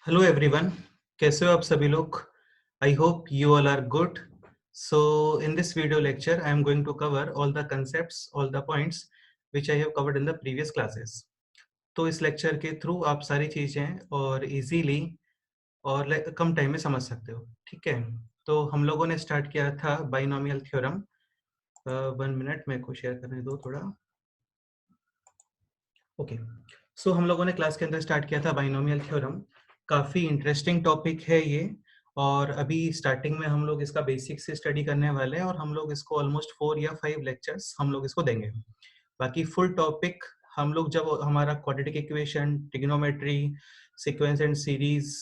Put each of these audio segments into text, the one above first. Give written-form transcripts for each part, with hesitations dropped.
Hello everyone, कैसे हो आप सभी लोग? I hope you all are good. So in this video lecture I am going to cover all the concepts, all the points which I have covered in the previous classes. तो इस lecture के through आप सारी चीज़ें और easily और कम time में समझ सकते हो. ठीक है, तो हम लोगों ने स्टार्ट किया था बाइनोमियल थ्योरम. 1 मिनट मेरे को शेयर करने दो थोड़ा. ओके, सो हम लोगों ने क्लास के अंदर स्टार्ट किया था बाइनोमियल थ्योरम. काफ़ी इंटरेस्टिंग टॉपिक है ये, और अभी स्टार्टिंग में हम लोग इसका बेसिक से स्टडी करने वाले हैं, और हम लोग इसको ऑलमोस्ट 4 या 5 लेक्चर्स हम लोग इसको देंगे. बाकी फुल टॉपिक हम लोग जब हमारा quadratic equation, trigonometry, sequence and series,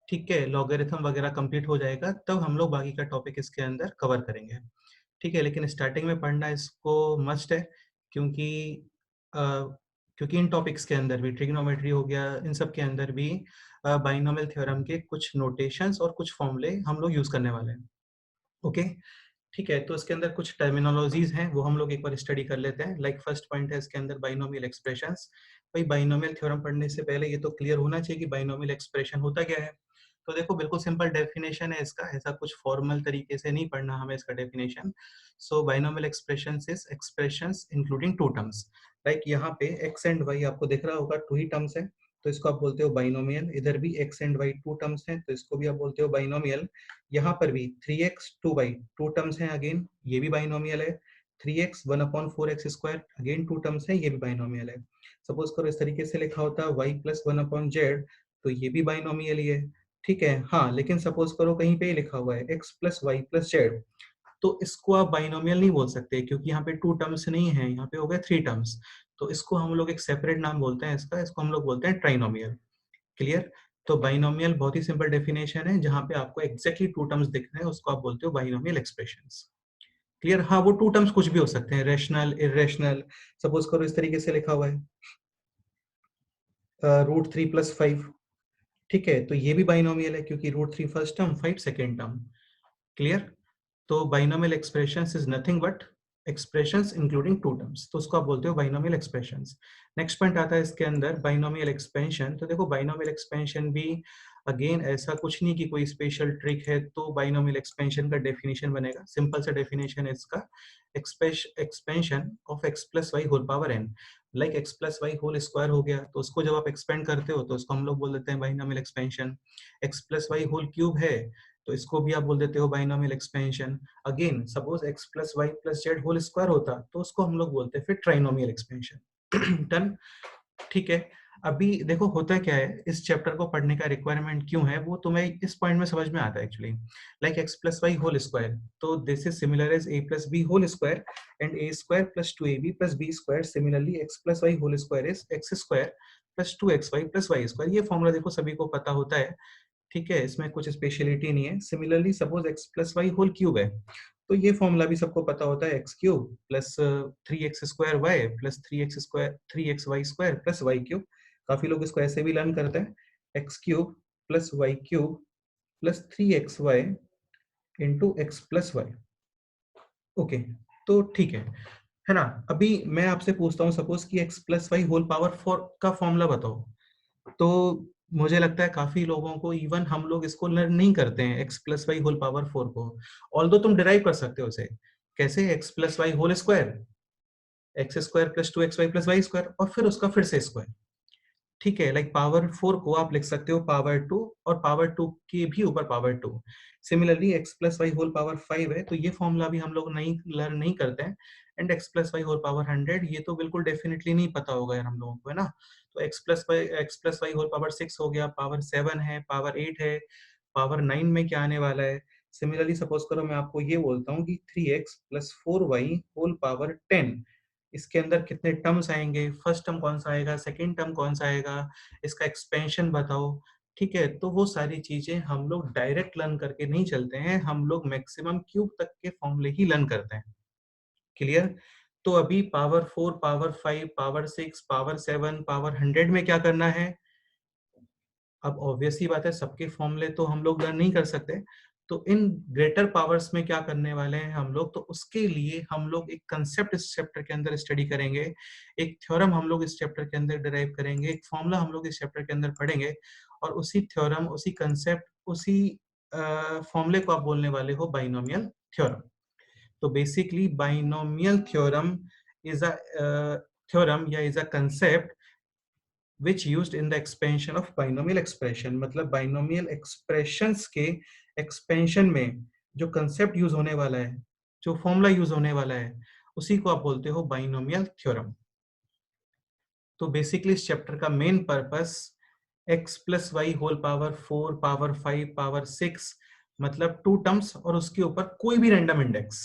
ठीक है, लॉगरिथम वगैरह कंप्लीट हो जाएगा, तब हम लोग बाकी का टॉपिक इसके अंदर कवर करेंगे. ठीक है, लेकिन स्टार्टिंग में पढ़ना इसको मस्ट है, क्योंकि अ, क्योंकि इन टॉपिक्स के अंदर भी, ट्रिग्नोमेट्री हो गया, इन सब के अंदर भी बाइनोमियल थ्योरम के कुछ नोटेशंस और कुछ फॉर्मूले हम लोग यूज करने वाले हैं. ओके, ठीक है, तो इसके अंदर कुछ टर्मिनोलॉजीज हैं, वो हम लोग एक बार स्टडी कर लेते हैं. लाइक फर्स्ट पॉइंट है इसके अंदर बाइनोमियल एक्सप्रेशंस. भाई बाइनोमियल थ्योरम पढ़ने से पहले ये तो क्लियर होना चाहिए कि बाइनोमियल एक्सप्रेशन होता क्या है. तो देखो, बिल्कुल सिंपल डेफिनेशन है इसका, ऐसा कुछ फॉर्मल तरीके से नहीं पढ़ना हमें इसका definition. So binomial expressions is expressions including two terms. Like यहाँ पे एक्स एंड वाई आपको दिख रहा होगा, टू ही टर्म्स है, तो इसको आप बोलते हो बाइनोमियल. इधर भी x and y two terms हैं, तो इसको भी आप बोलते हो बाइनोमियल. यहाँ पर भी 3x 2y टू टर्म्स हैं, अगेन ये भी बाइनोमियल है. 3x 1/4x square, again to terms है, ये भी बाइनोमियल है. सपोज करो इस तरीके से लिखा होता y प्लस 1/z, तो ये भी बाइनोमियल ही है. ठीक है, हाँ, लेकिन सपोज करो कहीं पे लिखा हुआ है x plus y plus z, तो इसको आप बाइनोमियल नहीं बोल सकते, क्योंकि यहाँ पे टू टर्म्स नहीं है, यहाँ पे हो गए 3 टर्म्स. तो इसको हम लोग एक सेपरेट नाम बोलते हैं इसको हम लोग बोलते हैं ट्राइनोमियल. क्लियर? तो बाइनोमियल बहुत ही सिंपल डेफिनेशन है, जहां पे आपको एग्जैक्टली टू टर्म्स दिख रहे हैं, उसको आप बोलते हो बाइनोमियल एक्सप्रेशंस. क्लियर? हाँ, वो टू टर्म्स कुछ भी हो सकते हैं, रेशनल, इरेशनल. सपोज करो इस तरीके से लिखा हुआ है √3 + 5. ठीक है, तो ये भी बाइनोमियल है, क्योंकि √3 first term, 5 second term. Clear? तो binomial expressions is nothing but expressions including two terms, तो उसको आप बोलते हो बाइनोमियल एक्सप्रेशंस. नेक्स्ट पॉइंट आता है इसके अंदर बाइनोमियल एक्सपेंशन. तो देखो, बाइनोमियल एक्सपेंशन भी अगेन ऐसा कुछ नहीं कि कोई स्पेशल ट्रिक है तो बाइनोमियल एक्सपेंशन का डेफिनेशन बनेगा. सिंपल सा डेफिनेशन है इसका, expansion of x plus y whole power n. Like x plus y whole square हो गया, तो उसको जब आप एक्सपेंड करते हो तो उसको हम लोग बोल देते हैं binomial expansion. x plus y whole cube है, तो इसको भी आप बोल देते हो binomial expansion. Again suppose x plus y plus z whole square होता, तो उसको हम लोग बोलते हैं फिर ट्राइनोमियल एक्सपेंशन. डन? ठीक है. अभी देखो होता क्या है, इस चैप्टर को पढ़ने का रिक्वायरमेंट क्यों है, वो तुम्हें इस पॉइंट में समझ में आता है actually. Like x plus y whole square, तो this is similar as a plus B whole square and a square plus 2ab plus b square. Similarly x plus y whole square is x square plus 2xy plus y square. ये formula देखो सभी को पता होता है. ठीक है, इसमें कुछ स्पेशलिटी नहीं है. Similarly suppose x plus y whole cube है, तो ये फॉर्मूला भी सबको पता होता है, x cube plus 3x² y plus 3xy² plus y cube. काफी लोग इसको ऐसे भी लर्न करते हैं, x cube plus y cube plus 3xy into x plus y. Okay, तो ठीक है ना. अभी मैं आपसे पूछता हूँ, सपोज कि x plus y whole power 4 का फॉर्मूला बताओ, तो मुझे लगता है काफी लोगों को, इवन हम लोग इसको लर्न नहीं करते हैं x plus y whole power 4 को. ऑल्दो तुम डिराइव कर सकते हो उसे कैसे, x plus y whole square, x square plus 2xy plus y square, और फिर उसका फिर से स्क्वायर. ठीक है, लाइक पावर 4 को आप लिख सकते हो पावर 2, और पावर 2 के भी ऊपर power 2. Similarly x plus y whole power 5 है, तो ये फॉर्मूला भी हम लोग नहीं लर्न नहीं करते हैं. And x plus y whole power 100, ये तो बिल्कुल डेफिनेटली नहीं पता होगा यार हम लोगों को, है ना. तो x plus y whole power 6 हो गया, पावर 7 है, पावर 8 है, पावर 9 में क्या आने वाला है. सिमिलरली सपोज करो मैं आपको ये बोलता हूँ कि 3x plus 4y whole power 10, इसके अंदर कितने टर्म्स आएंगे, फर्स्ट टर्म कौन सा आएगा, सेकंड टर्म कौन सा आएगा, इसका एक्सपेंशन बताओ. ठीक है, तो वो सारी चीजें हम लोग डायरेक्ट लर्न करके नहीं चलते हैं, हम लोग मैक्सिमम क्यूब तक के फॉर्मूले ही लर्न करते हैं. क्लियर? तो अभी power 4, power 5, power 6, power 7, power 100 में क्या करना है. अब ऑब्वियस ही बात है, सबके फॉर्मूले तो हम लोग लर्न नहीं कर सकते, तो इन ग्रेटर पावर्स में क्या करने वाले हैं हम लोग, तो उसके लिए हम लोग एक कंसेप्ट इस चैप्टर के अंदर स्टडी करेंगे, एक थ्योरम हम लोग इस चैप्टर के अंदर डिराइव करेंगे, एक फॉर्मूला हम लोग इस चैप्टर के अंदर पढ़ेंगे, और उसी थ्योरम, उसी कंसेप्ट, उसी फॉर्मूले को आप बोलने वाले हो बाइनोमियल थ्योरम। तो basically binomial theorem is a theorem या is a concept which used in the expansion of binomial expression। मतलब बाइनोमियल एक्सप्रेशंस के एक्सपेंशन में जो कंसेप्ट यूज होने वाला है, जो फॉर्मूला यूज होने वाला है, उसी को आप बोलते हो बाइनोमियल थ्योरम। तो बेसिकली इस चैप्टर का main purpose x plus y whole power 4 power 5 power 6 मतलब 2 टर्म्स और उसके ऊपर कोई भी रैंडम इंडेक्स,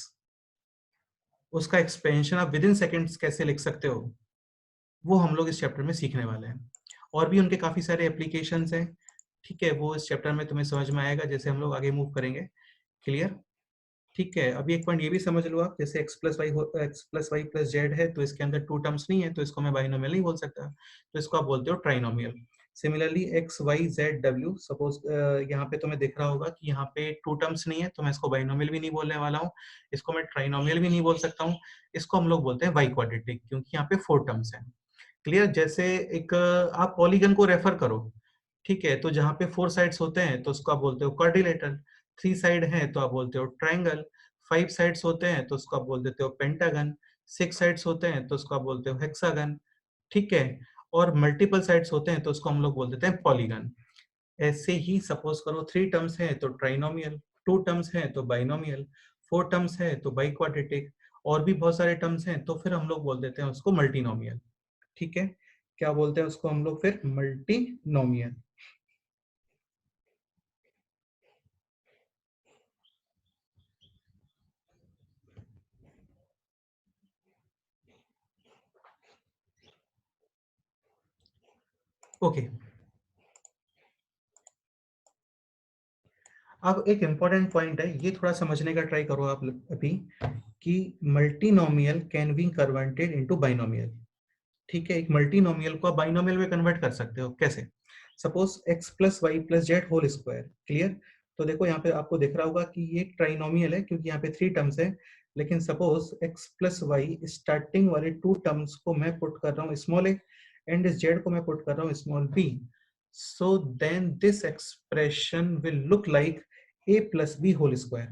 उसका एक्सपेंशन आप विद इन सेकेंड्स कैसे लिख सकते हो, वो हम लोग इस चैप्टर में सीखने वाले हैं। और भी उनके काफी सारे एप्लीकेशंस हैं, ठीक है, वो इस चैप्टर में तुम्हें समझ में आएगा जैसे हम लोग आगे मूव करेंगे। क्लियर? ठीक है, अभी एक पॉइंट ये भी समझ लो आप, जैसे x plus y plus z है तो इसके अंदर 2 टर्म्स नहीं है तो इसको मैं बाइनोमियल नहीं बोल सकता, तो इसको आप बोलते हो trinomial. Similarly x y z डब्ल्यू, सपोज यहाँ पे तुम्हें दिख रहा होगा कि यहाँ पे 2 टर्म्स नहीं है तो मैं इसको बाइनोमियल भी नहीं बोलने वाला हूँ, इसको मैं ट्राइनोमियल भी नहीं बोल सकता हूँ, इसको हम लोग बोलते हैं बाई क्वाड्रेटिक, क्योंकि यहाँ पे 4 टर्म्स हैं। क्लियर? जैसे एक आप पॉलीगन को रेफर करो, ठीक है, तो जहाँ पे 4 साइड्स होते हैं तो उसको आप बोलते हो क्वाड्रिलेटरल, 3 साइड है तो आप बोलते हो ट्रायंगल, 5 साइड्स होते हैं तो उसको आप बोल देते हो पेंटागन, 6 साइड्स होते हैं तो उसको आप बोलते हो हेक्सागन, ठीक है, और मल्टीपल साइड्स होते हैं तो उसको हम लोग बोल देते हैं पॉलीगन। ऐसे ही सपोज करो 3 टर्म्स हैं तो ट्राइनोमियल, 2 टर्म्स हैं तो बाइनोमियल, 4 टर्म्स है तो बाई क्वाड्रेटिक, और भी बहुत सारे टर्म्स हैं तो फिर हम लोग बोल देते हैं उसको मल्टीनोमियल। ठीक है, क्या बोलते हैं उसको हम लोग फिर? मल्टीनोमियल। ओके, अब एक इंपॉर्टेंट पॉइंट है, ये थोड़ा समझने का ट्राई करो आप अभी, कि multinomial can be converted into binomial. ठीक है, एक मल्टीनोमियल को आप बाइनोमियल में कन्वर्ट कर सकते हो, कैसे? Suppose x plus y plus z whole square. Clear? तो देखो यहाँ पे आपको दिख रहा होगा कि ये ट्राइनोमियल है क्योंकि यहाँ पे 3 टर्म्स है, लेकिन suppose x plus Y starting वाले 2 टर्म्स को मैं पुट कर रहा हूँ स्मॉल ए, एंड इस जेड को मैं पुट कर रहा हूँ small B, so then this expression will look like a plus B whole square.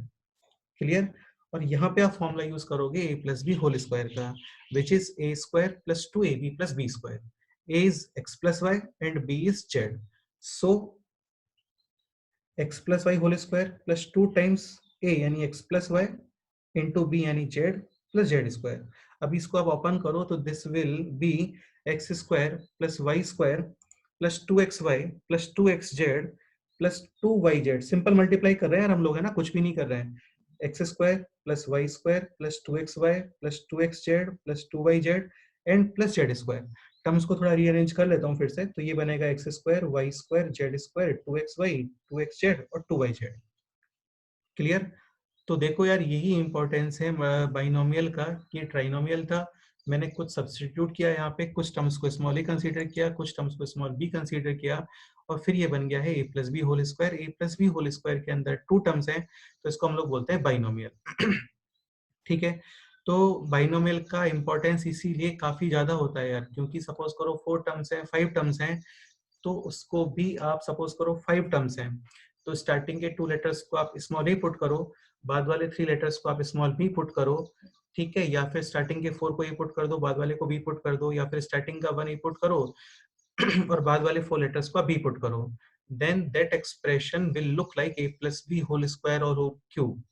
Clear? और यहाँ पे आप फॉर्मूला यूज करोगे a plus B whole square का, which is a square plus 2ab plus b square. a is x plus y and b is z, so x plus y whole square plus 2 times a यानी x प्लस y into b यानी z plus z square. अब इसको आप open करो तो this will be x square plus y square plus 2xy plus 2xz plus 2yz। Simple multiply कर रहे हैं यार हम लोग, है ना, कुछ भी नहीं कर रहे हैं। X square plus y square plus 2xy plus 2xz plus 2yz and plus z square. Terms को थोड़ा रीअरेंज कर लेता हूँ फिर से, तो ये बनेगा x square y square z square 2xy 2xz और 2yz। क्लियर? तो देखो यार, यही इंपॉर्टेंस है बाइनोमियल का, कि ट्राइनोमियल था, मैंने कुछ सब्स्टिट्यूट किया यहाँ पे, कुछ टर्म्स को स्मॉल ए कंसीडर किया, कुछ टर्म्स को स्मॉल बी कंसीडर किया, और फिर ये बन गया है ए प्लस बी होल स्क्वायर। ए प्लस बी होल स्क्वायर के अंदर 2 टर्म्स हैं तो इसको हम लोग बोलते हैं बाइनोमियल। ठीक है, तो बाइनोमियल का इंपॉर्टेंस इसीलिए काफी ज्यादा होता है यार, क्योंकि सपोज करो 4 टर्म्स हैं, 5 टर्म्स हैं, तो उसको भी आप सपोज करो 5 टर्म्स हैं तो स्टार्टिंग के 2 लेटर्स को आप स्मॉल ए पुट करो, बाद वाले 3 लेटर्स को आप स्मॉल बी पुट करो, ठीक है, या फिर स्टार्टिंग के 4 को ए पुट कर दो, बाद वाले को बी पुट कर दो, या फिर स्टार्टिंग का 1 ए पुट करो और बाद वाले 4 लेटर्स को बी पुट करो, then that expression will look like a plus B whole square और क्यूब।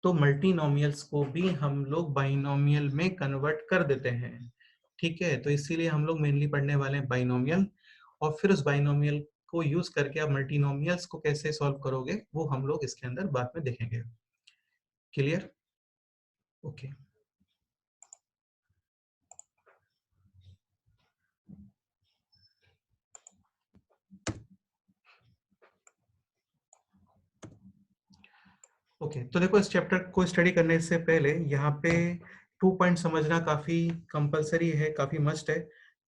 तो मल्टीनोमियल्स को भी हम लोग बाइनोमियल में कन्वर्ट कर देते हैं। ठीक है, तो इसीलिए हम लोग मेनली पढ़ने वाले हैं बाइनोमियल, और फिर उस बाइनोमियल को यूज करके आप मल्टीनोमियल्स को कैसे सॉल्व करोगे वो हम लोग इसके अंदर बाद में देखेंगे। क्लियर? ओके, ओके, तो देखो इस चैप्टर को स्टडी करने से पहले यहाँ पे 2 पॉइंट समझना काफी कंपलसरी है, काफी मस्ट है,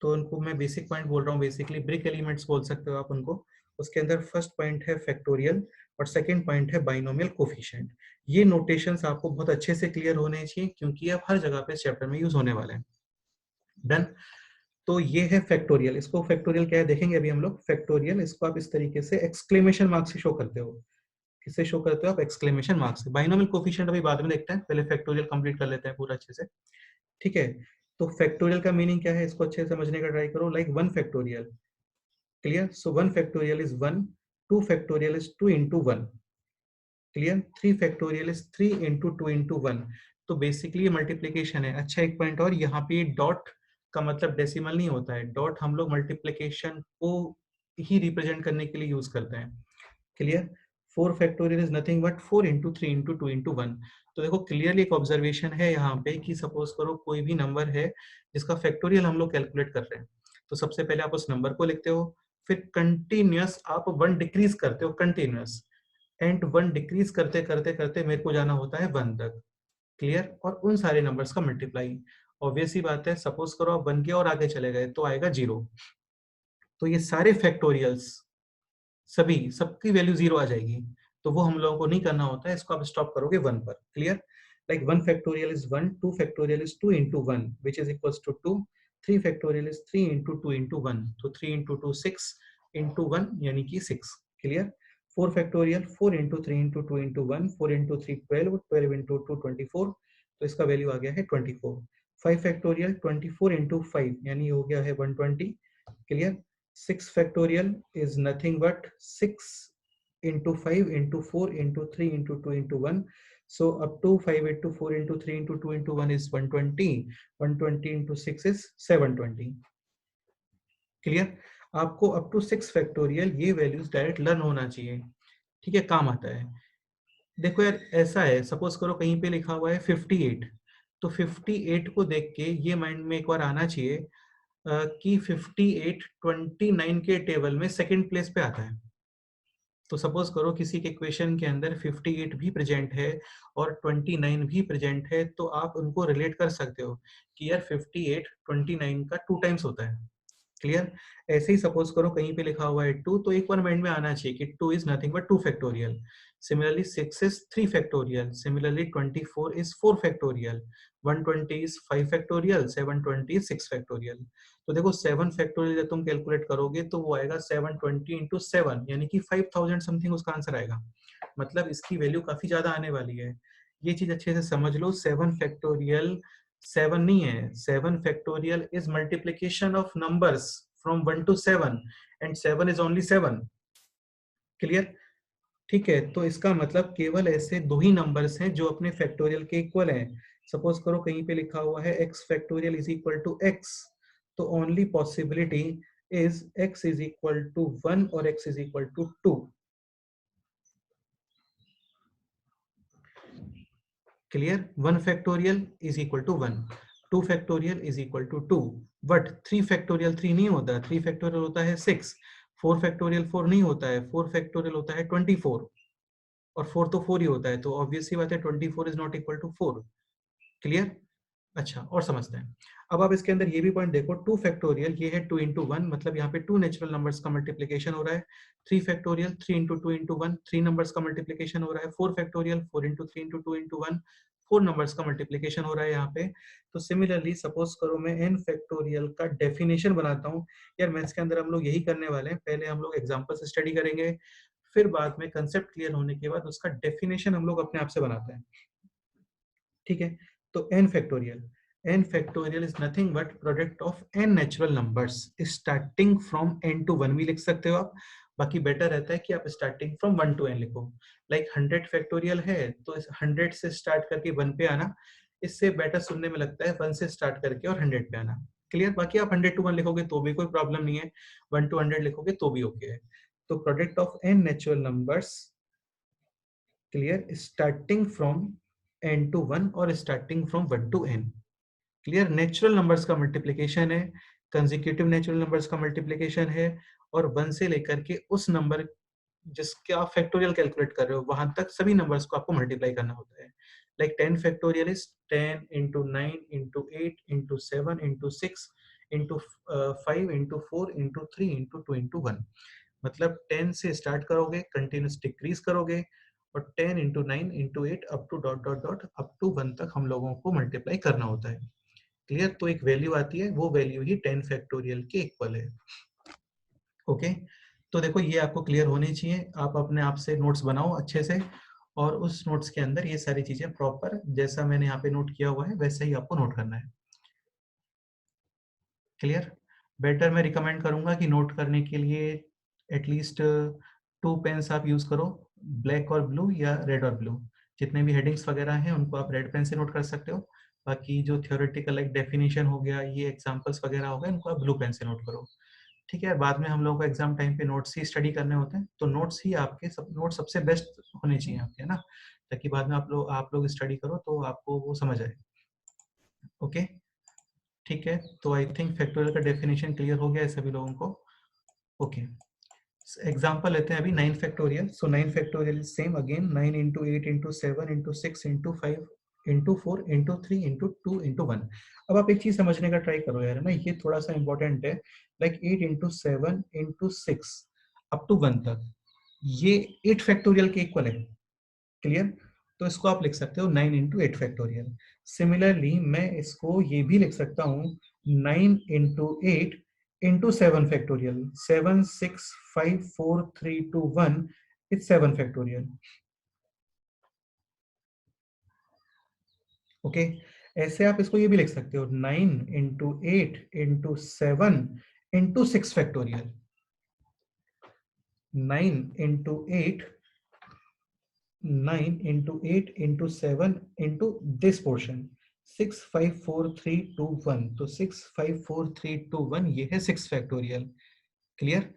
तो उनको मैं बेसिक पॉइंट बोल रहा हूँ, बेसिकली ब्रिक एलिमेंट्स बोल सकते हो आप उनको। उसके अंदर फर्स्ट पॉइंट है फैक्टोरियल और सेकंड पॉइंट है बाइनोमियल कोफिशिएंट। ये नोटेशंस आपको बहुत अच्छे से क्लियर होने चाहिए क्योंकि अब हर जगह पे इस चैप्टर में यूज होने वाले हैं। डन? तो ये है फैक्टोरियल। इसको फैक्टोरियल क्या है देखेंगे अभी हम लोग। फैक्टोरियल इसको आप इस तरीके से एक्सक्लेमेशन मार्क से शो करते हो। किससे शो करते हो आप? एक्सक्लेमेशन मार्क से। बाइनोमियल कोफिशिएंट अभी बाद में देखते हैं, पहले फैक्टोरियल कंप्लीट कर लेते हैं पूरा अच्छे से, ठीक है। तो फैक्टोरियल का मीनिंग क्या है, इसको अच्छे से समझने का ट्राई करो। Like one factorial, clear. So one factorial is one, two factorial is two into one, clear. Three factorial is three into two into one. तो बेसिकली ये मल्टीप्लीकेशन है। अच्छा एक पॉइंट और, यहाँ पे डॉट का मतलब डेसिमल नहीं होता है। डॉट हम लोग मल्टीप्लीकेशन को ही रिप्रेजेंट करने के लिए यूज करते हैं, clear. Four factorial is nothing but four into three into two into one. तो देखो क्लियरली एक ऑब्जर्वेशन है यहाँ पे कि सपोज करो कोई भी नंबर है जिसका फैक्टोरियल हम लोग कैलकुलेट कर रहे हैं, तो सबसे पहले आप उस नंबर को लिखते हो, फिर कंटिन्यूअस आप वन डिक्रीज करते हो, कंटिन्यूअस, एंड वन डिक्रीज करते करते करते मेरे को जाना होता है वन तक, क्लियर। और उन सारे नंबर्स का मल्टीप्लाई। ऑब्वियस ही बात है, सपोज करो आप वन के और आगे चले गए तो आएगा जीरो। तो ये सारे फैक्टोरियल्स सभी सबकी वैल्यू जीरो आ जाएगी। तो वो हम लोगों को नहीं करना होता है, इसको आप स्टॉप करोगे वन पर, clear. Like one factorial is one, two factorial is two into one which is equal to two, three factorial is three into two into one, तो three into two six into one यानी कि six, clear. Four factorial four into three into two into one, four into three twelve, twelve into two 24, तो इसका value आ गया है 24। Five factorial 24 into five यानी हो गया है 120, clear. Six factorial is nothing but 6 into 5 into 4 into 3 into 2 into 1. So up to 5 into 4 into 3 into 2 into 1 is 120. 120 into 6 is 720. Clear. आपको up to 6 factorial ये वैल्यूज डायरेक्ट लर्न होना चाहिए, ठीक है, काम आता है। देखो यार ऐसा है, सपोज करो कहीं पे लिखा हुआ है 58, तो 58 को देख के ये माइंड में एक बार आना चाहिए कि 58 29 के टेबल में सेकंड प्लेस पे आता है। तो सपोज करो किसी के इक्वेशन के अंदर 58 भी प्रेजेंट है और 29 भी प्रेजेंट है, तो आप उनको रिलेट कर सकते हो कि यार 58 29 का टू टाइम्स होता है, क्लियर। ऐसे ही सपोज करो कहीं पे लिखा हुआ है टू, तो एक बार माइंड में आना चाहिए कि two is nothing but two factorial. Similarly six is three factorial, similarly 24 is four factorial, 120 is five factorial, 720 is six factorial. तो देखो सेवन फैक्टोरियल जब तुम कैलकुलेट करोगे तो वो आएगा 720 इंटू सेवन यानी कि 5000 समथिंग उसका आंसर आएगा। मतलब इसकी वैल्यू काफी ज्यादा आने वाली है, ये चीज अच्छे से समझ लो। सेवन फैक्टोरियल सेवन नहीं है, seven factorial is multiplication of numbers from one two seven, and seven is only seven, clear. ठीक है, तो इसका मतलब केवल ऐसे दो ही नंबर्स हैं जो अपने फैक्टोरियल के इक्वल हैं। सपोज करो कहीं पे लिखा हुआ है x factorial is equal to x, तो only possibility is x is equal to one और x is equal to two, clear. One factorial is equal to one, two factorial is equal to two, but three factorial three नहीं होता, three factorial होता है six. Four factorial four नहीं होता है, four factorial होता है 24, और फोर तो फोर ही होता है, तो ऑब्वियस ही बात है 24 is not equal to four, clear. अच्छा और समझते हैं। अब आप इसके अंदर ये भी पॉइंट देखो, टू फैक्टोरियल ये है टू इंटू वन, मतलब यहाँ पे टू नेचुरल नंबर्स का मल्टीप्लीकेशन हो रहा है। Three factorial three into two into one, three numbers का मल्टीप्लीकेशन हो रहा है। Four factorial four into three into two into one, four numbers का मल्टीप्लीकेशन हो रहा है यहाँ पे। तो सिमिलरली सपोज करो मैं एन फैक्टोरियल का डेफिनेशन बनाता हूँ। यार मैथ्स के अंदर हम लोग यही करने वाले हैं, पहले हम लोग एग्जाम्पल से स्टडी करेंगे, फिर बाद में कंसेप्ट क्लियर होने के बाद उसका डेफिनेशन हम लोग अपने आप से बनाते हैं, ठीक है। तो n factorial is nothing but product of n natural numbers starting from n to 1 भी लिख सकते हो आप, बाकी बेटर रहता है कि आप स्टार्टिंग फ्रॉम 1 टू n लिखो। लाइक 100 फैक्टोरियल है तो इस 100 से स्टार्ट करके 1 पे आना, इससे बेटर सुनने में लगता है 1 से स्टार्ट करके और 100 पे आना, क्लियर। बाकी आप 100 टू 1 लिखोगे तो भी कोई प्रॉब्लम नहीं है, 1 टू 100 लिखोगे तो भी ओके है। तो product of n natural numbers, clear, starting from n to 1 और starting from 1 to n, clear. Natural numbers का मल्टीप्लिकेशन है, कंसेक्यूटिव नेचुरल नंबर्स का मल्टीप्लिकेशन है, और 1 से लेकर के उस नंबर जिसके आप फैक्टोरियल कैलकुलेट कर रहे हो वहां तक सभी नंबर्स को आपको मल्टीप्लाई करना होता है। Like 10 factorial is 10 into 9 into 8 into 7 into 6 into 5 into 4 into 3 into 2 into 1। मतलब 10 से स्टार्ट करोगे, कंटिन्यूस डिक्रीज करोगे, और 10 into 9 into 8 up to dot dot dot up to 1 तक हम लोगों को मल्टीप्लाई करना होता है, क्लियर? तो एक वैल्यू आती है, वो वैल्यू ही 10 फैक्टोरियल के इक्वल है। ओके, तो देखो ये आपको क्लियर होनी चाहिए। आप अपने आप से नोट्स बनाओ अच्छे से, और उस नोट्स के अंदर ये सारी चीजें प्रॉपर जैसा मैंने यहाँ पे नोट किया हुआ है वैसे ही आपको नोट करना है। क्लियर? बेटर मैं रिकमेंड करूंगा कि नोट करने के लिए एटलीस्ट 2 पेन्स आप यूज करो, ब्लैक और ब्लू या रेड और ब्लू। जितने भी हेडिंग्स वगैरह हैं उनको आप रेड पेन से नोट कर सकते हो। बाकी जो थियोरेटिकल लाइक डेफिनेशन हो गया, ये एग्जांपल्स वगैरह हो गए, इनको आप ब्लू पेन से नोट करो। ठीक है, बाद में हम लोगों को एग्जाम टाइम पे नोट्स ही स्टडी करने होते हैं, तो नोट्स ही आपके सब नोट्स सबसे बेस्ट होने चाहिए आपके, है ना, ताकि बाद में आप लोग स्टडी करो तो आपको वो समझ आए। ओके, ठीक है, तो आई थिंक फैक्टोरियल का डेफिनेशन क्लियर हो गया है सभी लोगों को। ओके, एग्जाम्पल लेते हैं अभी 9 फैक्टोरियल। सो 9 factorial same again, 9 into 8 into 7 into 6 into 5 into 4 into 3 into 2 into 1। अब आप एक चीज समझने का ट्राई करो यार, है ना, ये थोड़ा सा इंपॉर्टेंट है। Like 8 into 7 into 6 up to 1 तक, ये 8 फैक्टोरियल के इक्वल है। क्लियर? तो इसको आप लिख सकते हो 9 इंटू 8 फैक्टोरियल। सिमिलरली मैं इसको ये भी लिख सकता हूँ 9 into 8 into 7 factorial. 7 6 5 4 3 2 1 it's 7 factorial. Okay, ऐसे आप इसको ये भी लिख सकते हो 9 into 8 into 7 into 6 factorial. 9 into 8, 9 into 8 into 7 into this portion, 6 5 4 3 2 1। तो 6 5 4 3 2 1 ये है 6 फैक्टोरियल। क्लियर?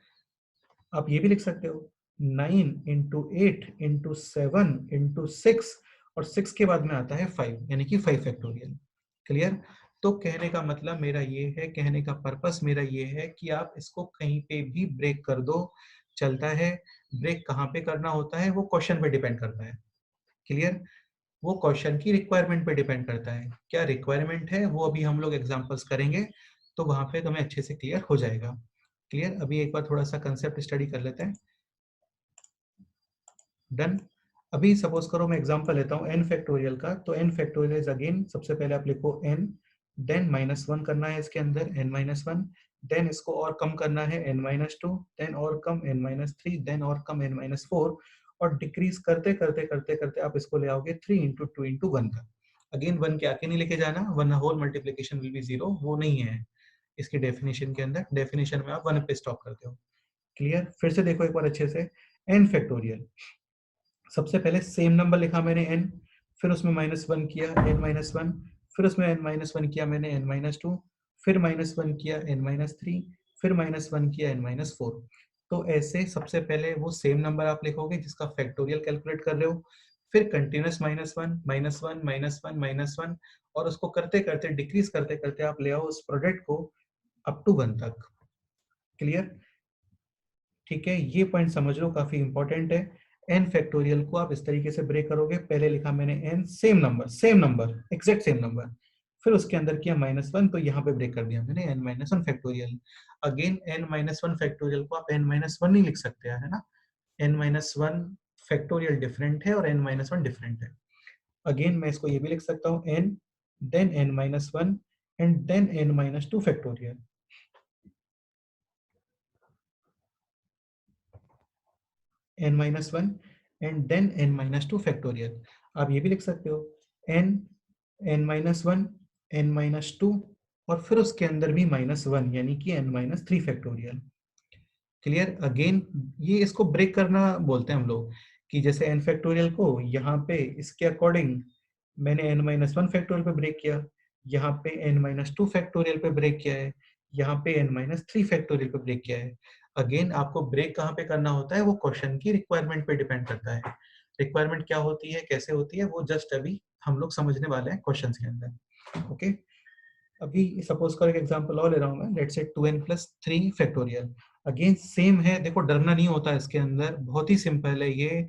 आप ये भी लिख सकते हो 9 इंटू 8 इंटू 7 इंटू 6, और 6 के बाद में आता है 5, यानी कि 5 फैक्टोरियल। क्लियर? तो कहने का मतलब मेरा ये है, कहने का पर्पस मेरा ये है कि आप इसको कहीं पे भी ब्रेक कर दो, चलता है। ब्रेक कहाँ पे करना होता है वो क्वेश्चन पे डिपेंड करता है। क्लियर? वो क्वेश्चन की रिक्वायरमेंट पे डिपेंड करता है। क्या रिक्वायरमेंट है वो अभी हम लोग एग्जांपल्स करेंगे, तो वहां पे तुम्हें अच्छे से क्लियर हो जाएगा। क्लियर? अभी एक बार थोड़ा सा कंसेप्ट स्टडी कर लेते हैं। डन। अभी सपोज करो मैं एग्जांपल लेता हूँ n फैक्टोरियल का। तो n फैक्टोरियल इज अगेन, सबसे पहले आप लिखो n, देन -1 करना है इसके अंदर n-1, देन इसको और कम करना है n-2, देन और कम n-3, देन और कम n-4, और डिक्रीज करते करते करते करते आप इसको ले आओगे 3 इंटू 2 इंटू 1 तक। अगेन 1 के आके नहीं लेके जाना, वरना होल मल्टीप्लीकेशन विल बी 0, वो नहीं है इसकी डेफिनेशन के अंदर। डेफिनेशन में आप 1 पे स्टॉप करते हो। क्लियर? फिर से देखो एक बार अच्छे से, n फैक्टोरियल, सबसे पहले सेम नंबर लिखा मैंने n, फिर उसमें -1 किया n-1, फिर उसमें n-1 किया मैंने n-2, फिर -1 किया n-3, फिर -1 किया n-4। तो ऐसे सबसे पहले वो सेम नंबर आप लिखोगे जिसका फैक्टोरियल कैलकुलेट कर रहे हो, फिर कंटिन्यूस -1 -1 -1 -1, और उसको करते करते डिक्रीज करते करते आप ले आओ उस प्रोडक्ट को अप टू 1 तक। क्लियर? ठीक है, ये पॉइंट समझ लो, काफी इंपॉर्टेंट है। n फैक्टोरियल को आप इस तरीके से ब्रेक करोगे, पहले लिखा मैंने n, same number exact same number, फिर उसके अंदर किया -1, तो यहाँ पे ब्रेक कर दिया मैंने n-1 factorial. Again n-1 factorial को आप n-1 नहीं लिख सकते है ना, n-1 फैक्टोरियल डिफरेंट है और n-1 डिफरेंट है। अगेन मैं इसको ये भी लिख सकता हूँ n, then n-1 and then n-2 factorial, n-1 and then n-2 factorial. आप ये भी लिख सकते हो n, n-1, n-2, और फिर उसके अंदर भी -1, यानी कि n-3 फैक्टोरियल। क्लियर? अगेन ये इसको ब्रेक करना बोलते हैं हम लोग, कि जैसे n फैक्टोरियल को यहाँ पे इसके अकॉर्डिंग मैंने n-1 फैक्टोरियल पे ब्रेक किया, यहाँ पे n-2 फैक्टोरियल पे ब्रेक किया है, यहाँ पे n-3 फैक्टोरियल पे ब्रेक किया है। अगेन आपको ब्रेक कहाँ पे करना होता है वो क्वेश्चन की रिक्वायरमेंट पे डिपेंड करता है। रिक्वायरमेंट क्या होती है, कैसे होती है, वो जस्ट अभी हम लोग समझने वाले हैं क्वेश्चन के अंदर। ओके, अभी सपोज करो एक एग्जांपल और ले रहा हूँ मैं, let's say 2n+3 factorial. Again same है, देखो डरना नहीं होता इसके अंदर, बहुत ही सिंपल है ये।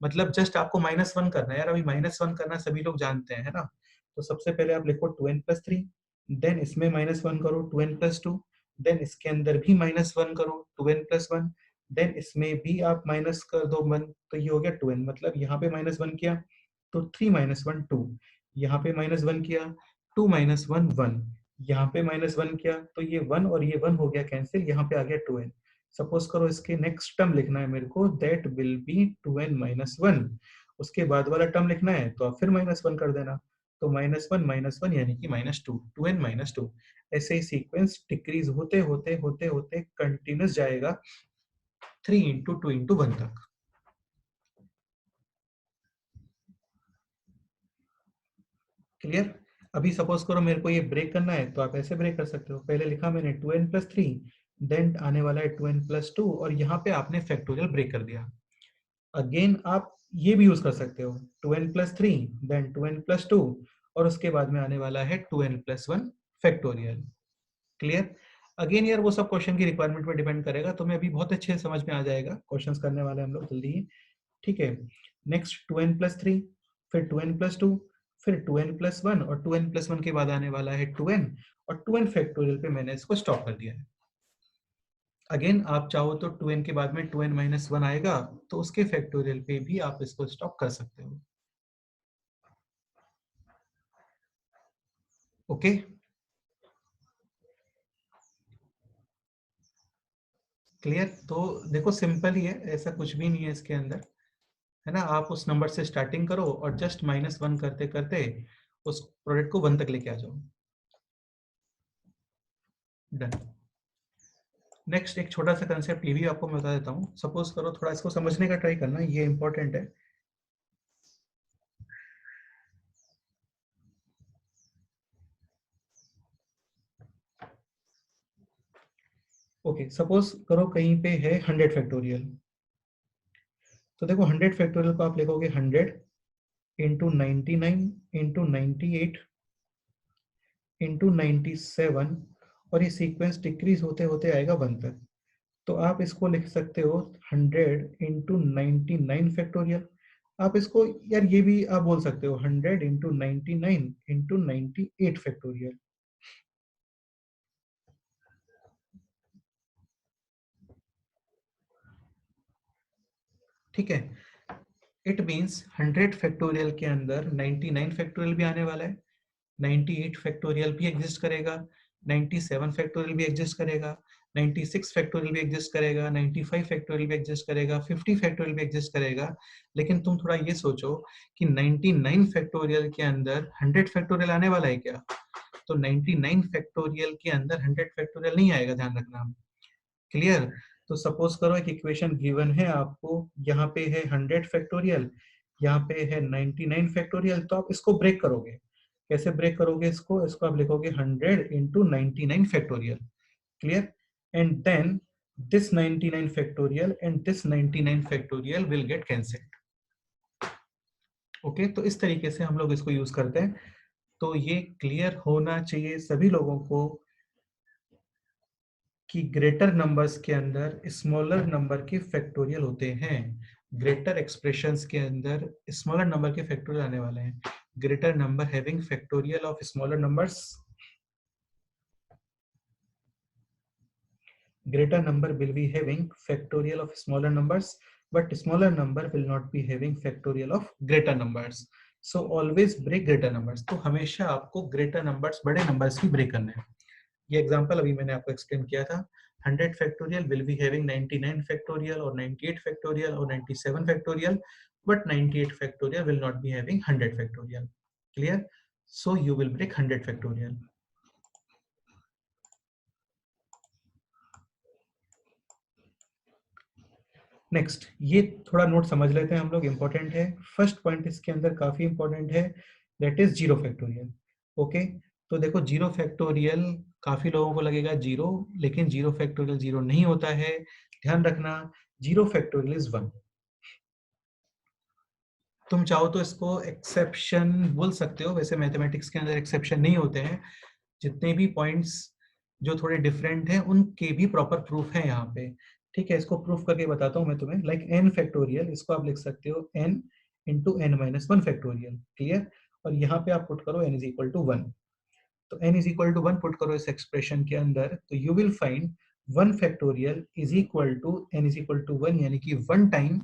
मतलब जस्ट आपको -1 करना है यार, अभी -1 करना सभी लोग जानते हैं, है ना। तो सबसे पहले आप लिखो 2n+3, देन इसमें -1 करो 2n+2, देन इसके अंदर भी -1 करो 2n+1, देन इसमें भी आप माइनस कर दो 1, तो ये हो गया 2n। मतलब यहाँ पे -1 किया तो 3 - 1 2, यहाँ पे -1 किया 2 - 1 1, यहाँ पे -1 किया तो ये 1 और ये 1 हो गया कैंसिल, यहाँ पे आ गया 2n। सपोज करो इसके नेक्स्ट टर्म लिखना है मेरे को, that will be 2n minus 1। उसके बाद वाला टर्म लिखना है तो आप फिर -1 कर देना, तो -1 यानी कि -2, 2n माइनस 2। ऐसे ही सीक्वेंस डिक्रीज होते होते होते होते कंटिन्यूस जाएगा 3 इंटू 2 इंटू 1 तक। क्लियर? अभी सपोज करो मेरे को ये ब्रेक करना है तो आप ऐसे ब्रेक कर सकते हो। पहले लिखा मैंने 2n प्लस 3, देन आने वाला है 2n प्लस 2, और यहाँ पे आपने फैक्टोरियल ब्रेक कर दिया। अगेन आप ये भी यूज कर सकते हो, 2n plus 3, then 2n plus 2, और उसके बाद में आने वाला है 2n plus 1 factorial. Clear? Again यार वो सब क्वेश्चन की रिक्वायरमेंट पर डिपेंड करेगा, तो मैं अभी बहुत अच्छे से समझ में आ जाएगा। क्वेश्चंस करने वाले हम लोग जल्दी ही। ठीक है, नेक्स्ट 2n प्लस 3, फिर 2n प्लस 2, फिर 2n प्लस 1, और 2n प्लस 1 के बाद आने वाला है 2n, और 2n फैक्टोरियल पे मैंने इसको स्टॉप कर दिया है। अगेन आप चाहो तो 2n के बाद में 2n माइनस 1 आएगा, तो उसके फैक्टोरियल पे भी आप इसको स्टॉप कर सकते हो। Okay, clear? तो देखो सिंपल ही है, ऐसा कुछ भी नहीं है इसके अंदर, है ना। आप उस नंबर से स्टार्टिंग करो और जस्ट -1 करते करते उस प्रोडक्ट को 1 तक लेके आ जाओ। डन। नेक्स्ट एक छोटा सा कंसेप्ट ये भी आपको मैं बता देता हूँ। सपोज करो, थोड़ा इसको समझने का ट्राई करना, ये इंपॉर्टेंट है। ओके, सपोज करो कहीं पे है 100 फैक्टोरियल। तो देखो 100 फैक्टोरियल को आप लिखोगे 100 इंटू 99 इंटू 98 इंटू 97, और ये सीक्वेंस डिक्रीज होते होते आएगा 1 तक। तो आप इसको लिख सकते हो 100 इंटू 99 फैक्टोरियल। आप इसको यार ये भी आप बोल सकते हो 100 इंटू 99 इंटू 98 फैक्टोरियल। ठीक है, इट मीन्स 100 फैक्टोरियल के अंदर 99 फैक्टोरियल भी आने वाला है, 98 फैक्टोरियल भी एग्जिस्ट करेगा, 97 फैक्टोरियल भी एग्जिस्ट करेगा, 96 फैक्टोरियल भी एग्जिस्ट करेगा, 95 फैक्टोरियल भी एग्जिस्ट करेगा, 50 फैक्टोरियल भी एग्जिस्ट करेगा। लेकिन तुम थोड़ा ये सोचो कि 99 फैक्टोरियल के अंदर 100 फैक्टोरियल आने वाला है क्या? तो 99 फैक्टोरियल के अंदर 100 फैक्टोरियल नहीं आएगा, ध्यान रखना। क्लियर? तो सपोज करो एक इक्वेशन गिवन है आपको, यहाँ पे है 100 फैक्टोरियल, यहाँ पे है 99 फैक्टोरियल, तो आप इसको ब्रेक करोगे। कैसे ब्रेक करोगे इसको? इसको आप लिखोगे 100 into 99 factorial. Clear? And then this 99 factorial and this 99 factorial will get cancelled. Okay, तो इस तरीके से हम लोग इसको यूज करते हैं। तो ये क्लियर होना चाहिए सभी लोगों को कि ग्रेटर नंबर्स के अंदर स्मॉलर नंबर के फैक्टोरियल होते हैं। ग्रेटर एक्सप्रेशंस के अंदर स्मॉलर नंबर के फैक्टोरियल आने वाले हैं। Greater number having factorial of smaller numbers, greater number will be having factorial of smaller numbers, but smaller number will not be having factorial of greater numbers. So always break greater numbers. तो हमेशा आपको greater numbers, बड़े numbers की break करना है। ये example अभी मैंने आपको एक्सप्लेन किया था। 100 factorial will be having 99 factorial और 98 फैक्टोरियल और 97 factorial, but 98 factorial will not be having 100 factorial. Clear? So you will break 100 factorial. Next ये थोड़ा नोट समझ लेते हैं हम लोग, इंपॉर्टेंट है। फर्स्ट पॉइंट इसके अंदर काफी इंपॉर्टेंट है, that is zero factorial. Okay, तो देखो जीरो फैक्टोरियल काफी लोगों को लगेगा जीरो, लेकिन जीरो फैक्टोरियल जीरो नहीं होता है। ध्यान रखना, जीरो फैक्टोरियल इज 1। तुम चाहो तो इसको एक्सेप्शन बोल सकते हो, वैसे मैथमेटिक्स के अंदर एक्सेप्शन नहीं होते हैं। जितने भी पॉइंट्स जो थोड़े डिफरेंट हैं उनके भी प्रॉपर प्रूफ है यहाँ पे। ठीक है, इसको प्रूफ करके बताता हूँ मैं तुम्हें। लाइक एन फैक्टोरियल, इसको आप लिख सकते हो n into N minus one factorial. Clear? और यहाँ पे आप पुट करो n is equal to one. तो n is equal to one put करो इस एक्सप्रेशन के अंदर, तो you will find one factorial is equal to n is equal to one, यानी कि one time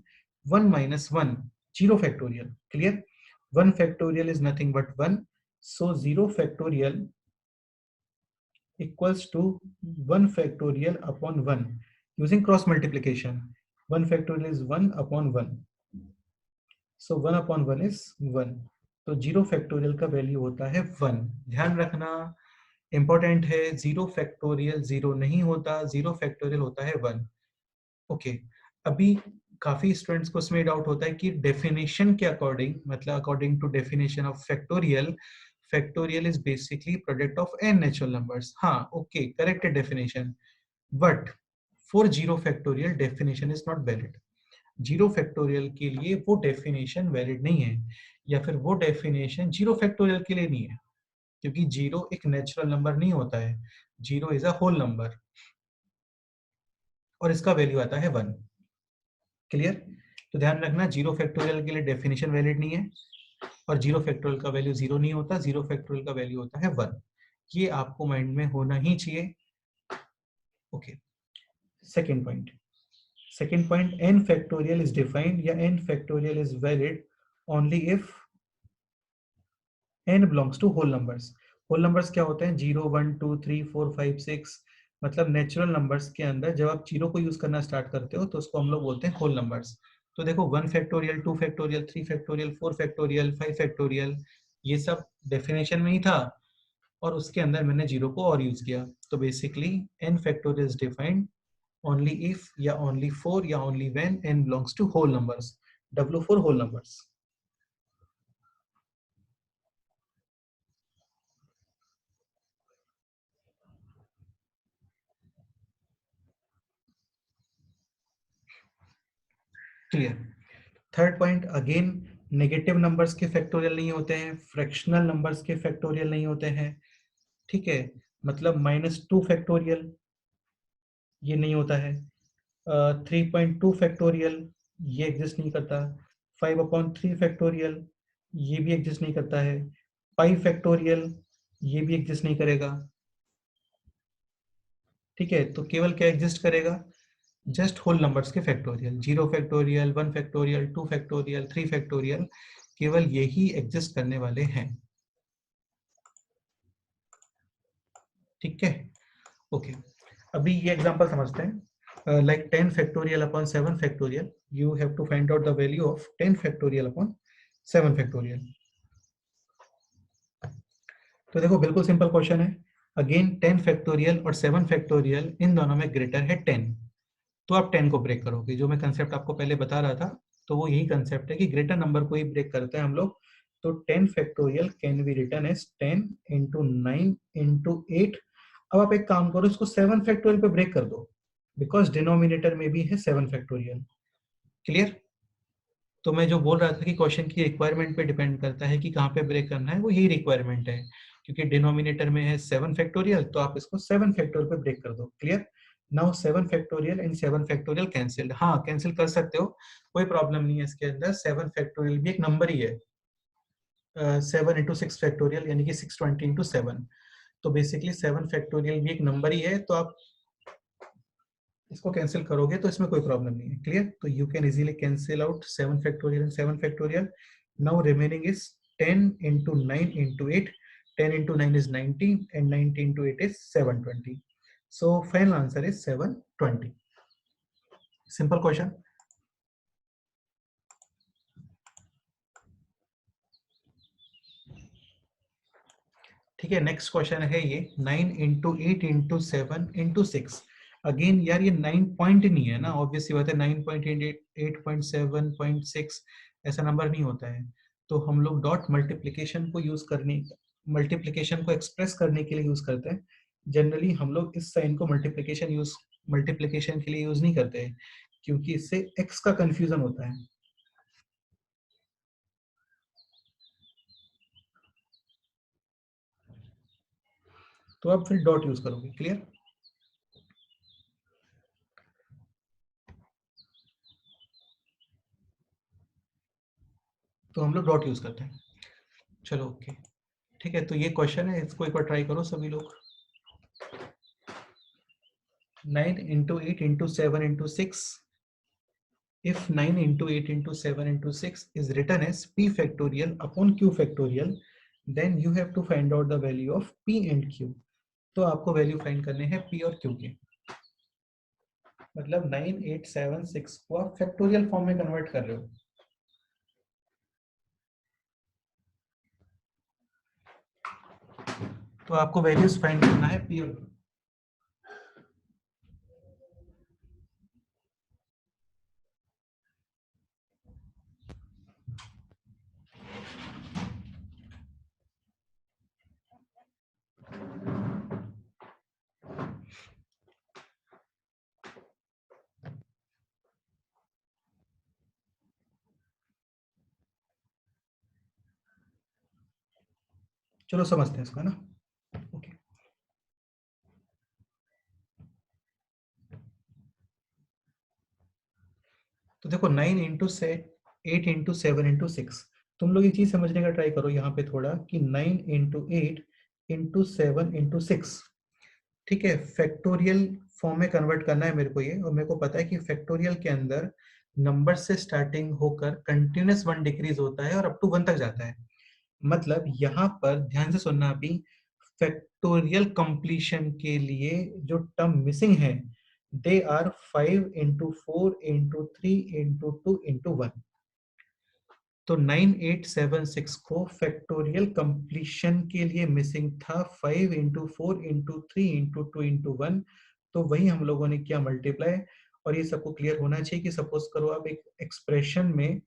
one minus one, zero factorial. Clear? One factorial is nothing but one, so zero factorial equals to 1 factorial upon 1 using cross multiplication. 1 factorial is 1 upon 1. So 1 upon 1 is 1. तो 0 factorial का value होता है 1. ध्यान रखना, important है, 0 factorial 0 नहीं होता, 0 factorial होता है 1. ओके, अभी काफी स्टूडेंट्स को इसमें डाउट होता है कि डेफिनेशन के अकॉर्डिंग, मतलब according to definition of factorial, factorial is basically product of n natural numbers. हाँ, okay, correct definition, but for 0 factorial definition is not valid. 0 factorial के लिए वो डेफिनेशन वैलिड नहीं है, या फिर वो डेफिनेशन 0 फैक्टोरियल के लिए नहीं है, क्योंकि 0 एक नेचुरल नंबर नहीं होता है. 0 इज अ होल नंबर और इसका वैल्यू आता है 1. क्लियर? तो ध्यान रखना, 0 फैक्टोरियल के लिए डेफिनेशन वैलिड नहीं है, और 0 फैक्टोरियल का वैल्यू 0 नहीं होता, 0 फैक्टोरियल का वैल्यू होता है 1. ये आपको माइंड में होना ही चाहिए. Okay, second point. Second point, n factorial is defined या n factorial is valid only if n belongs to whole numbers. whole numbers क्या होते हैं? 0 1 2 3 4 5 6, मतलब नेचुरल नंबर्स के अंदर जब आप जीरो को यूज करना स्टार्ट करते हो तो उसको हम लोग बोलते हैं होल नंबर्स. तो देखो 1 factorial, 2 factorial, 3 factorial, 4 factorial, 5 factorial, ये सब डेफिनेशन में ही था, और उसके अंदर मैंने जीरो को और यूज किया. तो basically n factorial is defined only if या only for या only when n belongs to whole numbers. W for whole numbers. Clear. Third point, again negative numbers के फैक्टोरियल नहीं होते हैं, फ्रैक्शनल नंबर्स के फैक्टोरियल नहीं होते हैं. ठीक है, मतलब -2 फैक्टोरियल ये नहीं होता है. 3.2 फैक्टोरियल ये एग्जिस्ट नहीं करता. 5/3 फैक्टोरियल ये भी एग्जिस्ट नहीं करता है. 5 फैक्टोरियल ये भी एग्जिस्ट नहीं करेगा. ठीक है, तो केवल क्या एग्जिस्ट करेगा? जस्ट होल नंबर्स के factorial. 0 factorial, 1 factorial, 2 factorial, 3 factorial, केवल यही एग्जिस्ट करने वाले हैं. ठीक है, ओके. अभी ये एग्जांपल समझते हैं. Like 10 factorial upon 7 factorial, you have to find out the value of 10 factorial upon 7 factorial. तो देखो बिल्कुल सिंपल क्वेश्चन है. अगेन 10 फैक्टोरियल और 7 फैक्टोरियल इन दोनों में ग्रेटर है 10, तो आप 10 को ब्रेक करोगे. जो मैं कंसेप्ट आपको पहले बता रहा था, तो वो यही कंसेप्ट है कि ग्रेटर नंबर को ही ब्रेक करते हैं हम लोग. तो 10 factorial can be written as 10 into 9 into 8. अब आप एक काम करो, इसको 7 फैक्टोरियल पे ब्रेक कर दो, बिकॉज डिनोमिनेटर में भी है 7 फैक्टोरियल. क्लियर? तो मैं जो बोल रहा था कि क्वेश्चन की रिक्वायरमेंट पे डिपेंड करता है कि कहाँ पे ब्रेक करना है, वो यही रिक्वायरमेंट है. क्योंकि डिनोमिनेटर में है 7 फैक्टोरियल, तो आप इसको 7 फैक्टोरियल पे ब्रेक कर दो. Clear? Now 7 factorial and 7 factorial cancelled. हाँ, कैंसिल कर सकते हो, कोई प्रॉब्लम नहीं है इसके अंदर. 7 फैक्टोरियल भी एक नंबर ही है. 7 इंटू 6 फैक्टोरियल यानी कि 620 इंटू 7. तो बेसिकली 7 फैक्टोरियल भी एक नंबर ही है, तो आप इसको कैंसिल करोगे तो इसमें कोई प्रॉब्लम नहीं है. क्लियर? तो you can easily cancel out 7 factorial and 7 factorial. Now remaining is 10 into 9 into 8. 10 into 9 is 90 and 90 into 8 is 720. So final answer is 720. Simple question. ठीक है, नेक्स्ट क्वेश्चन है ये 9 इंटू 8 इंटू 7 इंटू 6. अगेन यार ये 9 point नहीं है ना, obviously बात है. 9.8 8.7.6 ऐसा नंबर नहीं होता है. तो हम लोग डॉट मल्टीप्लीकेशन को यूज करने, मल्टीप्लीकेशन को एक्सप्रेस करने के लिए यूज करते हैं. जनरली हम लोग इस साइन को मल्टीप्लीकेशन के लिए यूज नहीं करते हैं, क्योंकि इससे एक्स का कंफ्यूजन होता है. तो आप फिर डॉट यूज करोगे. क्लियर? तो हम लोग डॉट यूज करते हैं. चलो ओके, ठीक है. तो ये क्वेश्चन है, इसको एक बार ट्राई करो सभी लोग. 9 into 8 into 7 into 6. If 9 into 8 into 7 into 6 is written as p factorial upon q factorial, then you have to find out the value of p and q. तो आपको वैल्यू फाइंड करने हैं पी और Q के। मतलब 9876 को आप factorial form में कन्वर्ट कर रहे हो। तो आपको वैल्यूज फाइंड करना है पी और क्यू। चलो समझते हैं इसको, है ना। ओके, तो देखो 9 इंटू से 8 इंटू 7 इंटू 6। तुम लोग ये चीज समझने का ट्राई करो यहाँ पे थोड़ा कि 9 इंटू 8 इंटू 7 इंटू 6, ठीक है, फैक्टोरियल फॉर्म में कन्वर्ट करना है मेरे को ये। और मेरे को पता है कि फैक्टोरियल के अंदर नंबर से स्टार्टिंग होकर कंटिन्यूस वन डिक्रीज होता है और अप टू वन तक जाता है। मतलब यहाँ पर ध्यान से सुनना अभी, फैक्टोरियल कंप्लीशन के लिए जो टर्म मिसिंग है they are 5 into 4 into 3 into 2 into 1। तो 9876 को फैक्टोरियल कंप्लीशन के लिए मिसिंग था 5 इंटू 4 इंटू 3 इंटू 2 इंटू 1। तो वही हम लोगों ने किया मल्टीप्लाई। और ये सबको क्लियर होना चाहिए कि सपोज करो आप एक एक्सप्रेशन में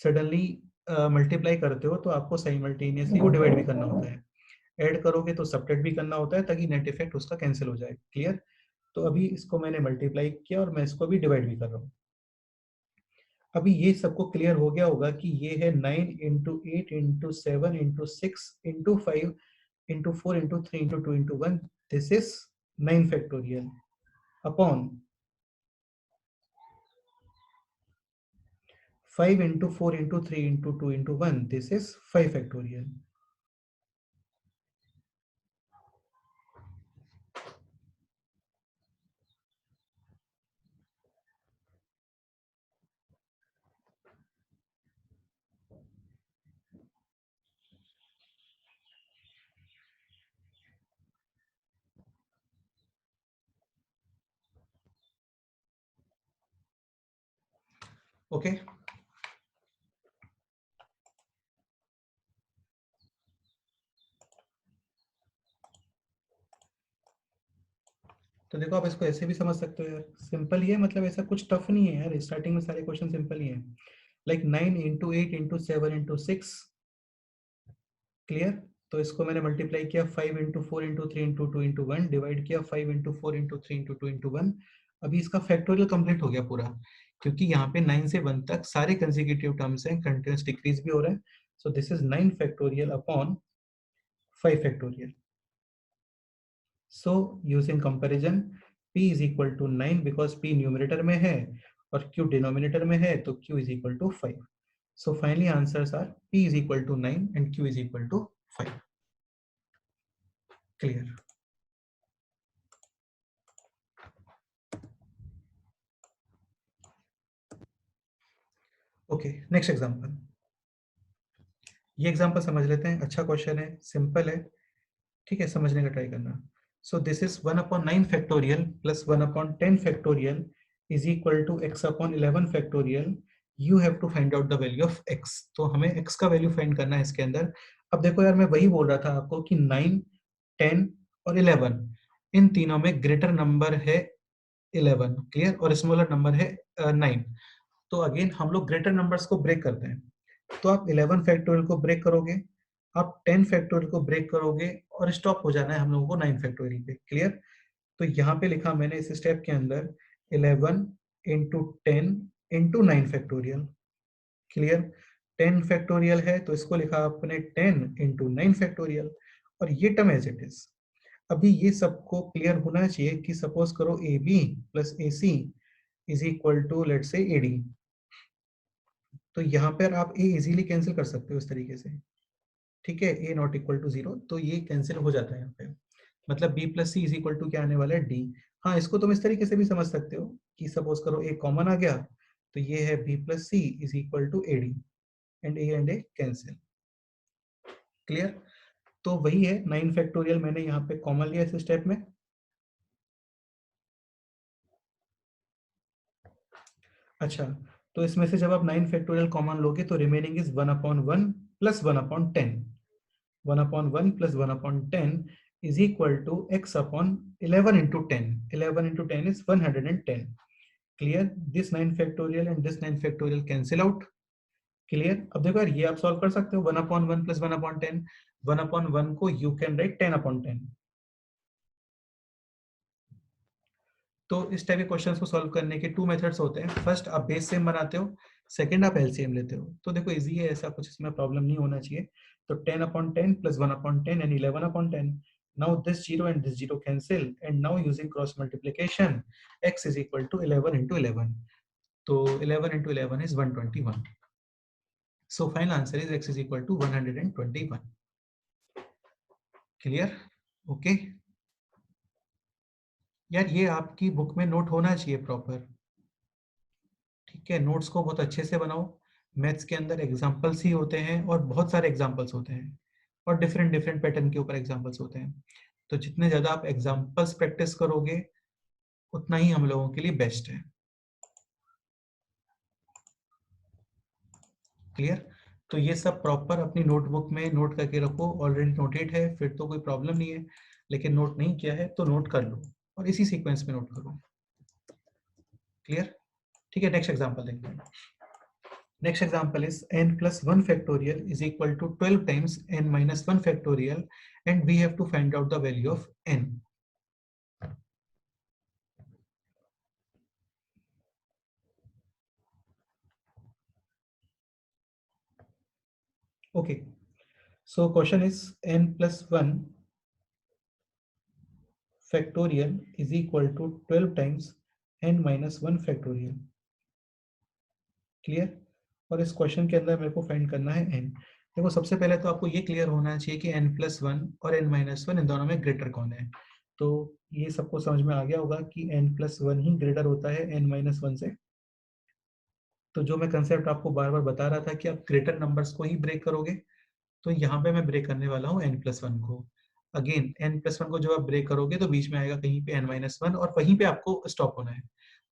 सडनली मल्टीप्लाई करते हो तो आपको साइमल्टेनियसली वो डिवाइड भी करना होता है। ऐड करोगे तो सबट्रैक्ट भी करना होता है ताकि नेट इफेक्ट उसका कैंसिल हो जाए। क्लियर। तो अभी इसको मैंने मल्टीप्लाई किया और मैं इसको भी डिवाइड भी कर रहा हूँ। अभी ये सबको क्लियर हो गया होगा कि ये है 9 into 8 into 7 into 6 into 5 into 4 into 3 into 2 into 1। This is 9 factorial upon 5 into 4 into 3 into 2 into 1। This is 5 factorial. Okay, तो देखो आप इसको ऐसे भी समझ सकते हो यार, सिंपल ही है। मतलब ऐसा कुछ टफ नहीं है यार, स्टार्टिंग में सारे क्वेश्चन सिंपल ही है। Like 9 into 8 into 7 into 6। Clear. तो इसको मैंने मल्टीप्लाई किया 5 into 4 into 3 into 2 into 1, divide किया 5 इंटू 4 इंटू 3 इंटू 2 इंटू 1। अभी इसका फैक्टोरियल कंप्लीट हो गया पूरा, क्योंकि यहाँ पे 9 से 1 तक सारे कंसेक्यूटिव टर्म्स हैं, कंटिन्यूस डिक्रीज भी हो रहा है। So this is 9 factorial upon 5 factorial. So using comparison, p is equal to 9 because p numerator में है और q डिनोमिनेटर में है, तो q is equal to 5। So finally answers are p is equal to 9 and q is equal to 5. Clear. Okay, next example. ये example समझ लेते हैं। अच्छा क्वेश्चन है, सिंपल है, ठीक है, समझने का ट्राई करना। So this is 1 upon 9 factorial plus 1 upon 10 factorial is equal to x upon 11 factorial. You have to find out the value of x। तो हमें x का वैल्यू फाइंड करना है इसके अंदर। अब देखो यार, मैं वही बोल रहा था आपको कि 9, 10 और 11 इन तीनों में ग्रेटर नंबर है 11। क्लियर। और स्मॉलर नंबर है 9। तो अगेन हम लोग ग्रेटर नंबर्स को ब्रेक करते हैं। तो आप 11 फैक्टोरियल को ब्रेक करोगे, आप 10 फैक्टोरियल को ब्रेक करोगे और स्टॉप हो जाना है हम लोगों को 9 फैक्टोरियल पे। क्लियर। तो यहाँ पे लिखा मैंने इस स्टेप के अंदर 11 into 10 into 9 factorial. Clear. 10 factorial है तो इसको लिखा आपने 10 इंटू 9 फैक्टोरियल, और ये टर्म एज इट इज। अभी ये सबको क्लियर होना चाहिए कि सपोज करो a b plus a c is equal to let's say a D. तो यहाँ पर आप ए इजीली कैंसिल कर सकते हो इस तरीके से, ठीक है, ए नॉट इक्वल टू 0, तो ये कैंसिल हो जाता है यहाँ पे। मतलब b plus c is equal to क्या आने वाला है, डी। हाँ, इसको तुम इस तरीके से भी समझ सकते हो कि सपोज करो ए कॉमन आ गया, तो ये है b plus c is equal to a d, and a cancel. Clear. तो वही है 9 फैक्टोरियल मैंने यहाँ पे कॉमन लिया इस स्टेप में। अच्छा, तो इसमें से जब आप 9 फैक्टोरियल कॉमन लोगे तो remaining is 1/1 plus 1/10। 1/1 plus 1/10 is equal to x upon 11 into 10. 11 into 10 is 110. Clear? This 9 factorial and this 9 factorial cancel out. Clear? अब देखो यार, ये आप सॉल्व कर सकते हो 1/1 प्लस 1/10। 1/1 को you can write 10/10। तो इस टाइप के क्वेश्चंस को सॉल्व करने के टू मेथड्स होते हैं। फर्स्ट आप बेस सेम बनाते हो, सेकंड आप एलसीएम लेते हो। तो देखो इजी है, ऐसा कुछ इसमें प्रॉब्लम नहीं होना चाहिए। तो 10/10 plus 1/10 and 11/10। Now this 0 and this 0 cancel, and now using cross multiplication x is equal to 11 into 11. तो 11 into 11 is 121. So final answer is x is equal to 121. Clear? Okay. यार ये आपकी बुक में note होना चाहिए proper. ठीक है, notes को बहुत अच्छे से बनाओ। मैथ्स के अंदर एग्जाम्पल्स ही होते हैं और बहुत सारे एग्जाम्पल्स होते हैं और डिफरेंट डिफरेंट पैटर्न के ऊपर एग्जाम्पल्स होते हैं। तो जितने ज़्यादा आप एग्जाम्पल्स प्रैक्टिस करोगे उतना ही हम लोगों के लिए बेस्ट है। क्लियर? तो ये सब प्रॉपर अपनी नोटबुक में नोट करके रखो। ऑलरेडी नोटेड है फिर तो कोई प्रॉब्लम नहीं है, लेकिन नोट नहीं किया है तो नोट कर लो और इसी सीक्वेंस में नोट करो। क्लियर? ठीक है, नेक्स्ट एग्जाम्पल देखते हैं। Next example is n plus 1 factorial is equal to 12 times n minus 1 factorial, and we have to find out the value of n. Okay, so question is n plus 1 factorial is equal to 12 times n minus 1 factorial. Clear? और इस question के अंदर मेरे को find करना है n। देखो सबसे पहले तो आपको ये क्लियर होना चाहिए कि n प्लस 1 और n माइनस 1 इन दोनों में ग्रेटर कौन है। तो ये सबको समझ में आ गया होगा कि n प्लस 1 ही ग्रेटर होता है n माइनस 1 से। तो जो मैं कंसेप्ट आपको बार बार बता रहा था कि आप ग्रेटर नंबर्स को ही ब्रेक करोगे, तो यहाँ पे मैं ब्रेक करने वाला हूँ n+1 को। अगेन n+1 को जब आप ब्रेक करोगे तो बीच में आएगा कहीं पे n-1 और वहीं पे आपको स्टॉप होना है।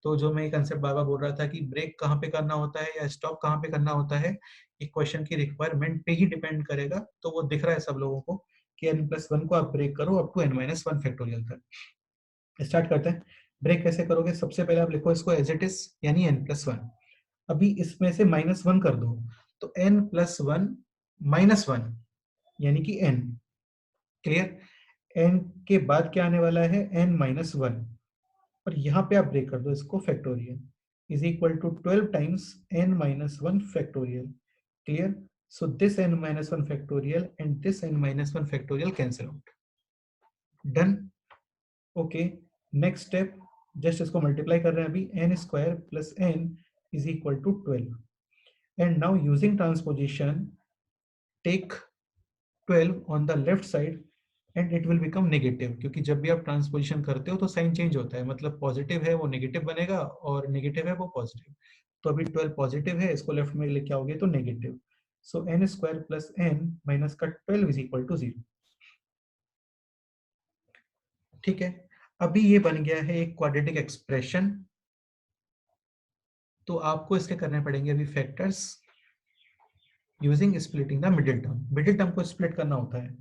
तो जो मैं ये कंसेप्ट बार बार बोल रहा था कि ब्रेक कहाँ पे करना होता है या स्टॉप कहाँ पे करना होता है, एक क्वेश्चन की रिक्वायरमेंट पे ही डिपेंड करेगा। तो वो दिख रहा है सब लोगों को कि n+1 को आप ब्रेक करो अप टू n-1 फैक्टोरियल तक। स्टार्ट करते हैं। ब्रेक कैसे करोगे? सबसे पहले आप लिखो इसको एज इट इज, यानी n+1। अभी इसमें से -1 कर दो, तो n+1 -1 यानी कि n। क्लियर? n के बाद क्या आने वाला है? n-1। और यहाँ पे आप ब्रेक कर दो इसको factorial is equal to 12 times n-1 factorial. Clear? So this n-1 factorial and this n-1 factorial cancel out. Done? Okay, next step, just इसको मल्टीप्लाई कर रहे हैं अभी। n square plus n is equal to 12। And now using transposition, take 12 on the left side and it will become negative, क्योंकि जब भी आप transposition करते हो तो साइन चेंज होता है, मतलब पॉजिटिव है वो नेगेटिव बनेगा और नेगेटिव है वो पॉजिटिव। तो अभी 12 पॉजिटिव है, इसको लेफ्ट में लेके आओगे तो नेगेटिव। सो n square plus n minus का 12 इज इक्वल टू 0। ठीक है, अभी ये बन गया है एक क्वाड्रेटिक एक्सप्रेशन। तो आपको इसके करने पड़ेंगे अभी factors using splitting the middle term. Middle term को स्प्लिट करना होता है।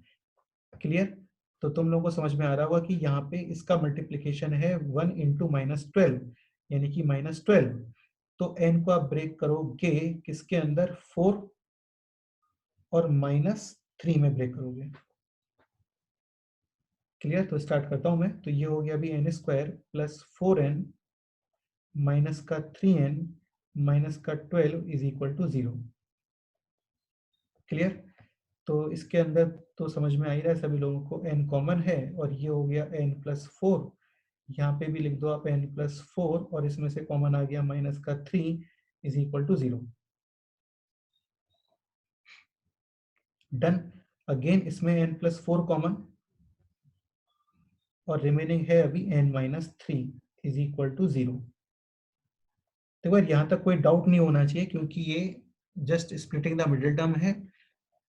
क्लियर? तो तुम लोगों को समझ में आ रहा होगा कि यहाँ पे इसका मल्टीप्लीकेशन है 1 इंटू -12 यानी कि -12। तो n को आप ब्रेक करोगे किसके अंदर? 4 और -3 में ब्रेक करोगे। क्लियर? तो स्टार्ट करता हूं मैं। तो ये हो गया अभी n square plus 4n minus का 3n माइनस का 12 इज इक्वल टू 0। क्लियर? तो इसके अंदर तो समझ में आ ही रहा है सभी लोगों को, n कॉमन है और ये हो गया n+4। यहाँ पे भी लिख दो आप n+4 और इसमें से कॉमन आ गया माइनस का 3 is equal to 0। Done? Again इसमें n+4 कॉमन और रिमेनिंग है अभी n-3 इज इक्वल टू 0। देखो यहाँ तक कोई डाउट नहीं होना चाहिए क्योंकि ये just splitting the middle term है,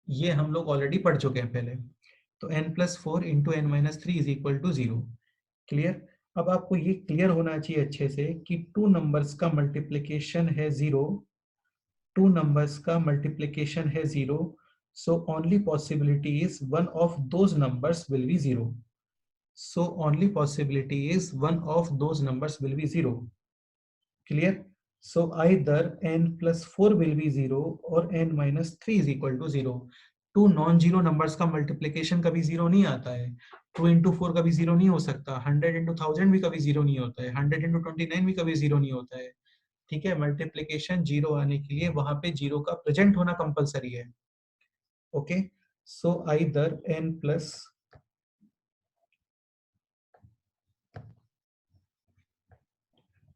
ये हम लोग ऑलरेडी पढ़ चुके हैं पहले। तो n plus 4 into n minus 3 is equal to 0। Clear? अब आपको ये क्लियर होना चाहिए अच्छे से कि टू नंबर्स का मल्टीप्लिकेशन है 0, टू नंबर्स का मल्टीप्लिकेशन है 0, so only possibility is one of those numbers will be 0. So only possibility is one of those numbers will be 0. Clear? So either n plus 4 will be 0 or n minus 3 is equal to 0. Two non zero numbers का multiplication कभी जीरो नहीं आता है। 2 into 4 कभी जीरो नहीं हो सकता, 100 इंटू 1000 भी कभी जीरो नहीं होता है, 100 इंटू 29 भी कभी जीरो नहीं होता है। ठीक है, मल्टीप्लीकेशन जीरो आने के लिए वहां पे जीरो का प्रेजेंट होना कंपलसरी है। Okay, so either n plus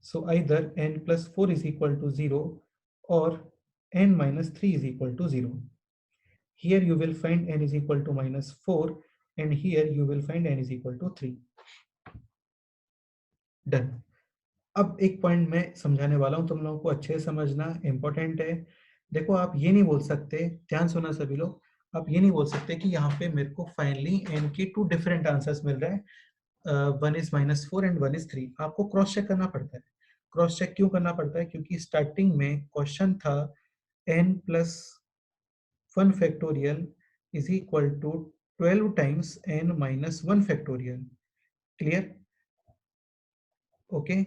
so either n plus 4 is equal to 0 or n minus 3 is equal to 0. Here you will find n is equal to minus 4 and here you will find n is equal to 3. Done. अब एक point मैं समझाने वाला हूं, तुम लोगों को अच्छे से समझना इंपॉर्टेंट है। देखो, आप ये नहीं बोल सकते, ध्यान सुना सभी लोग, आप ये नहीं बोल सकते कि यहाँ पे मेरे को फाइनली n के टू डिफरेंट आंसर्स मिल रहे हैं, one is minus 4 and one is 3। आपको क्रॉस चेक करना पड़ता है। क्रॉस चेक क्यों करना पड़ता है? क्योंकि स्टार्टिंग में क्वेश्चन था n plus 1 factorial is equal to 12 times n minus 1 factorial. Clear? Okay,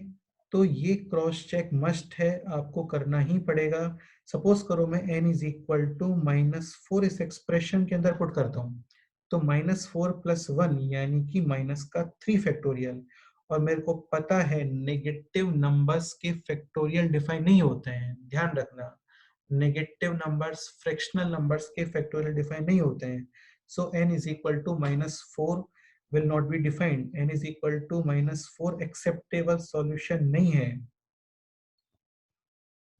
तो ये क्रॉस चेक मस्ट है, आपको करना ही पड़ेगा। सपोज करो मैं n is equal to minus 4 इस एक्सप्रेशन के अंदर पुट करता हूँ, तो माइनस 4 प्लस 1 यानी कि माइनस का 3 फैक्टोरियल। और मेरे को पता है नेगेटिव नंबर्स के फैक्टोरियल डिफाइन नहीं होते हैं, ध्यान रखना। नेगेटिव नंबर्स, फ्रैक्शनल नंबर्स के फैक्टोरियल डिफाइन नहीं होते हैं। So n is equal to minus 4 will not be defined. n is equal to minus 4 acceptable solution नहीं है,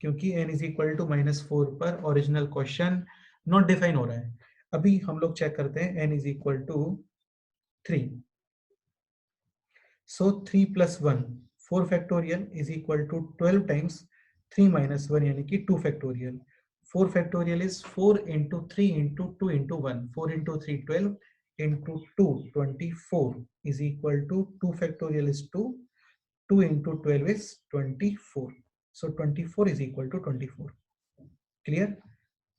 क्योंकि n is equal to minus 4 पर ओरिजिनल क्वेश्चन नॉट डिफाइन हो रहा है। अभी हम लोग चेक करते हैं n is equal to 3. So 3 plus 1 4 factorial is equal to 12 times 3 minus 1 यानी कि 2 factorial. 4 factorial is 4 into 3 into 2 into 1. 4 into 3 12 into 2 24 is equal to 2 factorial is 2. 2 into 12 is 24. So 24 is equal to 24. Clear?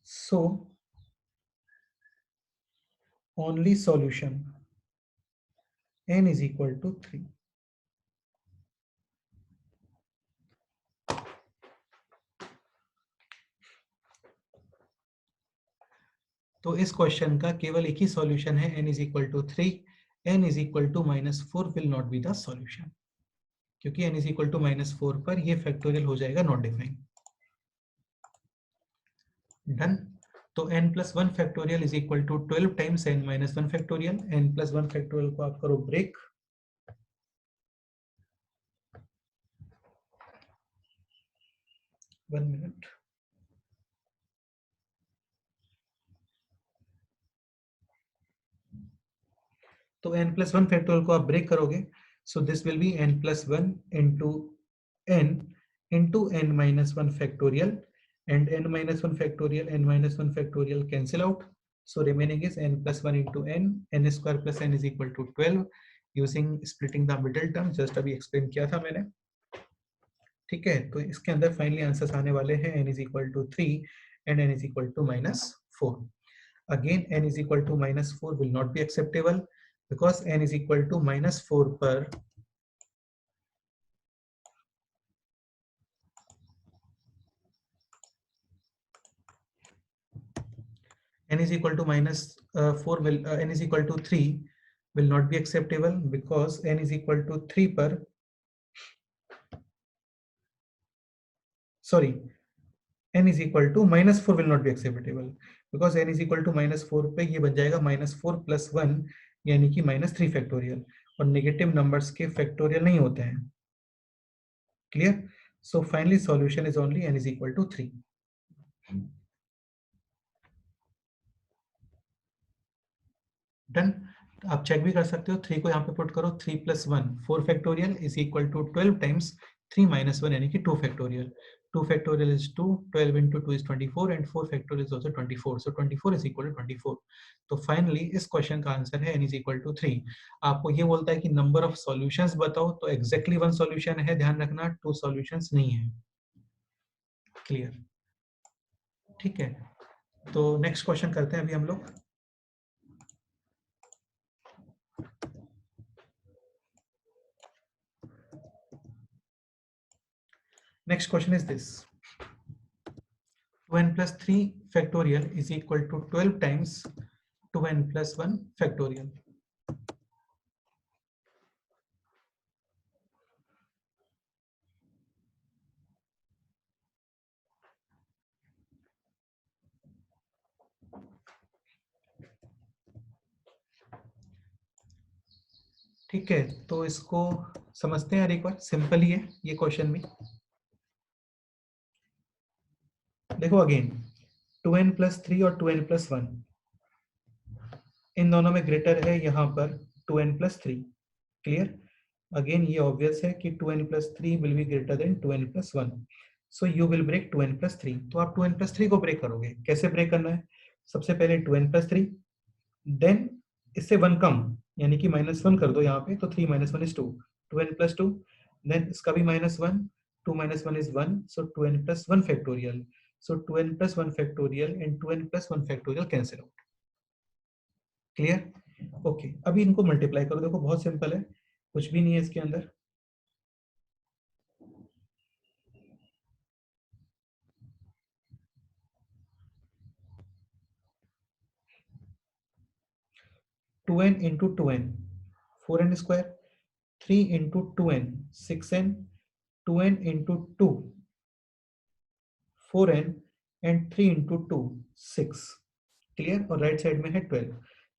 So only solution n is equal to 3. तो इस question का केवल एक ही solution है, n is equal to 3. n is equal to minus 4 will not be the solution, क्योंकि n is equal to minus 4 पर ये factorial हो जाएगा नॉट डिफाइंड। डन। तो n plus 1 factorial is equal to 12 times n minus 1 factorial. n plus 1 factorial को आप करो break, one minute. तो n plus 1 फैक्टोरियल को आप ब्रेक करोगे, so this will be n plus 1 into n into n minus 1 factorial, and n minus 1 factorial, n minus 1 factorial cancel out, so remaining is n plus 1 into n square plus n is equal to 12 using splitting the middle term, just अभी explain किया था मैंने। ठीक है, तो इसके अंदर finally answers आने वाले हैं n is equal to 3 and n is equal to minus 4. Again n is equal to minus 4 will not be acceptable because n is equal to minus 4 पर n is equal to minus 4 will n is equal to 3 will not be acceptable because n is equal to 3 पर, sorry, n is equal to minus 4 will not be acceptable because n is equal to minus 4 पे ये बन जाएगा minus 4 plus 1 यानी कि minus 3 factorial, और negative numbers के factorial नहीं होते हैं। Clear? So finally solution is only n is equal to 3. Done. आप चेक भी कर सकते हो, 3 को यहाँ पे पुट करो, 3 plus 1 4 factorial is equal to 12 times 3 minus 1 यानी कि 2 factorial. 2 factorial is 2, 12 into 2 is 24 and 4 factorial is also 24. So 24 is equal to 24. तो finally इस क्वेश्चन का आंसर है n is equal to 3. आपको ये बोलता है कि नंबर ऑफ सॉल्यूशंस बताओ, तो एग्जैक्टली वन सॉल्यूशन है, ध्यान रखना, टू सॉल्यूशंस नहीं है. क्लियर? ठीक है, तो नेक्स्ट क्वेश्चन करते हैं अभी हम लोग. Next question is this. 2n plus 3 factorial is equal to 12 times 2n plus 1 factorial. ठीक है, तो इसको समझते हैं यार एक बार. सिंपल ही है ये क्वेश्चन भी. देखो अगेन 2n plus 3 और 2n plus 1, इन दोनों में ग्रेटर है यहाँ पर 2n plus 3. क्लियर? अगेन ये ऑब्वियस है कि 2n plus 3 will be greater than 2n plus 1. So you will break 2n plus 3. तो आप 2n plus 3 को ब्रेक करोगे. कैसे ब्रेक करना है? सबसे पहले 2n plus 3, देन इससे 1 कम यानी कि -1 कर दो यहाँ पे, तो 3 minus 1 is 2. 2n plus 2, then इसका भी -1, 2 minus 1 is 1, so 2n plus 1 factorial. So 2n plus 1 factorial and 2n plus 1 factorial cancel out. Clear? Okay, अभी इनको मल्टीप्लाई करो. देखो बहुत सिंपल है, कुछ भी नहीं है इसके अंदर. Two N into 2n 4n square, 3 into 2n 6n, 2n into 2 4n and 3 into 2 6. Clear? और राइट साइड में है 12.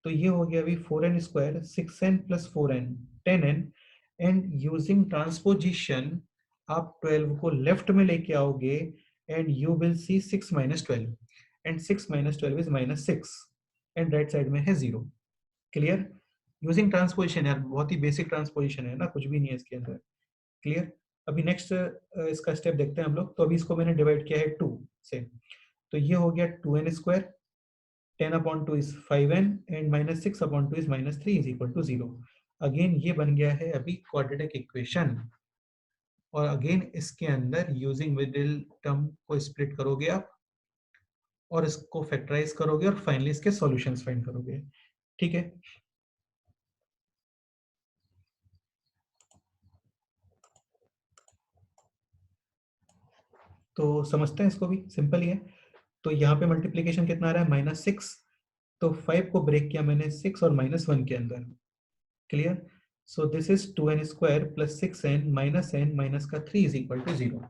तो ये हो गया अभी 4n square 6n plus 4n 10n, and using transposition आप 12 को लेफ्ट में लेके आओगे and you will see 6 minus 12, and 6 minus 12 is -6, and right side में है 0. क्लियर? यूजिंग ट्रांसपोजिशन यार, बहुत ही बेसिक ट्रांसपोजिशन है ना, कुछ भी नहीं है इसके अंदर. क्लियर? अभी नेक्स्ट इसका स्टेप देखते हैं हम लोग. तो अभी इसको मैंने डिवाइड किया है 2 से, तो ये हो गया 2n square, 10 upon 2 is 5n and -6 upon 2 is -3 is equal to 0. Again ये बन गया है अभी क्वाड्रेटिक इक्वेशन, और अगेन इसके अंदर यूजिंग मिडिल टर्म को स्प्लिट करोगे आप, और इसको फैक्टराइज करोगे, और फाइनली इसके सॉल्यूशंस फाइंड करोगे. ठीक है? तो समझते हैं इसको भी, सिंपल ही है. तो यहाँ पे मल्टीप्लीकेशन कितना आ रहा है? -6. तो 5 को ब्रेक किया मैंने 6 और -1 के अंदर. Clear? So this is 2n square plus 6n minus n minus का 3 इज इक्वल टू 0.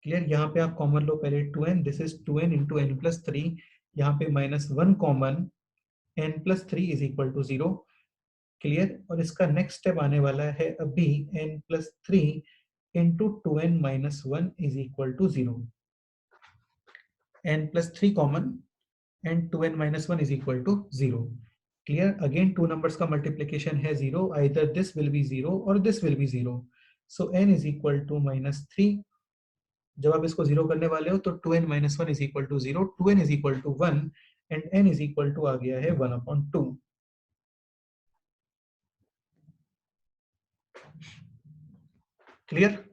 क्लियर? यहाँ पे आप कॉमन लो पहले 2n, this is 2n into n plus 3, यहाँ पे -1 common, n plus 3 is equal to 0. Clear? और इसका नेक्स्ट स्टेप आने वाला है अभी n plus 3 into 2n minus 1 is equal to 0. n plus 3 common and 2n minus 1 is equal to 0. Clear? Again two numbers का multiplication है 0, either this will be 0 or this will be 0. So n is equal to -3. जब आप इसको 0 करने वाले हो तो 2n minus 1 is equal to 0, 2n is equal to 1 and n is equal to आ गया है 1 upon 2. क्लियर?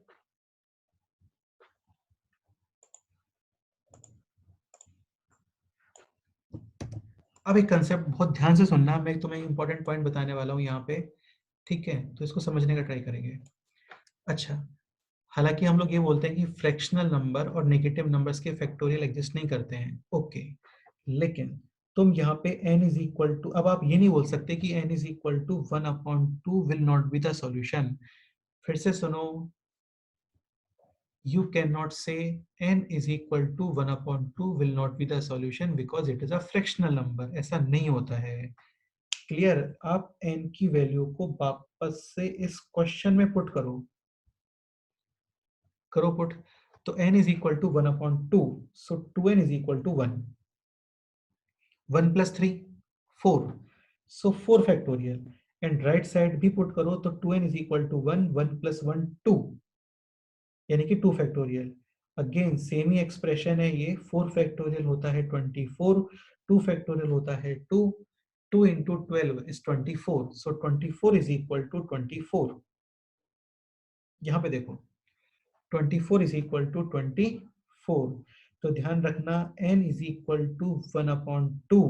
अब एक कंसेप्ट बहुत ध्यान से सुनना, मैं तुम्हें इंपॉर्टेंट पॉइंट बताने वाला हूँ यहाँ पे. ठीक है? तो इसको समझने का ट्राई करेंगे. अच्छा, हालांकि हम लोग ये बोलते हैं कि फ्रैक्शनल नंबर और नेगेटिव नंबर्स के फैक्टोरियल एग्जिस्ट नहीं करते हैं. ओके, लेकिन तुम यहाँ पे n इज इक्वल टू, अब आप ये नहीं बोल सकते कि n is equal to 1/2 will not be the solution. फिर से सुनो, you cannot say n is equal to 1/2 will not be the solution because it is a fractional number. ऐसा नहीं होता है. क्लियर? आप n की वैल्यू को वापस से इस क्वेश्चन में पुट करो. करो पुट. तो n is equal to 1/2, so 2n is equal to 1. 1 plus 3 4, so 4 factorial, and right side भी पुट करो तो 2n is equal to 1, 1 plus 1 2. यानी कि 2 फैक्टोरियल। अगेन सेम ही एक्सप्रेशन है ये, 4 फैक्टोरियल होता है 24, 2 फैक्टोरियल होता है 2, 2 into 12 is 24, so 24 is equal to 24। यहाँ पे देखो 24 is equal to 24, तो ध्यान रखना n is equal to 1/2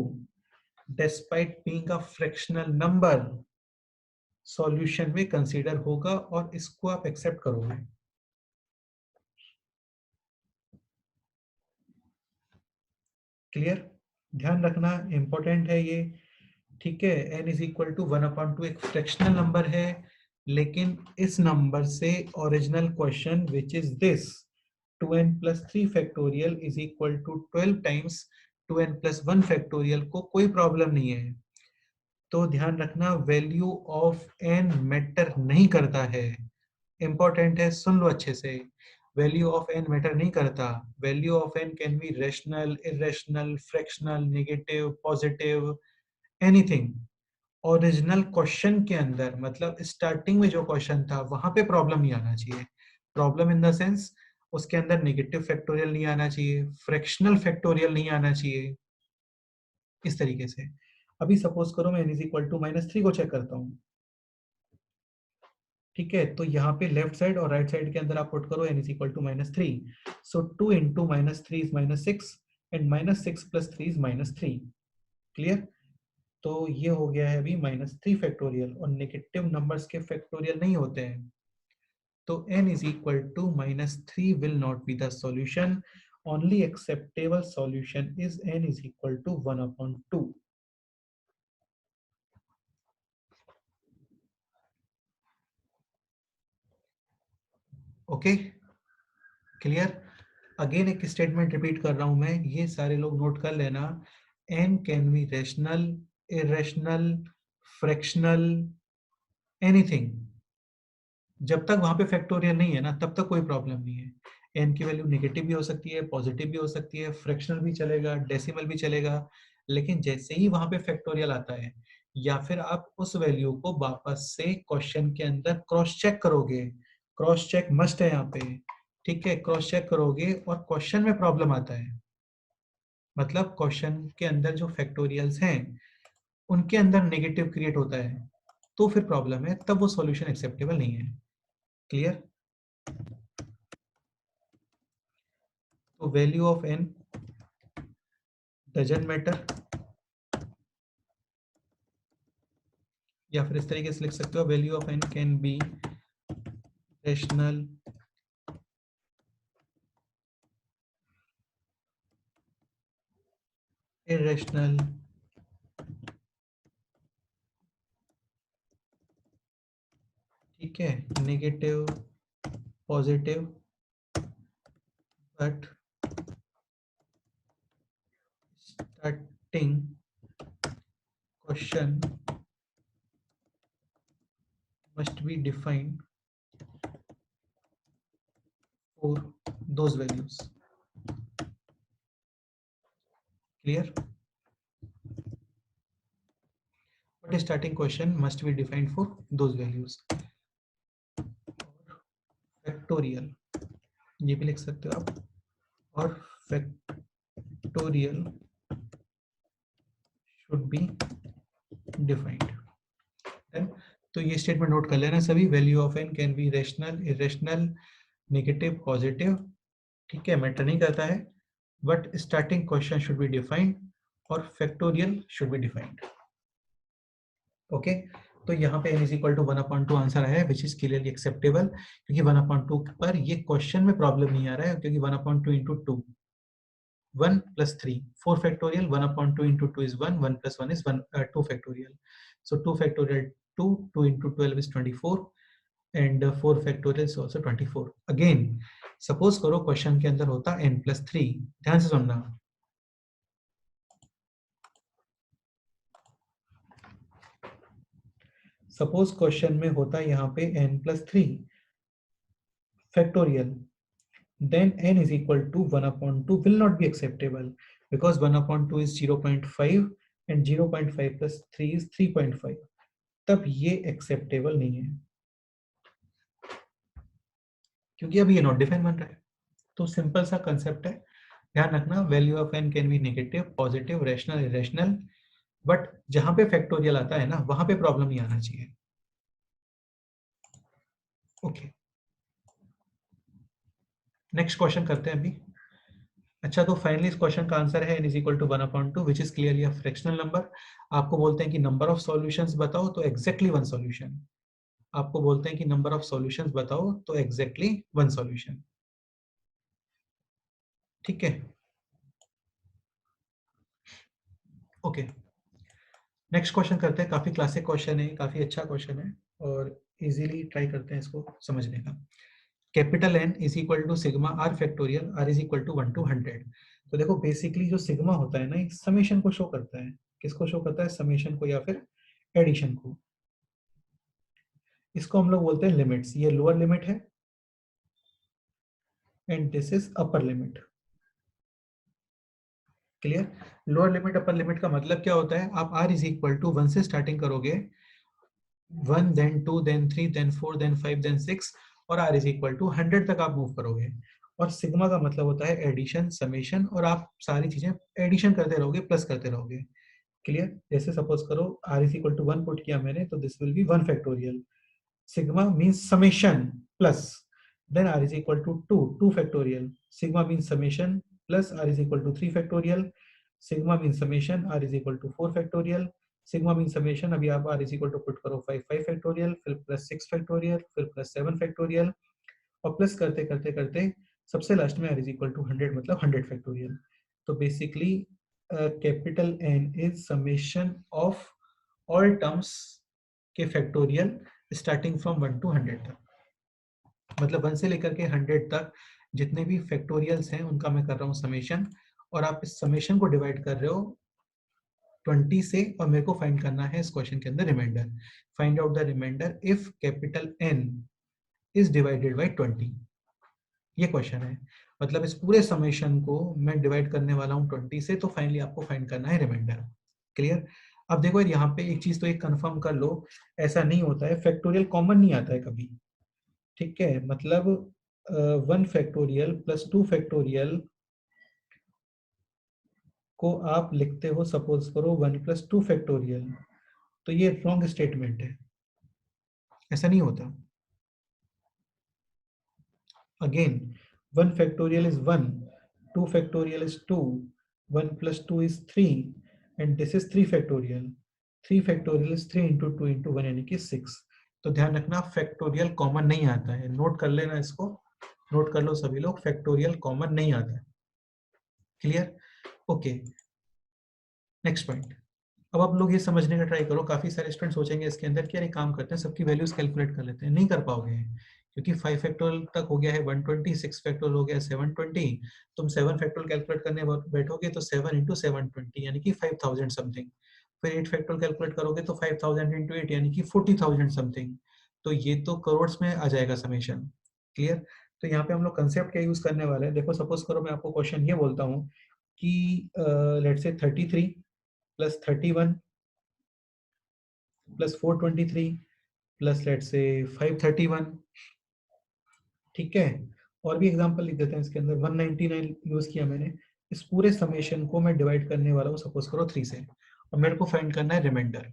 despite being a fractional number solution में कंसीडर होगा और इसको आप एक्सेप्ट करोगे। क्लियर? ध्यान रखना इंपॉर्टेंट है ये, ठीक है। n इज इक्वल टू 1/2 एक फ्रैक्शनल नंबर है, लेकिन इस नंबर से original question which is this 2n plus 3 factorial is equal to 12 times 2n plus 1 factorial को कोई प्रॉब्लम नहीं है। तो ध्यान रखना वैल्यू ऑफ n मैटर नहीं करता है, इंपॉर्टेंट है, सुन लो अच्छे से। वैल्यू ऑफ n मैटर नहीं करता। Value of n can be rational, irrational, fractional, negative, positive, anything. Original question के अंदर मतलब स्टार्टिंग में जो क्वेश्चन था वहां पे प्रॉब्लम नहीं आना चाहिए। प्रॉब्लम इन द सेंस उसके अंदर नेगेटिव फैक्टोरियल नहीं आना चाहिए, फ्रैक्शनल फैक्टोरियल नहीं आना चाहिए, इस तरीके से। अभी सपोज करो मैं n इज इक्वल टू -3 को चेक करता हूँ, ठीक है। तो यहाँ पे लेफ्ट साइड और राइट साइड के अंदर आप पुट करो n इज इक्वल टू -3, सो 2 into -3 is -6 and -6 plus 3 is -3। Clear? तो ये हो गया है अभी -3 फैक्टोरियल, और नेगेटिव नंबर्स के फैक्टोरियल नहीं होते हैं। तो n is equal to -3 will not be the solution. Only acceptable solution is n is equal to 1/2। Okay, clear? Again एक स्टेटमेंट रिपीट कर रहा हूं मैं, ये सारे लोग नोट कर लेना। n can be rational, irrational, fractional, anything. जब तक वहां पे फैक्टोरियल नहीं है ना तब तक कोई प्रॉब्लम नहीं है। एन की वैल्यू नेगेटिव भी हो सकती है, पॉजिटिव भी हो सकती है, फ्रैक्शनल भी चलेगा, डेसिमल भी चलेगा। लेकिन जैसे ही वहां पे फैक्टोरियल आता है, या फिर आप उस वैल्यू को वापस से क्वेश्चन के अंदर क्रॉस चेक करोगे, क्रॉस चेक मस्ट है यहाँ पे, ठीक है। क्रॉस चेक करोगे और क्वेश्चन में प्रॉब्लम आता है, मतलब क्वेश्चन के अंदर जो फैक्टोरियल्स हैं उनके अंदर नेगेटिव क्रिएट होता है, तो फिर प्रॉब्लम है, तब वो सॉल्यूशन एक्सेप्टेबल नहीं है। क्लियर? तो value of n doesn't matter, या फिर इस तरीके से लिख सकते हो value of n can be rational, irrational, ठीक है, negative, positive, but starting question must be defined for those values। Clear? But starting question must be defined for those values। Factorial ये भी लिख सकते हो आप, और फैक्टोरियल शुड बी डिफाइंड। तो ये स्टेटमेंट नोट कर लेना सभी। Value of n can be rational, irrational, negative, positive, ठीक है, मैटर नहीं करता है, but starting question should be defined और factorial should be defined. Okay, तो यहाँ पे n is equal to 1/2 answer आया है, विच इज क्लियरली एक्सेप्टेबल, क्योंकि 1/2 पर ये क्वेश्चन में प्रॉब्लम नहीं आ रहा है, क्योंकि 1/2 into 2, 1 plus 3, 4 factorial, 1/2 into 2 is 1, 1 plus 1 is 1, 2 factorial. So 2 factorial 2, 2 into 12 is 24, and 4 factorial is also 24। Again, suppose करो क्वेश्चन के अंदर होता n plus 3, ध्यान से सुनना। सपोज क्वेश्चन में होता यहाँ पे n plus 3 factorial, then n is equal to 1/2 will not be acceptable, because 1/2 is 0.5 and 0.5 plus 3 is 3.5, तब ये एक्सेप्टेबल नहीं है। क्योंकि अभी ये नॉट डिफाइन बन रहा है। तो सिंपल सा कंसेप्ट है, ध्यान रखना, value of n can be negative, positive, rational, irrational, but जहां पे फैक्टोरियल आता है ना, वहां पे प्रॉब्लम नहीं आना चाहिए। ओके, नेक्स्ट क्वेश्चन करते हैं अभी। अच्छा, तो फाइनली इस क्वेश्चन का आंसर है n is equal to 1/2 which is clearly a fractional number. आपको बोलते हैं कि नंबर ऑफ सॉल्यूशंस बताओ, तो एग्जैक्टली वन सॉल्यूशन। आपको बोलते हैं कि नंबर ऑफ सॉल्यूशंस बताओ, तो एग्जैक्टली वन सॉल्यूशन। ठीक है, ओके, नेक्स्ट क्वेश्चन करते हैं। काफी क्लासिक क्वेश्चन है, काफी अच्छा क्वेश्चन है, और इजीली ट्राई करते हैं इसको समझने का। Capital N is equal to sigma r factorial r is equal to 1 to 100। तो देखो बेसिकली जो सिग्मा होता है ना, एक समेशन को शो करता है। किसको शो करता है? समेशन को या फिर एडिशन को। इसको हम लोग बोलते हैं लिमिट्स। ये लोअर लिमिट है and this is upper limit. Clear? Lower limit upper limit का मतलब क्या होता है? आप r इज इक्वल टू 1 से स्टार्टिंग करोगे, 1 then 2 then 3 then 4 then 5 then 6, और r इज इक्वल टू 100 तक आप मूव करोगे। और सिग्मा का मतलब होता है एडिशन, समेशन, और आप सारी चीजें एडिशन करते रहोगे, प्लस करते रहोगे। क्लियर? जैसे सपोज करो r is equal to 1 put किया मैंने, तो this will be 1 factorial. sigma means summation plus, then r is equal to 2 factorial. Sigma means summation plus r is equal to 3 factorial. Sigma means summation r is equal to 4 factorial. Sigma means summation, अभी आप r is equal to put करो 5 factorial, फिर plus 6 factorial, फिर plus 7 factorial, और plus करते करते करते सबसे लास्ट में r is equal to 100 मतलब 100 factorial। तो basically capital N is summation of all terms के फैक्टोरियल स्टार्टिंग फ्रॉम 1 to 100 तक। मतलब 1 से लेकर के 100 तक जितने भी फैक्टोरियल्स हैं उनका मैं कर रहा हूँ समेशन, और आप इस समेशन को डिवाइड कर रहे हो 20 से, और मेरे को फाइंड करना है इस क्वेश्चन के अंदर remainder. Find out the remainder if capital N is divided by 20। ये क्वेश्चन है, मतलब इस पूरे समेशन को मैं डिवाइड करने वाला हूँ 20 से, तो फाइनली आपको फाइंड करना है रिमाइंडर। क्लियर? अब देखो यार, यहाँ पे एक चीज तो एक कंफर्म कर लो, ऐसा नहीं होता है, फैक्टोरियल कॉमन नहीं आता है कभी। ठीक है, मतलब 1 फैक्टोरियल प्लस 2 फैक्टोरियल को आप लिखते हो, सपोज करो 1 प्लस 2 फैक्टोरियल, तो ये रॉन्ग स्टेटमेंट है, ऐसा नहीं होता। Again, 1 factorial is 1, 2 factorial is 2, 1 plus 2 is 3, and this is 3 factorial. 3 factorial is 3 into 2 into 1 यानी कि 6। तो ध्यान रखना, फैक्टोरियल कॉमन नहीं आता है, नोट कर लेना इसको, नोट कर लो सभी लोग, फैक्टोरियल कॉमन नहीं आता है। क्लियर? Okay, next point. अब आप लोग ये समझने का ट्राई करो, काफी सारे स्टूडेंट सोचेंगे इसके अंदर कि अरे काम करते हैं सबकी वैल्यूज कैलकुलेट कर लेते हैं, नहीं कर पाओगे, क्योंकि 5 फैक्टोरियल तक हो गया है 120, 6 फैक्टोरियल हो गया 720, तुम 7 फैक्टोरियल कैलकुलेट करने बैठोगे तो 7 इंटू 720 यानी कि 5000 समथिंग, फिर 8 फैक्टोरियल कैलकुलेट करोगे तो 5000 इंटू 8 यानी कि 40,000 समथिंग, तो ये तो करोड़ में आ जाएगा समेशन। क्लियर? तो यहाँ पे हम लोग कंसेप्ट क्या यूज करने वाले हैं, देखो सपोज करो मैं आपको क्वेश्चन ये बोलता हूँ कि let's say 33 plus 31 plus 423 plus late से 531। ठीक है, और भी एग्जांपल लिख देते हैं इसके अंदर, 199 यूज किया मैंने। इस पूरे समेशन को मैं डिवाइड करने वाला हूँ सपोज करो 3 से, और मेरे को फाइंड करना है रिमाइंडर।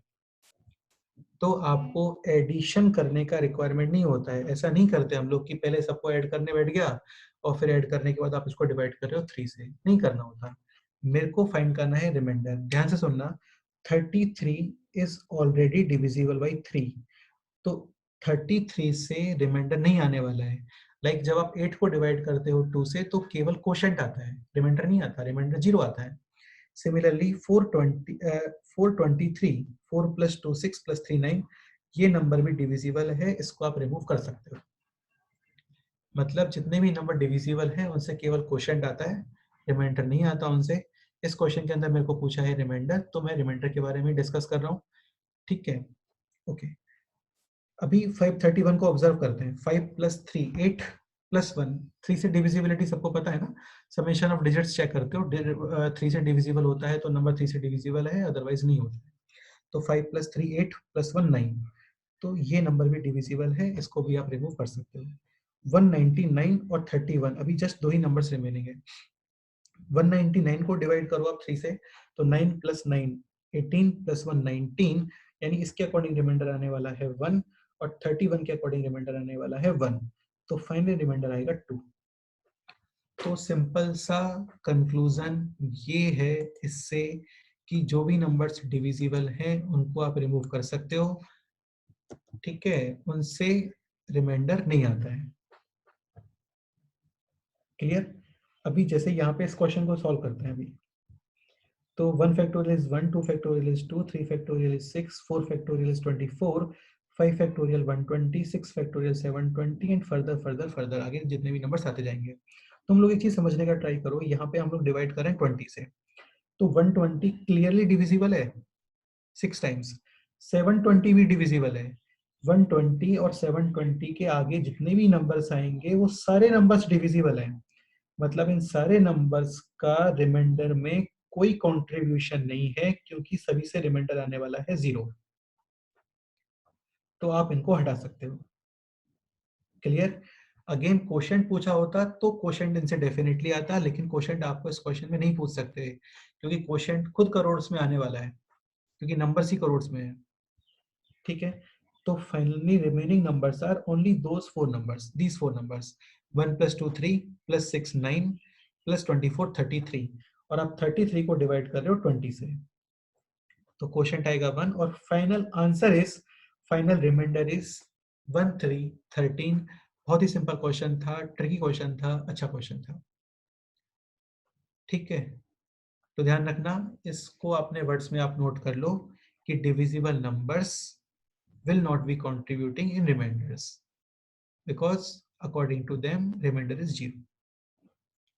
तो आपको एडिशन करने का रिक्वायरमेंट नहीं होता है, ऐसा नहीं करते हम लोग कि पहले सबको ऐड करने बैठ गया और फिर ऐड करने के बाद आप इसको डिवाइड कर रहे हो 3 से, नहीं करना होता। मेरे को फाइंड करना है रिमाइंडर। ध्यान से सुनना, 33 इज ऑलरेडी डिविजिबल बाई 3, तो 33 से रिमाइंडर नहीं आने वाला है। लाइक जब आप 8 को डिवाइड करते हो 2 से, तो केवल क्वोशंट आता है, रिमाइंडर नहीं आता, रिमाइंडर 0 आता है। सिमिलरली 423, 4 प्लस 2 6 प्लस 3 9, ये नंबर भी डिविजिबल है, इसको आप रिमूव कर सकते हो। मतलब जितने भी नंबर डिविजिबल हैं उनसे केवल क्वोशंट आता है, रिमाइंडर नहीं आता उनसे। इस क्वेश्चन के अंदर मेरे को पूछा है रिमाइंडर, तो मैं रिमाइंडर के बारे में डिस्कस कर रहा हूँ। ठीक है, ओके। अभी 531 को ऑब्जर्व करते हैं, 5 प्लस 3 8 प्लस 1, 3 से डिविजिबिलिटी सबको पता है ना, समेशन ऑफ डिजिट्स चेक करते हो, 3 से डिविजिबल होता है तो नंबर 3 से डिविजिबल है, अदरवाइज नहीं होता है। तो 5 प्लस 3 8 प्लस 1 9, तो ये नंबर भी डिविजिबल है, इसको भी आप रिमूव कर सकते हो। 199 और 31, अभी जस्ट दो ही नंबर्स रिमेनिंग है। 199 को डिवाइड करो आप 3 से, तो 9 + 9 18 + 1 19, यानी इसके अकॉर्डिंग रिमाइंडर आने वाला है 1, और 31 के अकॉर्डिंग रिमाइंडर आने वाला है 1, तो फाइनल रिमाइंडर आएगा 2। तो सिंपल सा कंक्लूजन ये है इससे कि जो भी नंबर्स डिविजिबल हैं उनको आप रिमूव कर सकते हो, ठीक है, उनसे रिमाइंडर नहीं आता है। क्लियर? अभी जैसे यहाँ पे इस क्वेश्चन को सॉल्व करते हैं अभी, तो 1 factorial is 1, 2 factorial is 2, 3 factorial is 6, 4 factorial is 24, 5 factorial 120, 6 factorial 720 and further further further आगे जितने भी नंबर्स आते जाएंगे। तुम लोग एक चीज समझने का ट्राई करो, यहाँ पे हम लोग डिवाइड करें 20 से, तो 120 क्लियरली डिविजिबल है 6 टाइम्स, 720 भी डिविजिबल है। 120 और 720 के आगे जितने भी नंबर्स आएंगे वो सारे नंबर्स डिविजिबल हैं, मतलब इन सारे नंबर्स का रिमाइंडर में कोई कंट्रीब्यूशन नहीं है, क्योंकि सभी से रिमाइंडर आने वाला है 0, तो आप इनको हटा सकते हो। क्लियर? अगेन क्वेश्चन पूछा होता तो क्वेश्चन इनसे डेफिनेटली आता, लेकिन क्वेश्चन आपको इस क्वेश्चन में नहीं पूछ सकते, क्योंकि क्वेश्चन खुद करोड़ में आने वाला है, क्योंकि नंबर्स ही करोड़ में है। ठीक है, तो finally remaining numbers are only those 4 numbers, these 4 numbers, 1 + 2 3 + 6 9 + 24 33, और आप 33 को डिवाइड कर रहे हो 20 से, तो क्वेश्चन आएगा 1, और final answer is, final remainder is 1 3 13। बहुत ही सिंपल क्वेश्चन था, ट्रिकी क्वेश्चन था, अच्छा क्वेश्चन था। ठीक है, तो ध्यान रखना, इसको अपने वर्ड्स में आप नोट कर लो कि divisible numbers will not be contributing in remainders because according to them remainder is 0.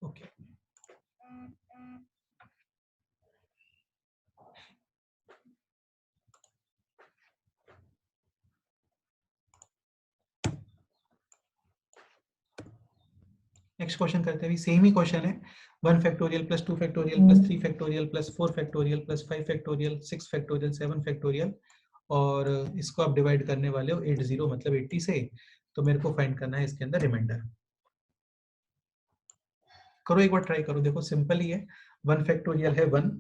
Okay. Next question करते हैं, सेम ही क्वेश्चन है, 1 factorial + 2 factorial + 3 factorial + 4 factorial + 5 factorial 6 factorial 7 factorial, और इसको आप डिवाइड करने वाले हो 80 मतलब 80 से, तो मेरे को फाइंड करना है इसके अंदर रिमाइंडर। करो एक बार ट्राई करो, देखो सिंपल ही है। 1 फैक्टोरियल है 1,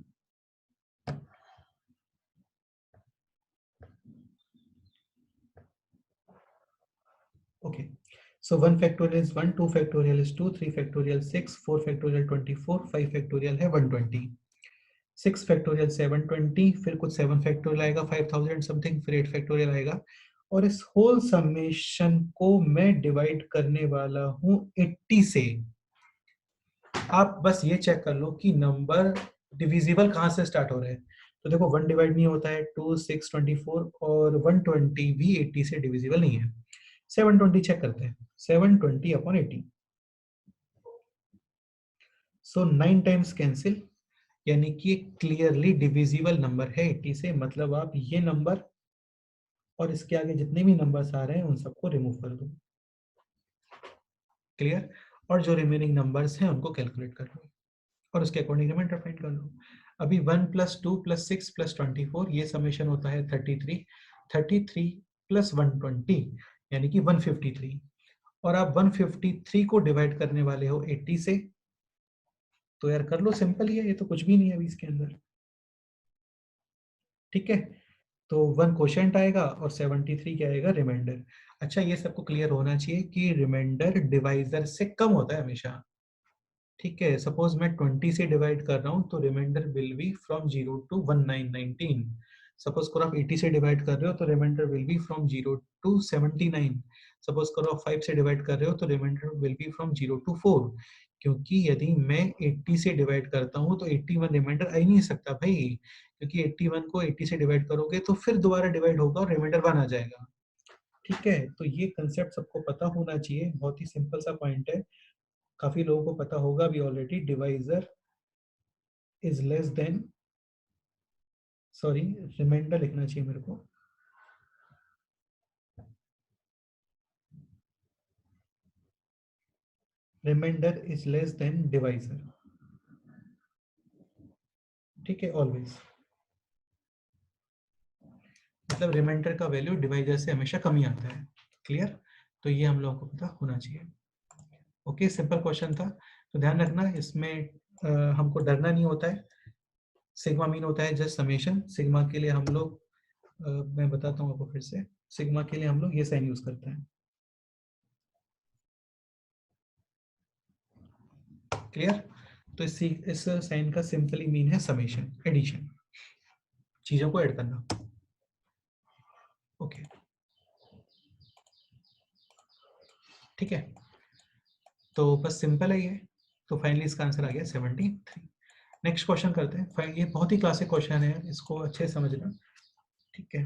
okay, so 1 factorial is 1, 2 factorial is 2, 3 factorial 6, 4 factorial 24, 5 factorial है 120, 6 फैक्टोरियल 720, फिर कुछ 7 फैक्टोरियल आएगा 5000 समथिंग, फिर 8 फैक्टोरियल आएगा, और इस होल समेशन को मैं डिवाइड करने वाला हूं 80 से। आप बस ये चेक कर लो कि नंबर डिविजिबल कहां से स्टार्ट हो रहे हैं, तो देखो 1 डिवाइड नहीं होता है, 2 6 24, और 120 भी 80 से डिविजिबल नहीं है। 720 चेक करते हैं, 720/80, सो 9 टाइम्स कैंसिल, यानी कि क्लियरली डिविजिबल नंबर है 80 से, मतलब आप ये नंबर और इसके आगे जितने भी नंबर्स आ रहे हैं उन सबको रिमूव कर दो। क्लियर? और जो रिमेनिंग नंबर्स हैं उनको कैलकुलेट कर लो और उसके अकॉर्डिंग रिमाइंडर फाइंड कर लो। अभी 1 + 2 + 6 + 24, ये समेशन होता है 33, 33 + 120 यानी कि 153, और आप 153 को डिवाइड करने वाले हो 80 से, तो यार कर लो, सिंपल ही है, ये तो कुछ भी नहीं है अभी इसके अंदर। ठीक है, तो 1 क्वोशिएंट आएगा और 73 क्या आएगा, रिमाइंडर। अच्छा, ये सबको क्लियर होना चाहिए कि रिमाइंडर डिवाइजर से कम होता है हमेशा। ठीक है, सपोज मैं 20 से डिवाइड कर रहा हूँ तो remainder will be from 0 to 1919। Suppose करो आप 80 से डिवाइड कर रहे हो तो remainder will be from 0 to 79। Suppose करो आप 5 से डिवाइड कर रहे हो तो remainder will be from 0 to 4, क्योंकि यदि मैं 80 से डिवाइड करता हूँ तो 81 रिमाइंडर आ ही नहीं सकता भाई, क्योंकि 81 को 80 से डिवाइड करोगे तो फिर दोबारा डिवाइड होगा और रिमाइंडर 1 आ जाएगा। ठीक है, तो ये कंसेप्ट सबको पता होना चाहिए, बहुत ही सिंपल सा पॉइंट है, काफी लोगों को पता होगा भी already. Divisor is less than, sorry, remainder लिखना चाहिए मेरे को, remainder is less than divisor. ठीक है, ऑलवेज, मतलब रिमाइंडर का वैल्यू डिवाइजर से हमेशा कम ही आता है। क्लियर? तो ये हम लोगों को पता होना चाहिए। ओके, सिंपल क्वेश्चन था, तो ध्यान रखना इसमें हमको डरना नहीं होता है। सिग्मा मीन होता है जस्ट समेशन। सिग्मा के लिए हम लोग मैं बताता हूँ आपको फिर से, सिग्मा के लिए हम लोग ये साइन यूज करते हैं। क्लियर? तो इस साइन का सिंपली मीन है समेशन, एडिशन, चीजों को ऐड करना। ओके, ठीक है, तो बस सिंपल है ये। तो फाइनली इसका आंसर आ गया 73। नेक्स्ट क्वेश्चन करते हैं। ये बहुत ही क्लासिक क्वेश्चन है, इसको अच्छे से समझना। ठीक है,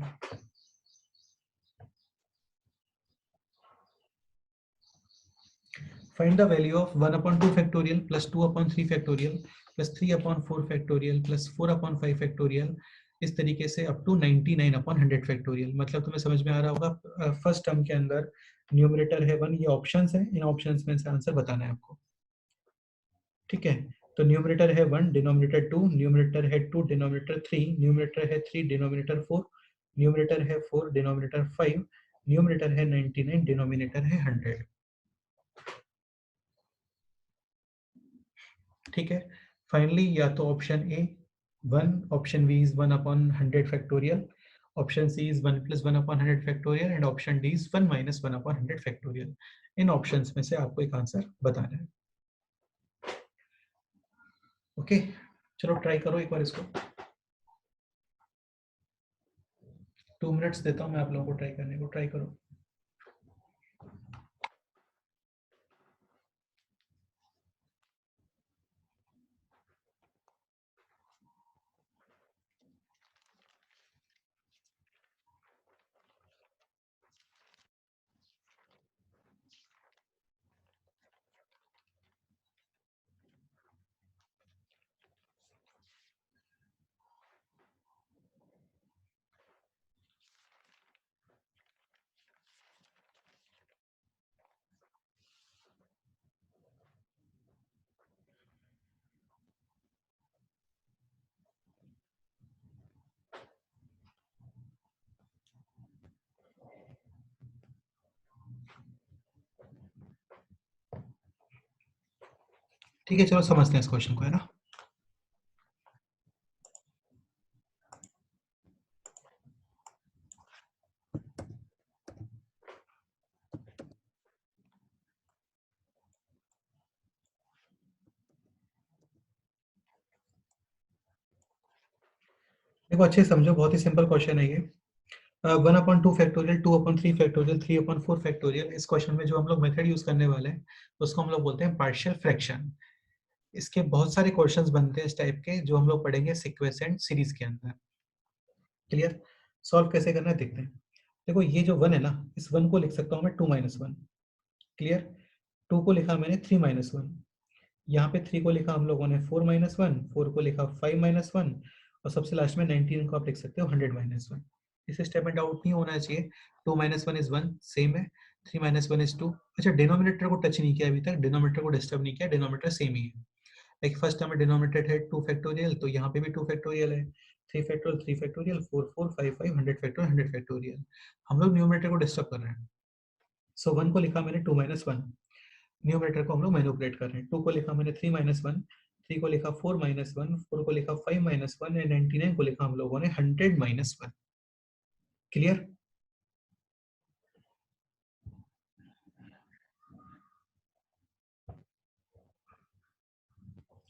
find the value of 1 upon 2 factorial plus 2 upon 3 factorial plus 3 upon 4 factorial plus 4 upon 5 factorial, इस तरीके से अप टू 99 upon 100 फैक्टोरियल। मतलब तुम्हें समझ में आ रहा होगा। फर्स्ट टर्म के अंदर न्यूमरेटर है 1, ये ऑप्शंस है, इन ऑप्शंस में से आंसर बताना है आपको। ठीक है, तो न्यूमरेटर है 1, डिनोमिनेटर 2, न्यूमरेटर है 2, डिनोमिनेटर 3, न्यूमरेटर है 3, डिनोमिनेटर 4, न्यूमरेटर है 4, डिनोमिनेटर 5, न्यूमरेटर है 99, डिनोमिनेटर है 100। ठीक है, फाइनली या तो option A 1, option B is 1 upon 100 factorial, option C is 1 plus 1 upon 100 factorial and option D is 1 minus 1 upon 100 factorial. इन ऑप्शंस में से आपको एक आंसर बताना है। ओके, चलो ट्राई करो एक बार इसको। 2 मिनट्स देता हूं मैं आप लोगों को ट्राई करने को, ट्राई करो। ठीक है, चलो समझते हैं इस क्वेश्चन को, है ना। देखो अच्छे से समझो, बहुत ही सिंपल क्वेश्चन है ये। 1 upon 2 factorial, 2 upon 3 factorial, 3 upon 4 factorial. इस क्वेश्चन में जो हम लोग मेथड यूज करने वाले हैं उसको हम लोग बोलते हैं पार्शियल फ्रैक्शन। इसके बहुत सारे क्वेश्चंस बनते हैं इस टाइप के, जो हम लोग पढ़ेंगे सीक्वेंस एंड सीरीज के अंदर। क्लियर? सॉल्व कैसे करना है देखते हैं। देखो ये जो 1 है ना, इस 1 को लिख सकता हूँ मैं 2 माइनस 1। क्लियर? 2 को लिखा मैंने 3 माइनस 1, यहाँ पे 3 को लिखा हम लोगों ने 4 माइनस 1, 4 को लिखा 5 माइनस 1, और सबसे लास्ट में 19 को आप लिख सकते हो 100 माइनस 1। इस स्टेप में डाउट नहीं होना चाहिए। 2 माइनस 1 इज 1, सेम है। 3 माइनस 1 इज 2। अच्छा, डिनोमिनेटर को टच नहीं किया अभी तक, डिनोमिनेटर को डिस्टर्ब नहीं किया, डिनोमिनेटर सेम ही है। लाइक फर्स्ट टर्म में डिनोमिनेटर है 2 फैक्टोरियल, तो यहाँ पे भी 2 फैक्टोरियल है। 3 फैक्टोरियल 3 फैक्टोरियल, 4 4 5 5, 100 फैक्टोरियल 100 फैक्टोरियल। हम लोग न्यूमरेटर को डिस्टर्ब कर रहे हैं। सो 1 को लिखा मैंने 2 माइनस 1, न्यूमरेटर को हम लोग मैनिपुलेट कर रहे हैं। 2 को लिखा मैंने 3 माइनस 1, 3 को लिखा 4 माइनस 1, 4 को लिखा 5 माइनस 1 एंड 99 को लिखा हम लोगों ने 100 माइनस 1। क्लियर?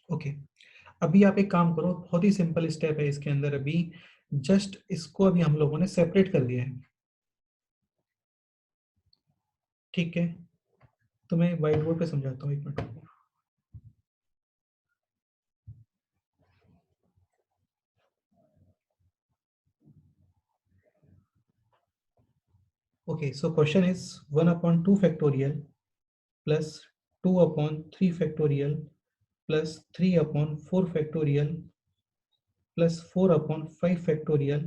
ओके, अभी आप एक काम करो, बहुत ही सिंपल स्टेप है इसके अंदर। अभी जस्ट इसको अभी हम लोगों ने सेपरेट कर दिया है। ठीक है, तो मैं व्हाइट बोर्ड पे समझाता हूँ, एक minute. Okay, so question is 1 upon 2 factorial plus 2 upon 3 factorial plus 3 upon 4 factorial plus 4 upon 5 factorial,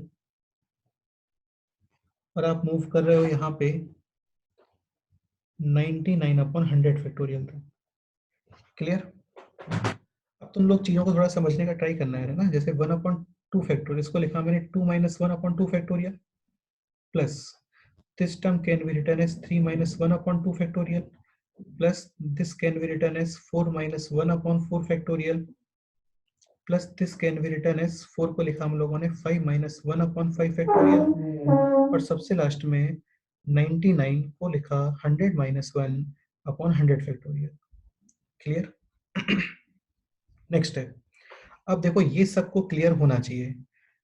और आप मूव कर रहे हो यहाँ पे 99 upon 100 फैक्टोरियल तक। क्लियर? अब तुम लोग चीजों को थोड़ा समझने का ट्राई करना है ना। जैसे 1 अपॉन 2 फैक्टोरियल, इसको लिखा मैंने 2 minus 1 upon 2 factorial plus this term can be written as 3 minus 1 upon 2 factorial plus this can be written as 4 minus 1 upon 4 factorial plus this can be written as 4 को लिखा हम लोगों ने 5 minus 1 upon 5 factorial और सबसे last में 99 को लिखा 100 minus 1 upon 100 factorial. Clear? Next है, अब देखो ये सबको क्लियर होना चाहिए.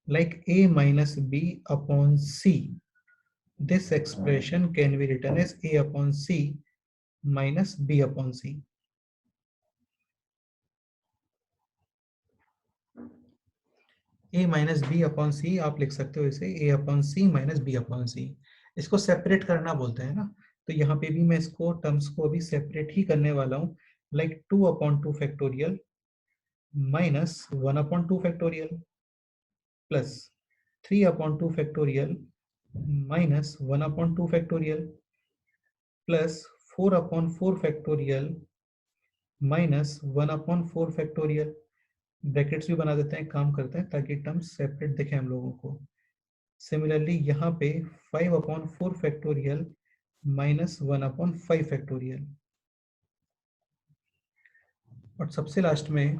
Like a minus b upon c, this expression can be written as a upon c minus b upon c. a minus b upon c आप लिख सकते हो इसे a upon c minus b upon c. इसको separate करना बोलते हैं ना, तो यहाँ पे भी मैं इसको टर्म्स को अभी सेपरेट ही करने वाला हूँ. Like 2 upon 2 factorial minus 1 upon 2 factorial plus 3 upon 2 factorial minus 1 upon 2 factorial plus 4 upon 4 factorial minus 1 upon 4 factorial. Brackets भी बना देते हैं, काम करते हैं ताकि टर्म्स सेपरेट दिखे हम लोगों को. सिमिलरली यहाँ पे 5 upon 4 factorial minus 1 upon 5 factorial और सबसे लास्ट में,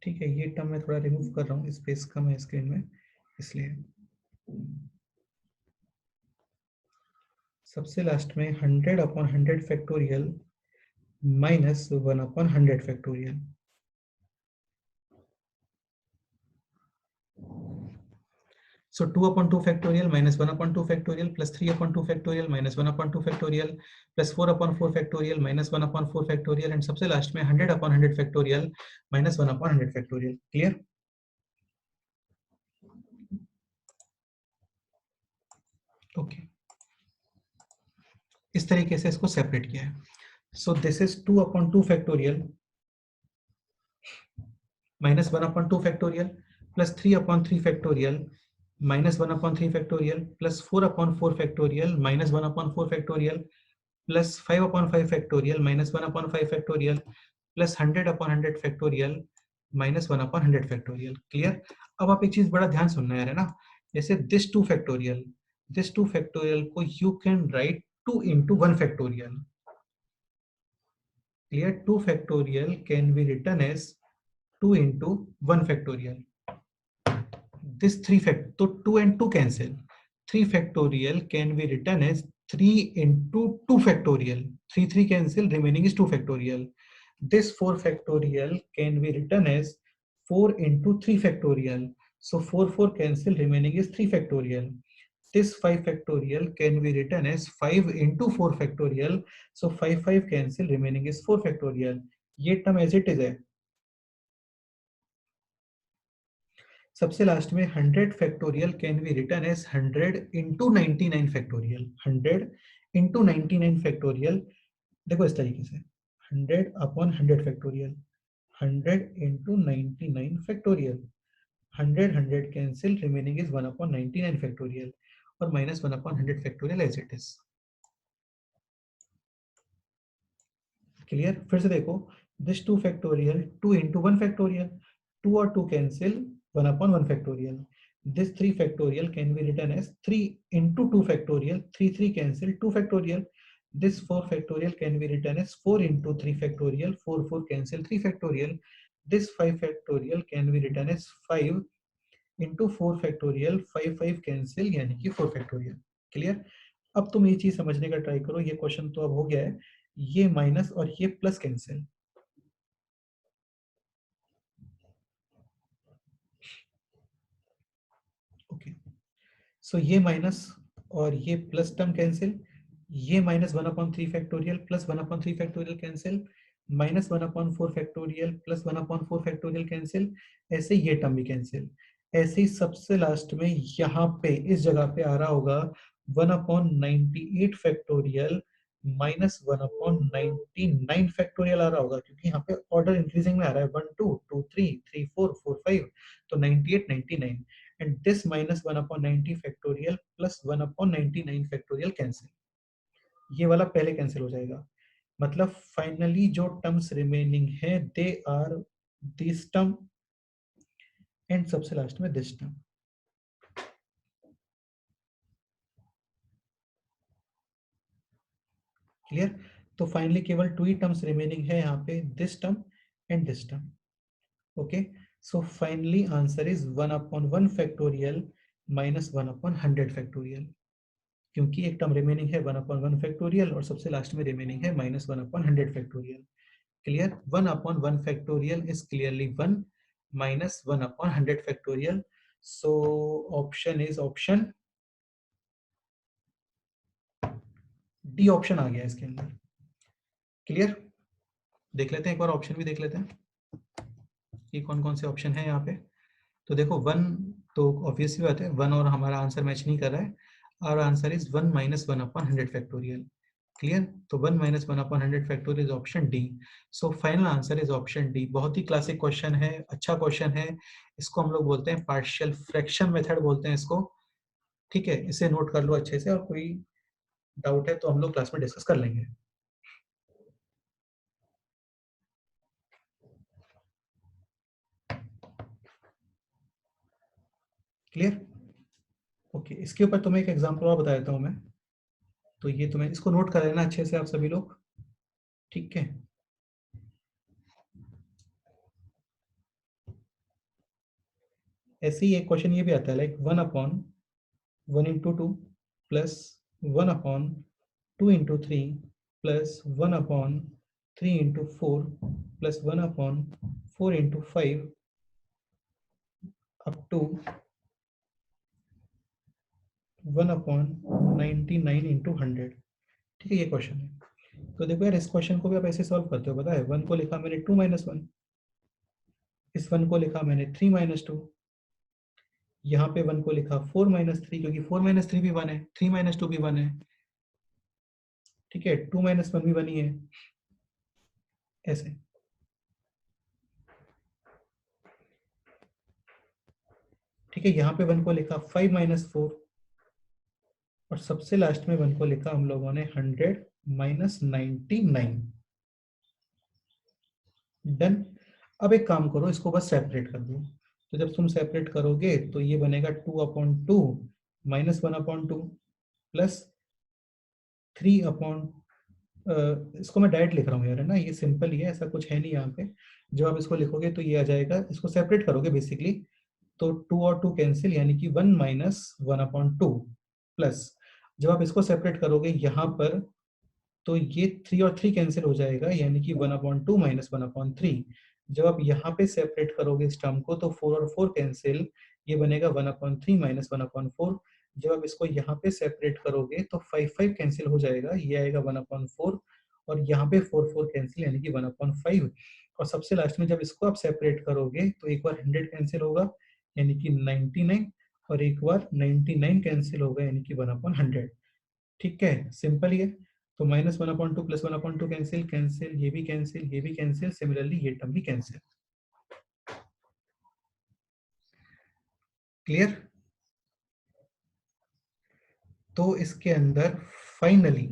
ठीक है ये टर्म मैं थोड़ा रिमूव कर रहा हूँ, स्पेस कम है स्क्रीन में इसलिए. सबसे लास्ट में 100 upon 100 factorial minus 1 upon 100 factorial. So 2 upon 2 factorial minus 1 upon 2 factorial plus 3 upon 2 factorial minus 1 upon 2 factorial plus 4 upon 4 factorial minus 1 upon 4 factorial and सबसे लास्ट में 100 upon 100 factorial minus 1 upon 100 factorial. Clear? Okay. इस तरीके से इसको separate किया है. So this is 2 upon 2 factorial minus 1 upon 2 factorial plus 3 upon 3 factorial minus 1 upon 3 factorial plus 4 upon 4 factorial minus 1 upon 4 factorial plus 5 upon 5 factorial minus 1 upon 5 factorial plus 100 upon 100 factorial minus 1 upon 100 factorial. Clear? अब आप एक चीज बड़ा ध्यान सुनना है ना, जैसे this 2 factorial को you can write 2 into 1 factorial. Clear? 2 factorial can be written as 2 into 1 factorial. This 3 fact, so 2 and 2 cancel. 3 factorial can be written as 3 into 2 factorial. 3 cancel, remaining is 2 factorial. This 4 factorial can be written as 4 into 3 factorial. So 4 cancel, remaining is 3 factorial. This 5 factorial can be written as 5 into 4 factorial. So 5 cancel, remaining is 4 factorial. ये term as it is है. सबसे last में 100 factorial can be written as 100 into 99 factorial. 100 into 99 factorial, देखो इस तरीके से 100 upon 100 factorial, 100 into 99 factorial, 100 cancel, remaining is 1 upon 99 factorial और minus 1 upon 100 factorial as it is. Clear? फिर से देखो, दिस 2 फैक्टोरियल 2 into 1 फैक्टोरियल, 2 और 2 cancel, 1 upon 1 factorial. This 3 factorial can be written as 3 into 2 factorial. 3 cancel, 2 factorial. This 4 factorial can be written as 4 into 3 factorial. 4 cancel, 3 factorial. This 5 factorial can be written as 5 into 4 factorial. 5 cancel यानी कि 4 factorial. Clear? अब तुम ये चीज समझने का try करो. ये क्वेश्चन तो अब हो गया है. ये माइनस और ये प्लस कैंसिल. ओके, सो ये माइनस और ये प्लस टर्म कैंसिल, ये minus 1 upon 3 factorial plus 1 upon 3 factorial cancel, minus 1 upon 4 factorial plus 1 upon 4 factorial cancel, ऐसे ये टर्म भी कैंसिल. ऐसे ही सबसे लास्ट में यहाँ पे इस जगह पे आ रहा होगा 1 upon 98 factorial minus 1 upon 99 factorial आ रहा होगा, क्योंकि यहाँ पे ऑर्डर इंक्रीजिंग में आ रहा है 1 2 2 3 3 4 4 5, तो 98 99 and this minus 1 upon 90 factorial plus 1 upon 99 factorial cancel. ये वाला पहले कैंसिल हो जाएगा. मतलब फाइनली जो टर्म्स रिमेनिंग है they are this term and सबसे लास्ट में दिस टर्म. क्लियर? तो फाइनली केवल 2 ही टर्म्स रिमेनिंग है यहाँ पे, this term and this term. Okay, so finally answer is 1/1 factorial minus 1/100 factorial, क्योंकि एक टर्म रिमेनिंग है 1/1 फैक्टोरियल और सबसे लास्ट में रिमेनिंग है -1/100 factorial. Clear? 1/1 factorial is clearly 1 minus 1/100 factorial. So option is option D option आ गया इसके अंदर. क्लियर? देख लेते हैं एक बार, ऑप्शन भी देख लेते हैं कि कौन कौन से ऑप्शन है यहाँ पे. तो देखो 1 तो ऑब्वियस सी बात है, 1 और हमारा आंसर मैच नहीं कर रहा है. और answer is 1 minus 1/100 factorial. Clear? तो 1 minus 1/100 factorial is option D. So final answer is option D. बहुत ही क्लासिक क्वेश्चन है, अच्छा क्वेश्चन है. इसको हम लोग बोलते हैं पार्शियल फ्रैक्शन मेथड बोलते हैं इसको. ठीक है, इसे नोट कर लो अच्छे से, और कोई डाउट है तो हम लोग क्लास में डिस्कस कर लेंगे. क्लियर? ओके, इसके ऊपर तुम्हें एक एग्जांपल और बता देता हूँ मैं. तो ये तुम्हें इसको नोट कर लेना अच्छे से आप सभी लोग. ठीक है, ऐसे ही एक क्वेश्चन ये भी आता है, like 1/1 into 2 plus 1/2 into 3 plus 1/3 into 4 plus 1/4 into 5 up to 1/99 into 100. ठीक है, ये क्वेश्चन है. तो देखो यार, इस क्वेश्चन को भी आप ऐसे सॉल्व करते हो. पता है, 1 को लिखा मैंने 2-1, इस 1 को लिखा मैंने 3-2, यहाँ पे 1 को लिखा 4-3, क्योंकि 4-3 भी 1 है, 3-2 भी 1 है. ठीक है, 2-1 भी 1 ही है. ऐसे. ठीक है, यहाँ पे 1 को लिखा 5-4, और सबसे लास्ट में 1 को लिखा हम लोगों ने 100-99. डन. अब एक काम करो, इसको बस सेपरेट कर दो. तो जब तुम सेपरेट करोगे तो ये बनेगा 2/2 -1/2 प्लस 3/, इसको मैं डायरेक्ट लिख रहा हूँ यार, है ना, ये सिंपल ही है, ऐसा कुछ है नहीं यहाँ पे. जब आप इसको लिखोगे तो ये आ जाएगा, इसको सेपरेट करोगे बेसिकली, तो 2 और 2 कैंसिल, यानी कि 1 - 1/2 प्लस, जब आप इसको सेपरेट करोगे यहाँ पर, तो ये 3 और 3 कैंसिल हो जाएगा, यानी कि 1/2 - 1/3. जब आप यहाँ पे सेपरेट करोगे इस टर्म को, तो 4 और 4 कैंसिल, ये बनेगा 1/3 - 1/4. जब आप इसको यहाँ पे सेपरेट करोगे तो 5 कैंसिल हो जाएगा, ये आएगा 1/4, और यहाँ पे 4 कैंसिल, यानी कि 1/5. और सबसे लास्ट में जब इसको आप सेपरेट करोगे तो एक बार 100 कैंसिल होगा, यानी कि 99, और एक बार 99 कैंसिल होगा, यानी कि 1/100. ठीक है, सिंपल ही है. तो -1/2 प्लस 1/2 कैंसिल कैंसिल, ये भी कैंसिल, ये भी कैंसिल, सिमिलरली ये टर्म भी कैंसिल. क्लियर? तो इसके अंदर फाइनली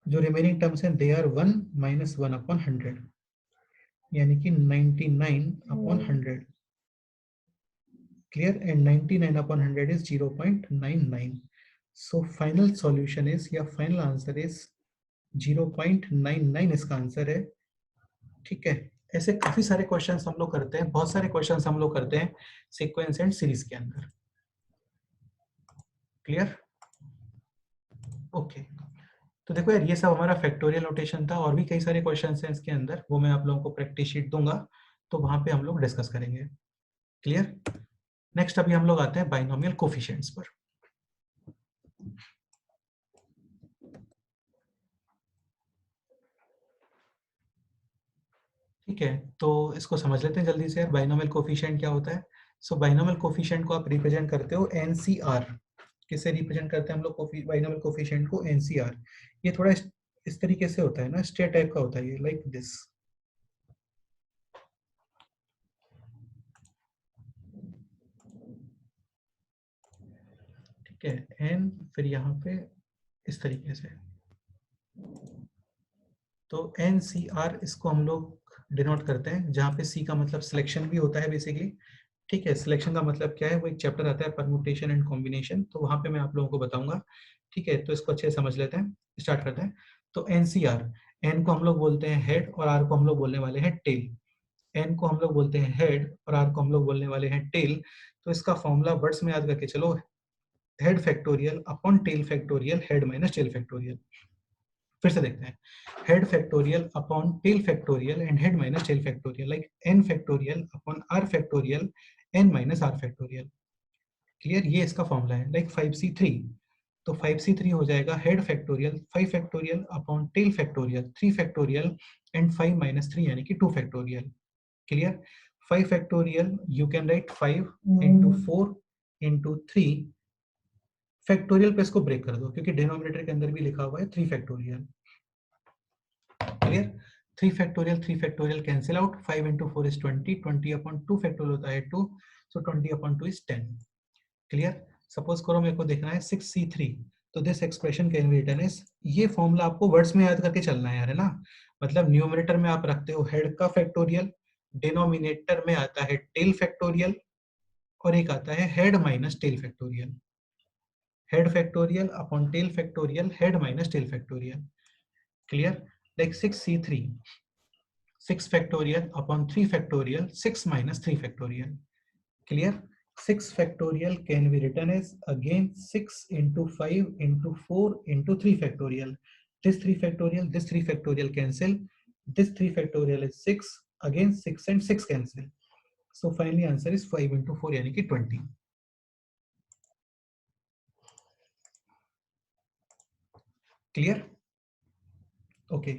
जो रिमेनिंग टर्म्स हैं, दे आर 1 - 1/100, यानी कि 99/100. Clear? And 99/100 is 0.99. So final solution is, या फाइनल आंसर इज 0.99 इसका आंसर है. ठीक है, ऐसे काफी सारे क्वेश्चंस हम लोग करते हैं, बहुत सारे क्वेश्चंस हम लोग करते हैं सीक्वेंस एंड सीरीज के अंदर. क्लियर? ओके, तो देखो यार, ये सब हमारा फैक्टोरियल नोटेशन था, और भी कई सारे क्वेश्चंस हैं इसके अंदर, वो मैं आप लोगों को प्रैक्टिस शीट दूंगा, तो वहां पे हम लोग डिस्कस करेंगे. क्लियर? नेक्स्ट अभी हम लोग आते हैं बाइनोमियल कोफिशिएंट्स पर. ठीक है, तो इसको समझ लेते हैं जल्दी से यार, बाइनोमियल कोफिशिएंट क्या होता है. सो बाइनोमियल कोफिशिएंट को आप रिप्रेजेंट करते हो एनसीआर. किससे रिप्रेजेंट करते हैं हम लोग बाइनोमियल कोफिशिएंट को? एनसीआर. ये थोड़ा इस तरीके से होता है ना, स्टेयर टाइप का होता है ये, लाइक दिस. ठीक है, एन फिर यहाँ पे इस तरीके से. तो एन सी आर इसको हम लोग डिनोट करते हैं, जहाँ पे सी का मतलब सिलेक्शन भी होता है बेसिकली. ठीक है, सिलेक्शन का मतलब क्या है, वो एक चैप्टर आता है परम्यूटेशन एंड कॉम्बिनेशन, तो वहां पे मैं आप लोगों को बताऊंगा। ठीक है, तो इसको अच्छे से समझ लेते हैं, स्टार्ट करते हैं। तो एनसीआर, एन को हम लोग बोलते हैं हेड और आर को हम लोग बोलने वाले हैं टेल। एन को हम लोग बोलते हैं हेड और आर को हम लोग बोलने वाले हैं टेल। तो इसका फॉर्मूला वर्ड्स में याद करके चलो, head factorial upon tail factorial head minus tail factorial. फिर से देखते हैं, head factorial upon tail factorial and head minus tail factorial, like N factorial upon R factorial N minus R factorial. Clear, ये इसका फॉर्मूला है, like 5c3। तो 5c3 हो जाएगा head factorial 5 factorial upon tail factorial 3 factorial and 5 minus 3 यानी कि 2 factorial. Clear, 5 factorial you can write 5 into 4 into 3 factorial पे इसको ब्रेक कर दो, क्योंकि डिनोमिनेटर के अंदर भी लिखा हुआ है 3 factorial. Clear, 3 factorial cancel out, 5 into 4 is 20, 20 upon 2 factorial होता है 2, so 20 upon 2 is 10। Clear, suppose करो मेरे को देखना है 6c3, तो this expression can be written as, ये फॉर्मूला आपको वर्ड्स में याद करके चलना है यार, है ना। मतलब न्यूमरेटर में आप रखते हो हेड का फैक्टोरियल, डिनोमिनेटर में आता है टेल फैक्टोरियल, और एक आता है head minus tail factorial. Head factorial upon tail factorial head minus tail factorial. Clear, like 6c3, 6 factorial upon 3 factorial 6 minus 3 factorial. Clear, 6 factorial can be written as again 6 into 5 into 4 into 3 factorial. This 3 factorial cancel, this 3 factorial is 6, again 6 and 6 cancel, so finally answer is 5 into 4 यानी कि 20. Clear, okay.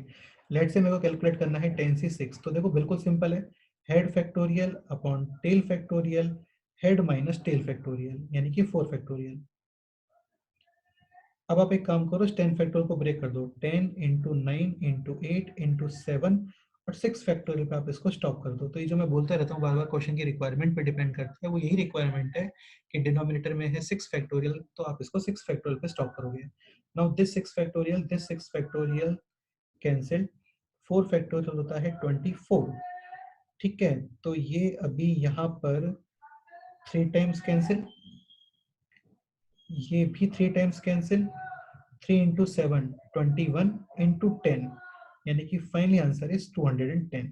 Late से मेरे को calculate करना है 10c6, तो देखो बिल्कुल सिंपल है, head factorial upon tail factorial head minus tail factorial यानी कि 4 फैक्टोरियल। अब आप एक काम करो, 10 फैक्टोरियल को ब्रेक कर दो, 10 इंटू 9 इंटू 8 इंटू 7 और 6 फैक्टोरियल पे आप इसको स्टॉप कर दो। तो ये जो मैं बोलता रहता हूँ बार बार, क्वेश्चन की रिक्वायरमेंट पे डिपेंड करता है, वो यही रिक्वायरमेंट है कि डिनोमिनेटर में है 6 फैक्टोरियल, तो आप इसको 6 फैक्टोरियल पे स्टॉप करोगे। Now this 6 factorial cancel, 4 factorial होता है 24। ठीक है, तो ये अभी यहाँ पर 3 टाइम्स कैंसिल, ये भी 3 टाइम्स कैंसिल, 3 इंटू 7 21 इंटू 10 यानी कि फाइनली आंसर इज 210।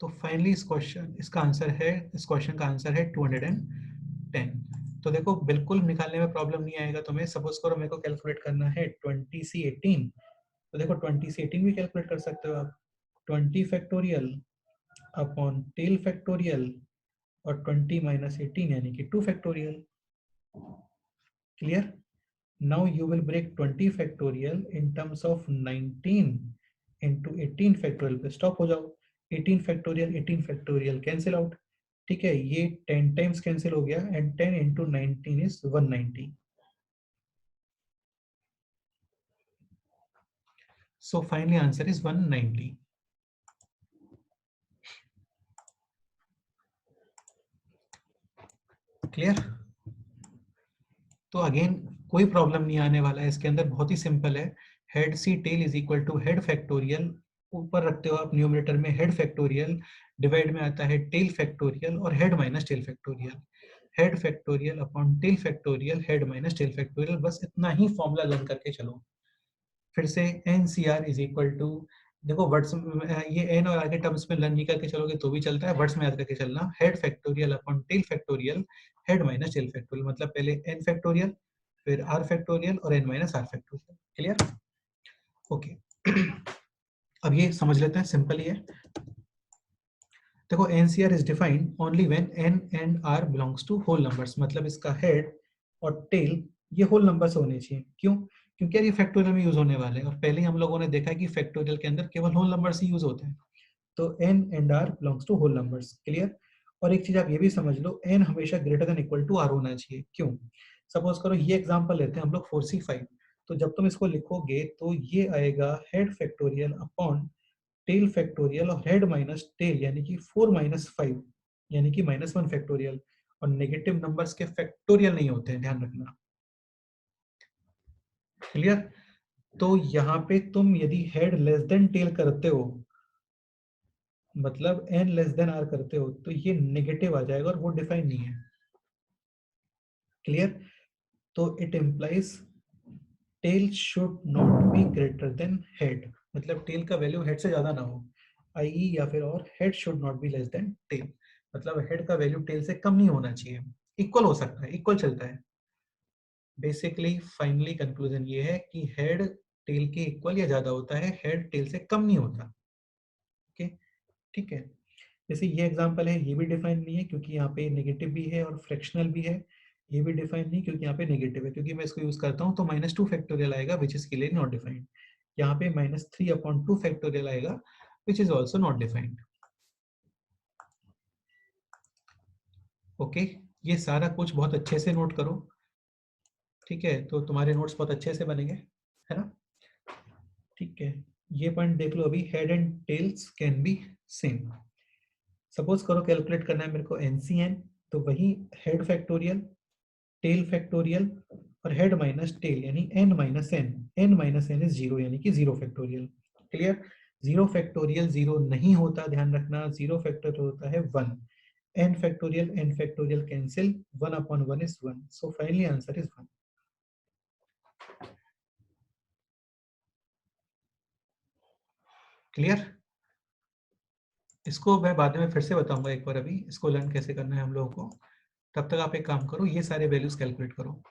तो फाइनली इस क्वेश्चन इसका आंसर है, इस क्वेश्चन का आंसर है 210। तो देखो बिल्कुल निकालने में प्रॉब्लम नहीं आएगा तुम्हें। सपोज करो मेरे को कैलकुलेट करना है 20c18, तो देखो 20c18 भी कैलकुलेट कर सकते हो आप, 20 फैक्टोरियल अपॉन टेल फैक्टोरियल और 20 माइनस 18 यानी कि 2 factorial. Clear, now you will break 20 factorial in terms of 19 into 18 factorial पे stop हो जाओ, 18 factorial cancel out। ठीक है, ये 10 times cancel हो गया and 10 into 19 is 190, so finally answer is 190। Clear, तो अगेन कोई प्रॉब्लम नहीं आने वाला है इसके अंदर, बहुत ही सिंपल है। Head C tail is equal to head factorial, ऊपर रखते हो आप न्यूमरेटर में हेड फैक्टोरियल, डिवाइड में आता है टेल फैक्टोरियल और head minus tail factorial, head factorial upon tail factorial head minus tail factorial. बस इतना ही फॉर्मूला लर्न करके चलो। फिर से N C R is equal to, देखो वर्ड्स ये एन और आगे टर्म्स में लर्न नहीं करके चलोगे तो भी चलता है, वर्ड्स में याद करके चलना, head factorial upon tail factorial head minus tail factorial, मतलब पहले एन फैक्टोरियल फिर आर फैक्टोरियल और N minus R factorial. Clear, okay. अब ये समझ लेते हैं, सिंपल ही है। देखो NCR is defined only when N and R belongs to whole numbers, मतलब इसका हेड और टेल ये होल नंबर से होने चाहिए। क्यों? क्योंकि यार ये फैक्टोरियल में यूज होने वाले हैं, और पहले ही हम लोगों ने देखा है कि फैक्टोरियल के अंदर केवल होल नंबर्स ही यूज होते हैं। तो N and R belongs to whole numbers. Clear, और एक चीज आप ये भी समझ लो, एन हमेशा greater than equal to R होना चाहिए। क्यों? सपोज करो ये एग्जांपल लेते हैं हम लोग 4c5, तो जब तुम इसको लिखोगे तो ये आएगा head factorial upon tail factorial और हेड माइनस टेल यानी कि 4 माइनस 5 यानी कि -1 फैक्टोरियल, और नेगेटिव नंबर्स के फैक्टोरियल नहीं होते हैं, ध्यान रखना। क्लियर, तो यहाँ पे तुम यदि हेड लेस देन टेल करते हो, मतलब n लेस देन r करते हो तो ये नेगेटिव आ जाएगा और वो डिफाइन नहीं है। क्लियर? तो it implies tail should not be greater than head, मतलब टेल का वैल्यू हेड से ज्यादा ना हो, आई या फिर और head should not be less than tail, मतलब हेड का वैल्यू टेल से कम नहीं होना चाहिए, इक्वल हो सकता है, इक्वल चलता है। बेसिकली फाइनली कंक्लूजन ये है कि हेड टेल के इक्वल या ज्यादा होता है, हेड टेल से कम नहीं होता। ओके, ठीक है। जैसे ये एग्जांपल है, ये भी डिफाइन नहीं है क्योंकि यहाँ पे नेगेटिव भी है और फ्रैक्शनल भी है। ये भी डिफाइन नहीं क्योंकि यहाँ पे नेगेटिव है, क्योंकि मैं इसको यूज करता हूँ तो -2 फैक्टोरियल आएगा विच इज क्लियरली नॉट डिफाइंड। यहाँ पे -3/2 फैक्टोरियल आएगा which is also not defined. Okay, ये सारा कुछ बहुत अच्छे से नोट करो, ठीक है, तो तुम्हारे नोट्स बहुत अच्छे से बनेंगे, है ना? ठीक है, ये पॉइंट देख लो अभी, head and tails can be same. Suppose करो कैलकुलेट करना है मेरे को एनसीएन, तो वही हेड फैक्टोरियल, टेल फैक्टोरियल और हेड माइनस टेल यानी n minus N, n minus N is zero यानी कि zero factorial. Clear? Zero factorial zero नहीं होता, ध्यान रखना, जीरो फैक्टोरियल होता है one. n factorial cancel, 1/1 is 1, so finally answer is 1। Clear? इसको मैं बाद में फिर से बताऊंगा एक बार, अभी इसको लर्न कैसे करना है हम लोगों को। तब तक आप एक काम करो, ये सारे वैल्यूज कैलकुलेट करो।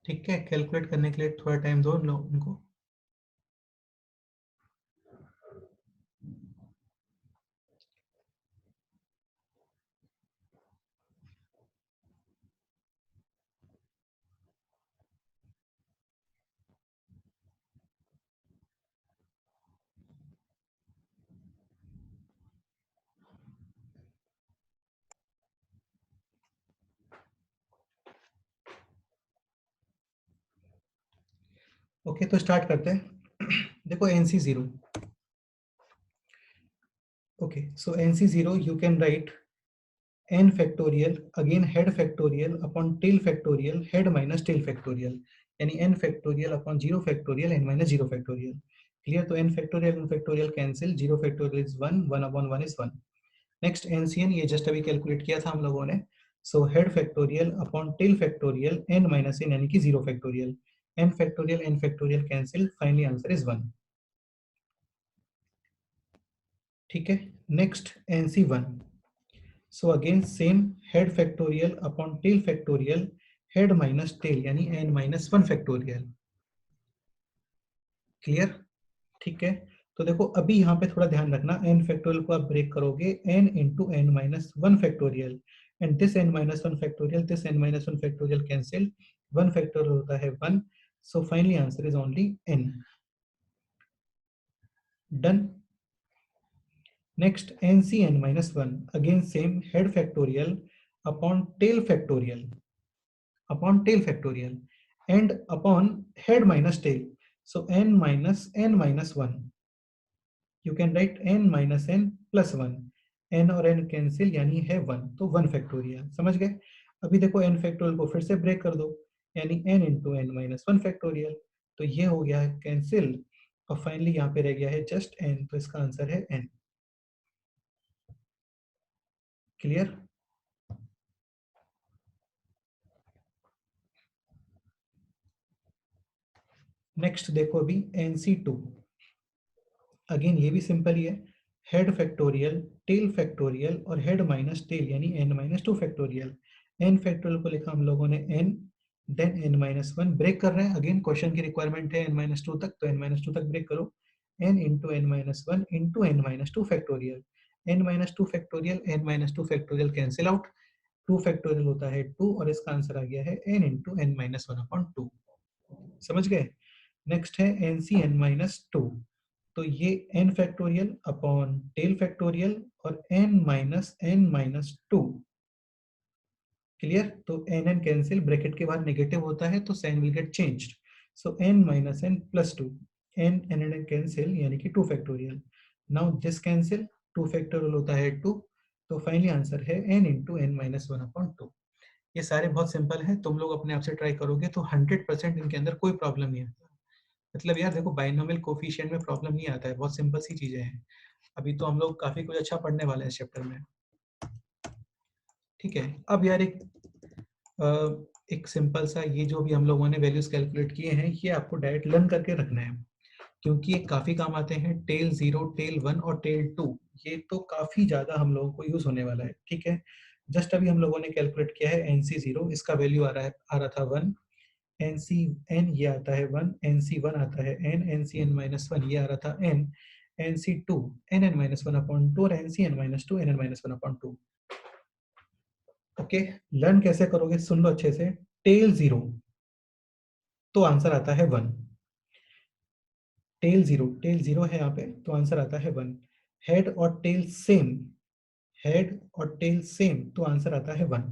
ठीक है, कैलकुलेट करने के लिए थोड़ा टाइम दो उनको। ओके, तो स्टार्ट करते हैं। देखो NC0, okay, so NC0 you can write n factorial again head factorial upon tail factorial head minus tail factorial, यानी n factorial upon zero factorial n minus zero factorial. Clear? तो n factorial cancel, zero factorial is 1, 1/1 is 1। Next NCN, ये just अभी calculate किया था हम लोगों ने। So head factorial upon tail factorial n minus n यानी कि zero factorial, n factorial cancel, finally answer is 1। ठीक है, next NC1, so again same, head factorial upon tail factorial head minus tail यानी n-1 फैक्टोरियल। क्लियर? ठीक है, तो देखो अभी यहाँ पे थोड़ा ध्यान रखना, n फैक्टोरियल को आप ब्रेक करोगे n into n-1 factorial, and this n-1 factorial, this n-1 factorial cancel, 1 factorial होता है 1, so finally answer is only n। Done. Next NCn-1, again same, head factorial upon tail factorial, upon tail factorial and upon head minus tail, so n minus n minus 1, you can write n minus n plus 1, n और n cancel यानी है 1, तो 1 factorial. समझ गए? अभी देखो n factorial को फिर से ब्रेक कर दो, यानी n into n minus 1 factorial, तो ये हो गया है कैंसिल, और फाइनली यहाँ पे रह गया है जस्ट n, तो इसका आंसर है n। क्लियर? नेक्स्ट देखो अभी NC2, अगेन ये भी सिंपल ही है, हेड फैक्टोरियल टेल फैक्टोरियल और हेड माइनस टेल यानी n-2 फैक्टोरियल। n फैक्टोरियल को लिखा हम लोगों ने n, देन n-1 ब्रेक कर रहे हैं, अगेन क्वेश्चन की रिक्वायरमेंट है n-2 तक, तो n-2 तक ब्रेक करो, n into n-1 into n-2 factorial, n minus two factorial, n minus two factorial cancel out, 2 factorial होता है 2 और इसका आंसर आ गया है n into n minus one upon to. समझ गए? नेक्स्ट है nc n माइनस टू, तो ये n factorial upon tail factorial और n माइनस टू। क्लियर? तो n कैंसिल, ब्रैकेट के बाहर नेगेटिव होता है तो sign will get changed, so n minus n plus two, n cancel यानी कि 2 factorial. Now this cancel, 2 factorial होता है 2, तो फाइनली आंसर है n into n minus one upon two. ये सारे बहुत सिंपल हैं, तुम लोग अपने आप से ट्राई करोगे तो 100% इनके अंदर कोई प्रॉब्लम नहीं आता। मतलब यार देखो, बाइनोमियल कोफिशिएंट में प्रॉब्लम नहीं आता है, बहुत सिंपल सी चीजें हैं। अभी तो हम लोग काफी कुछ अच्छा पढ़ने वाले हैं इस चैप्टर में। ठीक है, अब यार एक सिंपल सा, ये जो भी हम लोगों ने वैल्यूज कैलकुलेट किए हैं ये आपको डायरेक्ट लर्न करके रखना है, क्योंकि ये काफी काम आते हैं। टेल जीरो, टेल वन और टेल टू, ये तो काफी ज्यादा हम लोगों को यूज होने वाला है। ठीक है, जस्ट अभी हम लोगों ने कैलकुलेट किया है एनसी जीरो, इसका वैल्यू आ रहा था वन, एनसी एन ये आता है वन, एनसी वन आता है n, n C n minus one ये आ रहा था n, n C two n n minus one upon two और n C n minus two n n minus one upon two. Okay, learn कैसे करोगे सुन लो अच्छे से। टेल जीरो तो आंसर आता है वन, टेल जीरो है यहाँ पे तो आंसर आता है वन। हेड और टेल सेम, हेड और टेल सेम तो आंसर आता है वन।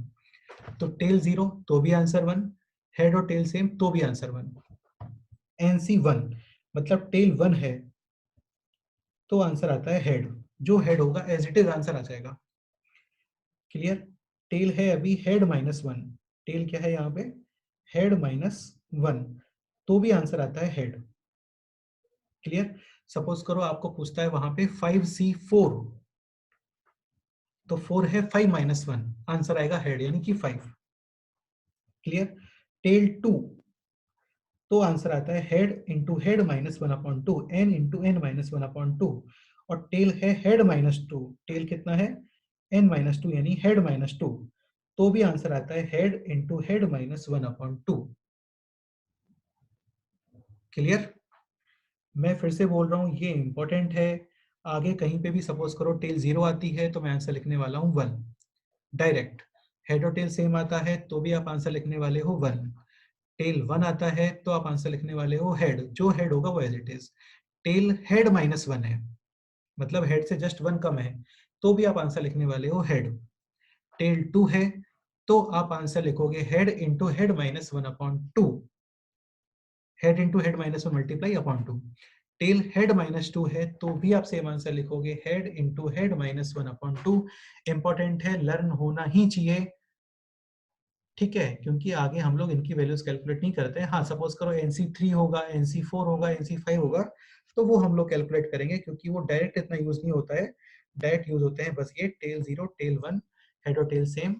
तो टेल जीरो तो भी आंसर वन, हेड और टेल सेम तो भी आंसर वन। एनसी वन मतलब टेल वन है तो आंसर आता है हेड, जो हेड होगा एज इट इज आंसर आ जाएगा। क्लियर? टेल है अभी हेड माइनस वन, टेल क्या है यहाँ पे, हेड माइनस वन, तो भी आंसर आता है हेड। क्लियर? सपोज करो आपको पूछता है वहां पे 5c4, तो 4 है 5 माइनस वन, आंसर आएगा हेड यानी कि 5। क्लियर? टेल टू तो आंसर आता है head into head minus one upon two, N into N minus one upon two. और टेल है हेड माइनस टू, टेल कितना है, एन माइनस टू यानी हेड माइनस टू, तो भी आंसर आता है head into head minus one upon two. Clear? मैं फिर से बोल रहा हूँ, ये इंपॉर्टेंट है। आगे कहीं पे भी सपोज करो टेल जीरो आती है तो मैं आंसर लिखने वाला हूँ वन डायरेक्ट। हेड और टेल सेम आता है तो भी आप आंसर लिखने वाले हो वन। टेल वन आता है तो आप आंसर लिखने वाले हो हेड, जो हेड होगा वो as it is. Tail head minus one है, मतलब हेड से जस्ट वन कम है, तो भी आप आंसर लिखने वाले हो हेड। टेल टू है तो आप आंसर लिखोगे head into head minus one upon to, head into head minus one multiply upon two. Tail head minus to है तो भी आप सेम आंसर लिखोगे head into head minus one upon to. Important है, लर्न होना ही चाहिए। ठीक है, क्योंकि आगे हम लोग इनकी वैल्यूज कैलकुलेट नहीं करते हैं। हाँ, सपोज करो NC3 होगा, NC4 होगा, NC5 होगा, तो वो हम लोग कैलकुलेट करेंगे, क्योंकि वो डायरेक्ट इतना यूज नहीं होता है। डायरेक्ट यूज होते हैं बस ये tail zero, tail one, head और tail same,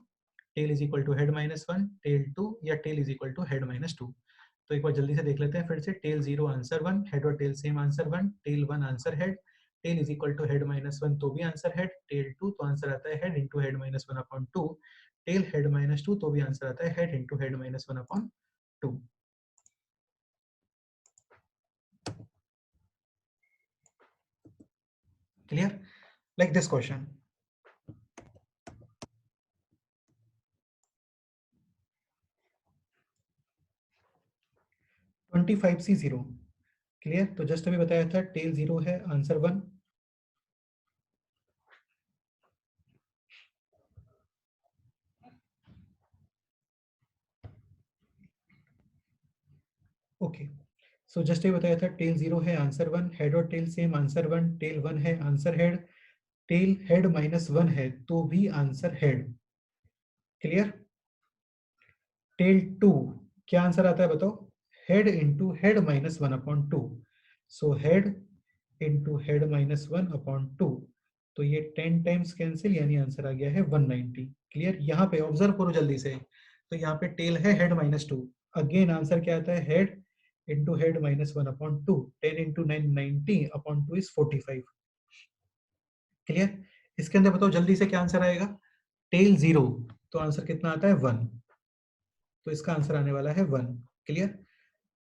tail is equal to head minus one, tail two या tail is equal to head minus two. तो एक बार जल्दी से देख लेते हैं फिर से। Tail zero answer one, head और tail same answer one, tail one answer head, tail is equal to head minus one तो भी आंसर हेड, टेल टू तो आंसर आता है head into head minus one upon two, tail head minus two तो भी answer आता है head into head minus one upon two. Clear? Like this question, 25C0। Clear? तो जस्ट अभी बताया था टेल जीरो है answer one, okay. So just ये बताया था टेल जीरो है आंसर वन, हेड और tail same answer one, tail one है answer head, tail head minus one है तो भी answer head. Clear? Tail two क्या आंसर आता है बताओ, head into head minus one upon two, so head into head minus one upon two, तो ये 10 टाइम्स कैंसिल यानी आंसर आ गया है 190। क्लियर? यहाँ पे ऑब्जर्व करो जल्दी से, तो यहाँ पे टेल है head minus to, again answer क्या आता है head into head minus one upon to, 10 into 990 upon two is 45। Clear? इसके अंदर बताओ जल्दी से क्या आंसर आएगा, टेल जीरो तो आंसर कितना आता है वन, तो इसका आंसर आने वाला है वन। क्लियर?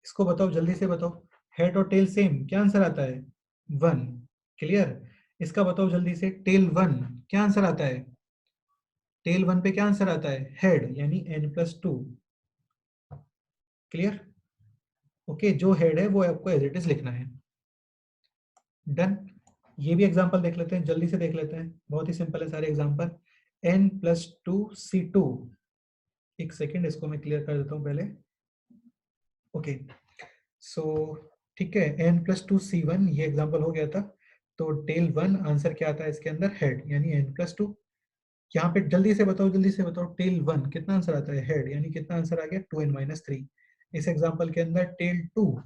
इसको बताओ जल्दी से बताओ, हेड और टेल सेम क्या आंसर आता है वन। क्लियर? इसका बताओ जल्दी से, टेल वन क्या आंसर आता है? टेल वन पे क्या आंसर आता है? हेड यानी n+2। क्लियर? ओके, जो हेड है वो आपको एज इट इज लिखना है। डन। ये भी एग्जांपल देख लेते हैं, जल्दी से देख लेते हैं, बहुत ही सिंपल है सारे एग्जांपल। n+2c2। एक सेकेंड, इसको मैं क्लियर कर देता हूँ पहले। ओके, सो ठीक है, n+2c1 ये एग्जांपल हो गया था। तो टेल वन आंसर क्या आता है इसके अंदर? हेड यानी n+2। यहाँ पे जल्दी से बताओ, जल्दी से बताओ, टेल वन कितना आंसर आता है? हेड यानी कितना आंसर आ गया? 2n-3। इस एग्जांपल के अंदर टेल टू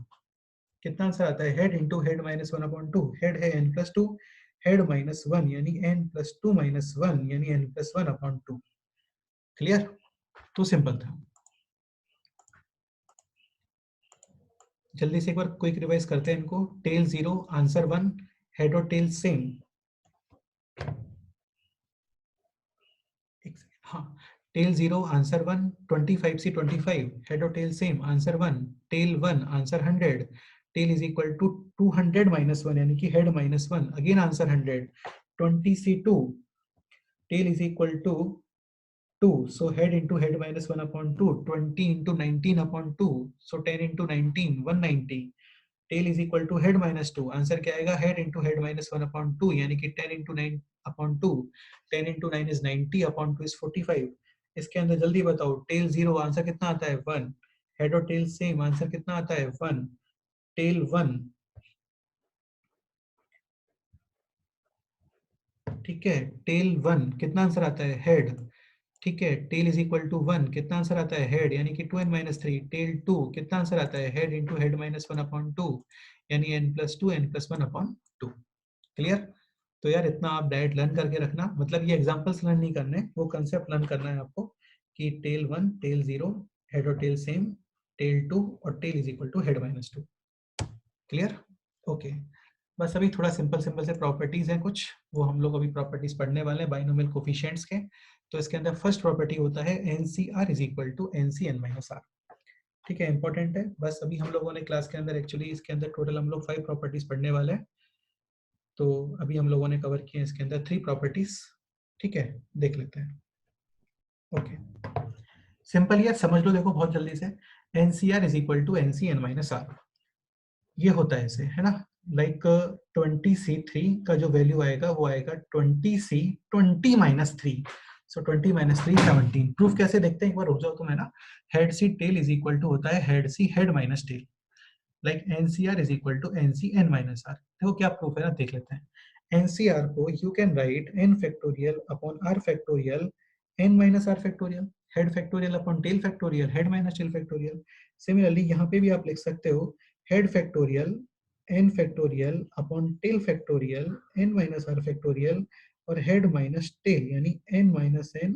कितना आंसर आता है? Head into head -1/2। हेड है n+2, हेड -1 यानी n+2 - 1 यानी n+1/2। क्लियर? तो सिंपल था। जल्दी से एक बार क्विक रिवाइज करते हैं इनको। टेल 0 आंसर 1, हेड और टेल सेम। हाँ, टेल 0 आंसर 1, 25C25, हेड और tail same, answer 1। Tail 1 answer 100, tail is equal to 200-1 यानी कि head -1, again answer 100। 20C2, tail is equal to 2, so head into head -1/2, 20 into 19/2, so 10 into 19, 190। Tail is equal to head -2, answer क्या आएगा? Head into head -1/2 यानी कि 10 into 9/2। 10 into 9 is 90/2 is 45। इसके अंदर जल्दी बताओ, टेल 0 आंसर कितना आता है? 1। हेड और टेल सेम, आंसर कितना आता है? 1। टेल 1, ठीक है, टेल 1 कितना आंसर आता है? हेड। ठीक है, टेल इज इक्वल टू 1 कितना आंसर आता है? हेड यानी कि 2n-3। टेल 2 कितना आंसर आता है? हेड इंटू हेड -1/2 यानी n+2 n+1/2। क्लियर? तो यार इतना आप डायरेक्ट लर्न करके रखना, मतलब ये एग्जांपल्स लर्न नहीं करने, वो कंसेप्ट लर्न करना है आपको कि टेल 1, टेल 0, हेड और टेल सेम, टेल 2 और tail is equal to head -2। Clear? Okay, बस अभी थोड़ा सिंपल सिंपल से प्रॉपर्टीज हैं कुछ, वो हम लोग अभी प्रॉपर्टीज पढ़ने वाले हैं बाइनोमियल कोफिशिएंट्स के। तो इसके अंदर फर्स्ट प्रॉपर्टी होता है NCR is equal to NCn-R। ठीक है, इंपॉर्टेंट है। बस अभी हम लोगों ने क्लास के अंदर एक्चुअली इसके अंदर टोटल हम लोग 5 प्रॉपर्टीज पढ़ने वाले हैं। तो अभी हम लोगों ने कवर किए इसके अंदर 3 प्रॉपर्टीज। ठीक है, देख लेते हैं। ओके, सिंपल यार समझ लो, देखो बहुत जल्दी से। NCR is equal to NCn-R, ये होता है ऐसे, है ना? लाइक 20C3 का जो वैल्यू आएगा वो आएगा 20C 20-3। सो 20-3 17। प्रूफ कैसे देखते हैं, एक बार रुक जाओ तुम, है ना? Head C tail is equal to होता है head C head minus tail. Like NCR is equal to NCn-R। देखो क्या प्रूफ है ना, देख लेते हैं। NCR को you can write n factorial upon r factorial n minus r factorial, head factorial upon tail factorial, head minus tail factorial. Similarly यहाँ पे भी आप लिख सकते हो head factorial n factorial upon tail factorial n minus r factorial और head minus tail यानी n minus n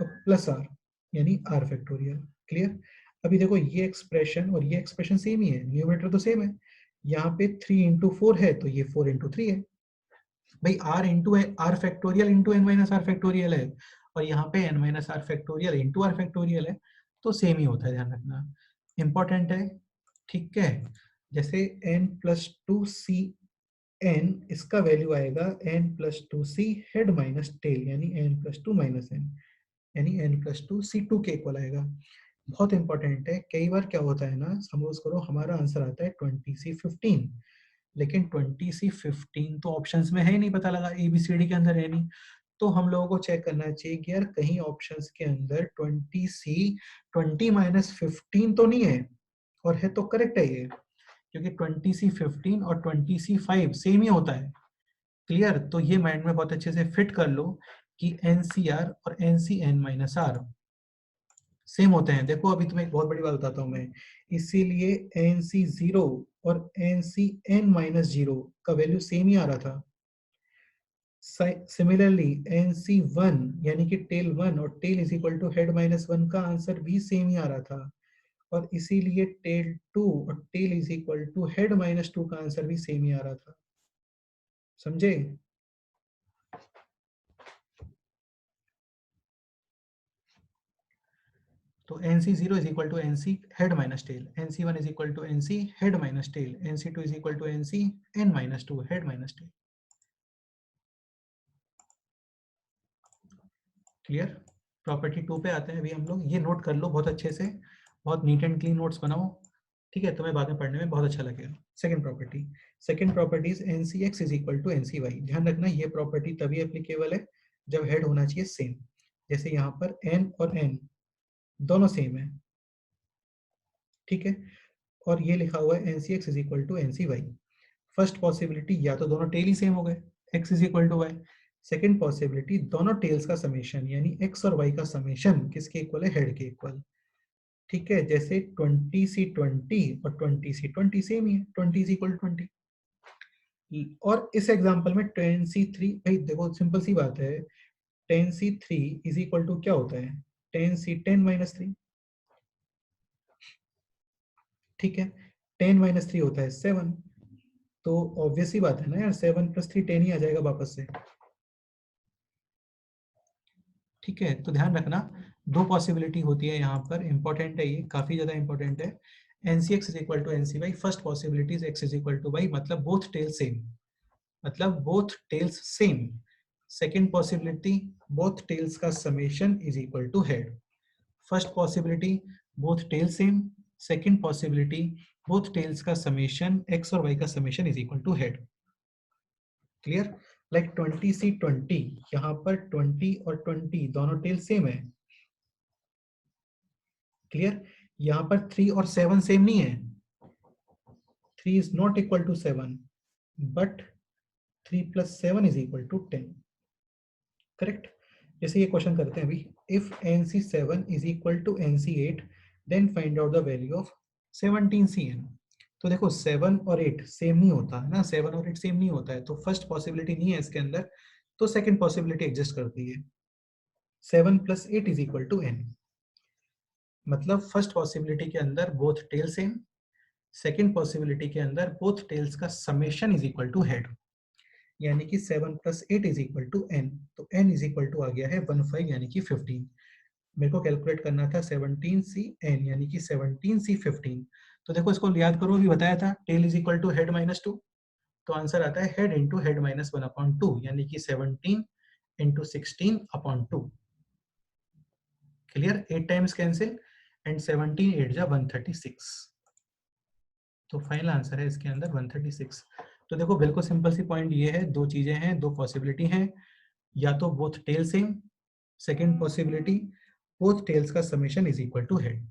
plus r यानी r फैक्टोरियल। क्लियर? अभी देखो ये एक्सप्रेशन और ये एक्सप्रेशन सेम ही है, न्यूमरेटर तो सेम है। यहाँ पे 3 into 4 है तो ये 4 into 3 है। भाई r into R factorial into n minus R factorial है, और यहाँ पे n minus R factorial into R factorial है, तो सेम ही होता है, ध्यान रखना, इंपॉर्टेंट है। ठीक है, जैसे n+2c n, इसका वैल्यू आएगा n+2c हेड माइनस टेल यानी n+2 माइनस n यानी n+2c2 के इक्वल आएगा। बहुत इंपॉर्टेंट है, कई बार क्या होता है ना, सपोज करो हमारा आंसर आता है 20C15, लेकिन 20C15 तो ऑप्शंस में है ही नहीं, पता लगा ABCD के अंदर है नहीं। तो हम लोगों को चेक करना चाहिए कि यार कहीं ऑप्शंस के अंदर 20C20-15 तो नहीं है, और है तो करेक्ट है ये, क्योंकि 20C15 और 20C5 सेम ही होता है। क्लियर? तो ये माइंड में बहुत अच्छे से फिट कर लो कि NCR और NCn-R सेम होते हैं। देखो अभी तुम्हें एक बहुत बड़ी बात बताता हूँ मैं, इसीलिए NC0 और NCn-0 का वैल्यू सेम ही आ रहा था। सिमिलरली NC1 यानी कि टेल 1 और tail is equal to head -1 का आंसर भी सेम ही आ रहा था, और इसीलिए टेल 2 और tail is equal to head -2 का आंसर भी सेम ही आ रहा था। समझे? तो NC0 is equal to NC head minus tail, NC1 is equal to NC head minus tail, NC2 is equal to NC n-2 head minus tail. Clear. Property 2 पे आते हैं अभी हम लोग। ये नोट कर लो बहुत अच्छे से, बहुत नीट एंड क्लीन नोट्स बनाओ, ठीक है, तुम्हें बाद में पढ़ने में बहुत अच्छा लगेगा। Second property is N C x is equal to N C Y. ध्यान रखना ये प्रॉपर्टी तभी एप्लीकेबल है जब हेड होना चाहिए सेम। जैसे यहाँ पर एन और एन दोनों सेम है, ठीक है, और ये लिखा हुआ है n C x is equal to N C y. First possibility या तो दोनों टेल ही सेम हो गए, x is equal to y. Second possibility दोनों टेल्स का समेशन यानी x और y का समेशन किसके इक्वल है, हेड के इक्वल। ठीक है, जैसे 20C20 और 20C20 सेम ही है, 20 इज इक्वल टू 20। और इस एग्जांपल में 10C3, भाई देखो सिंपल सी बात है, 10C3 इज इक्वल टू क्या होता है, 10C10-3। ठीक है, 10-3 होता है 7। तो ऑब्वियस ही बात है ना यार, 7 + 3 10 ही आ जाएगा वापस से। ठीक है, तो ध्यान रखना दो पॉसिबिलिटी होती है यहाँ पर, इंपॉर्टेंट है, ये काफी ज्यादा इंपॉर्टेंट है। N C x is equal to n C y, first possibility is x is equal to y, मतलब बोथ टेल्स सेम, मतलब both tails same. Second possibility both tails का summation is equal to head. First possibility both tail same, second possibility both tails का summation x और y का summation is equal to head. Clear. Like 20C20, यहाँ पर 20 और 20 दोनों tell same है। Clear. यहाँ पर 3 और 7 सेम नहीं है, 3 is not equal to 7, but 3 + 7 is equal to 10। Correct. जैसे ये क्वेश्चन करते हैं अभी, if NC7 is equal to NC8 then find out the value of 17CN। तो देखो 7 और 8 सेम नहीं होता है ना, 7 और 8 सेम नहीं होता है, तो फर्स्ट पॉसिबिलिटी नहीं है इसके अंदर, तो सेकंड पॉसिबिलिटी एग्जिस्ट करती है, 7 + 8 इज इक्वल टू n। मतलब फर्स्ट पॉसिबिलिटी के अंदर both tail same, second possibility के अंदर बोथ टेल्स का summation is equal to head, यानी कि 7 + 8 इज इक्वल टू n। तो n इज इक्वल टू आ गया है 15 यानी कि 15। मेरे को कैलकुलेट करना था 17CN यानी कि 17C15। तो देखो इसको याद करो, अभी बताया था tail is equal to head -2, तो आंसर आता है हेड इंटू हेड -1/2 यानी कि 17 into 16/2। Clear. 8 times cancel and 17 8 जा 136, तो फाइनल आंसर है इसके अंदर 136। तो देखो बिल्कुल सिंपल सी पॉइंट ये है, दो चीजें हैं, दो पॉसिबिलिटी हैं, या तो both tail same, second possibility both tails का summation is equal to head.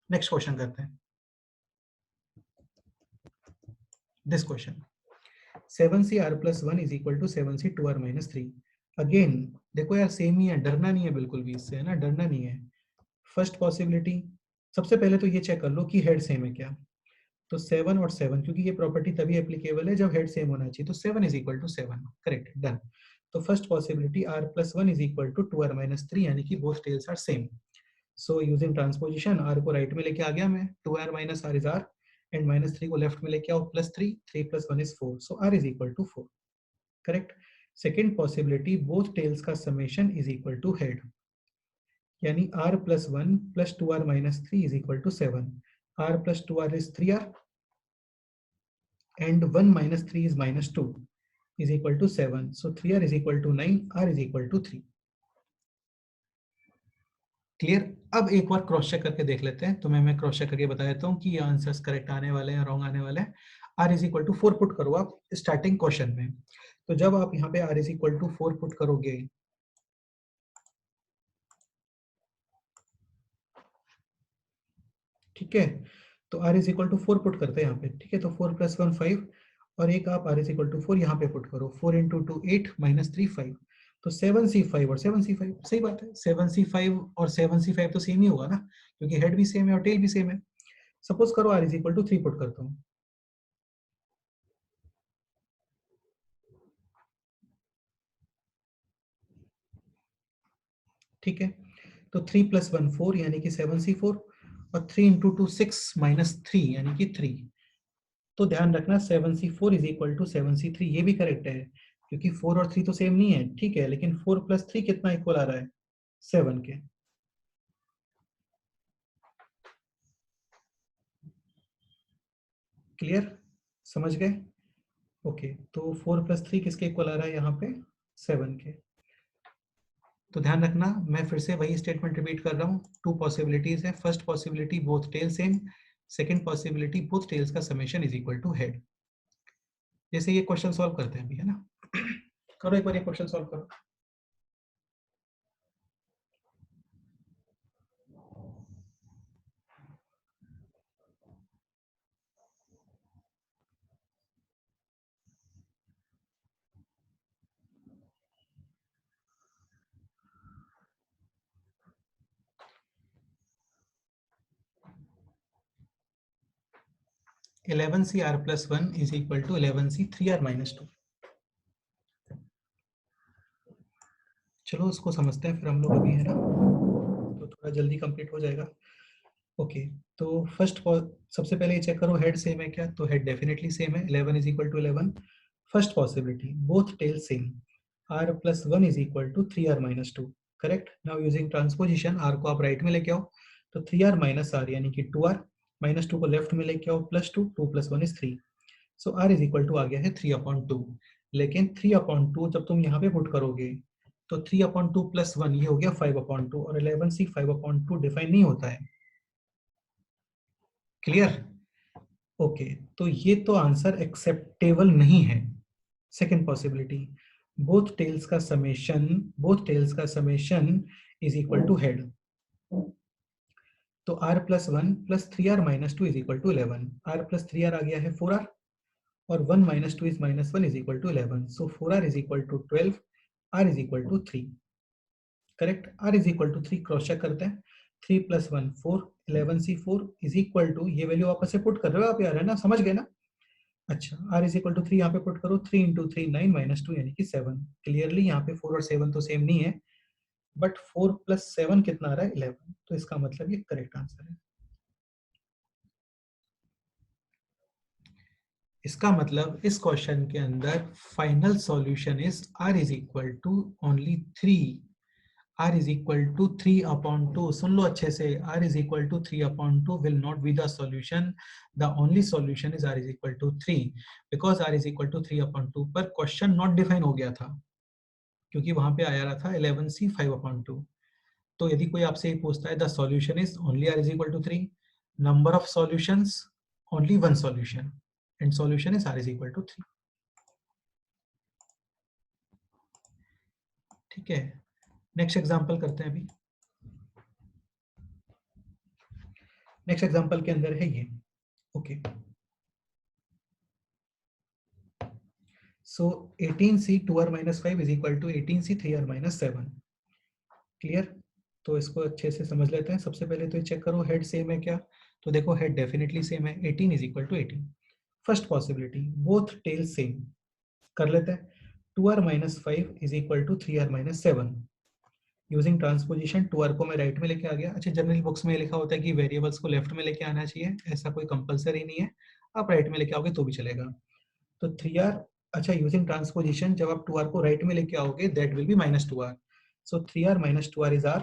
Next question करते हैं। This question 7CR+1 is equal to 7C2R-3। Again देखो यार सेम ही है, डरना नहीं है बिल्कुल भी इससे, है ना, डरना नहीं है। फर्स्ट पॉसिबिलिटी, सबसे पहले तो ये चेक कर लो कि हेड सेम है क्या। तो 7 और 7, क्योंकि ये प्रॉपर्टी तभी एप्लीकेबल है जब हेड सेम होना चाहिए, तो 7 is equal to 7। Correct, done. तो first possibility R+1 is equal to 2R-3 यानी कि both tails are same. So using transposition R को राइट में लेके आ गया मैं, 2R - R is R, and -3 को लेफ्ट में लेके आओ, +3, 3 + 1 is 4, so R is equal to 4। Correct. Second possibility both tails का summation is equal to head, यानी R+1 + 2R - 3 is equal to 7। R + 2R is 3R and 1 - 3 is -2 is equal to 7. So 3R is equal to 9, R is equal to 3. Clear. अब एक बार cross check करके देख लेते हैं, तो मैं cross check करके बता देता हूँ कि ये आंसर्स करेक्ट आने वाले हैं, रॉन्ग आने वाले हैं। R is equal to 4 put करो आप स्टार्टिंग क्वेश्चन में, तो जब आप यहाँ पे R is equal to 4 put करोगे, ठीक है, तो R is equal to 4 put करते हैं यहाँ पे, ठीक है, तो 4 + 1 5, और एक आप R is equal to 4 यहाँ पे पुट करो, 4 × 2 8 -3 5, तो 7C5 और 7C5 सही बात है, 7C5 और 7C5 तो सेम ही होगा ना, क्योंकि हेड भी सेम है और टेल भी सेम है। सपोज करो R is equal to 3 put करता हूँ, ठीक है, तो 3 + 1 4 यानी कि 7C4, और 3 × 2 6 -3 यानी कि 3। तो ध्यान रखना 7C4 is equal to 7C3, ये भी करेक्ट है, क्योंकि 4 और 3 तो सेम नहीं है, ठीक है, लेकिन 4 + 3 कितना इक्वल आ रहा है, 7 के। क्लियर, समझ गए। ओके, तो 4 + 3 किसके इक्वल आ रहा है यहाँ पे, 7 के। तो ध्यान रखना, मैं फिर से वही स्टेटमेंट रिपीट कर रहा हूँ। टू पॉसिबिलिटीज है। First possibility both tail same, second possibility both tails का summation is equal to head. जैसे ये क्वेश्चन सॉल्व करते हैं अभी, है ना। करो एक बार ये क्वेश्चन सॉल्व करो। 11C r+1 is equal to 11C3r-2। चलो उसको समझते हैं फिर हम लोग अभी, है ना, तो थोड़ा जल्दी कंप्लीट हो जाएगा। ओके, तो फर्स्ट सबसे पहले ये चेक करो हेड सेम है क्या, तो हेड डेफिनेटली सेम है, 11 is equal to 11। First possibility both tail same, r+1 is equal to 3r-2। Correct. Now using transposition, r को आप राइट में लेके आओ, तो 3r माइनस r यानी कि 2r, -2 को लेफ्ट में लेके आओ, +2, 2 + 1 is 3। So r is equal to आ गया है 3/2। लेकिन 3/2 जब तुम यहाँ पे पुट करोगे तो 3/2 + 1 ये हो गया 5/2, और 11C 5/2 डिफाइन नहीं होता है। क्लियर। ओके, तो ये तो आंसर एक्सेप्टेबल नहीं है। सेकेंड पॉसिबिलिटी, बोथ टेल्स का summation is equal to head. तो r+1 + 3r-2 is equal to 11। r+3r आ गया है 4r, और 1 - 2 is -1 is equal to 11। So 4r is equal to 12, r is equal to 3। Correct. r is equal to 3 cross check करते हैं। 3 + 1 4, 11C4 is equal to, ये value वापस से put कर रहे हो आप यार, है ना, समझ गए ना। अच्छा, r इज इक्वल टू 3 यहाँ पे पुट करो, 3 × 3 9 - 2 यानी कि 7। क्लियरली यहाँ पे 4 और 7 तो सेम नहीं है, बट 4 + 7 कितना आ रहा है, 11। तो इसका मतलब ये करेक्ट आंसर है। इसका मतलब इस क्वेश्चन के अंदर final solution is r is equal to only 3। r is equal to 3/2। सुन लो अच्छे से, r is equal to 3/2 will not be the solution. The only solution is r is equal to 3, because r is equal to 3/2 पर question not define हो गया था, क्योंकि वहां पे आया रहा था 11C 5/2। तो यदि कोई आपसे ये पूछता है the solution is only r is equal to 3, number of solutions only one solution, and solution is r is equal to 3। ठीक है, नेक्स्ट एग्जांपल करते हैं अभी। नेक्स्ट एग्जांपल के अंदर है ये। Okay, so 18C 2r-5 is equal to 18C 3r-7। Clear. तो इसको अच्छे से समझ लेते हैं। सबसे पहले तो ये चेक करो हेड सेम है क्या, तो देखो हेड डेफिनेटली सेम है, 18 is equal to 18। First possibility both tail same, कर लेते हैं। 2r-5 is equal to 3r-7। Using transposition 2r को मैं राइट में लेके आ गया। अच्छा, जनरल बुक्स में लिखा होता है कि वेरिएबल्स को लेफ्ट में लेके आना चाहिए, ऐसा कोई कंपलसरी नहीं है, आप राइट में लेके आओगे तो भी चलेगा। तो 3r, अच्छा यूजिंग ट्रांसपोजिशन जब आप 2r को राइट में लेके आओगे that will be -2r। So 3r - 2r is r,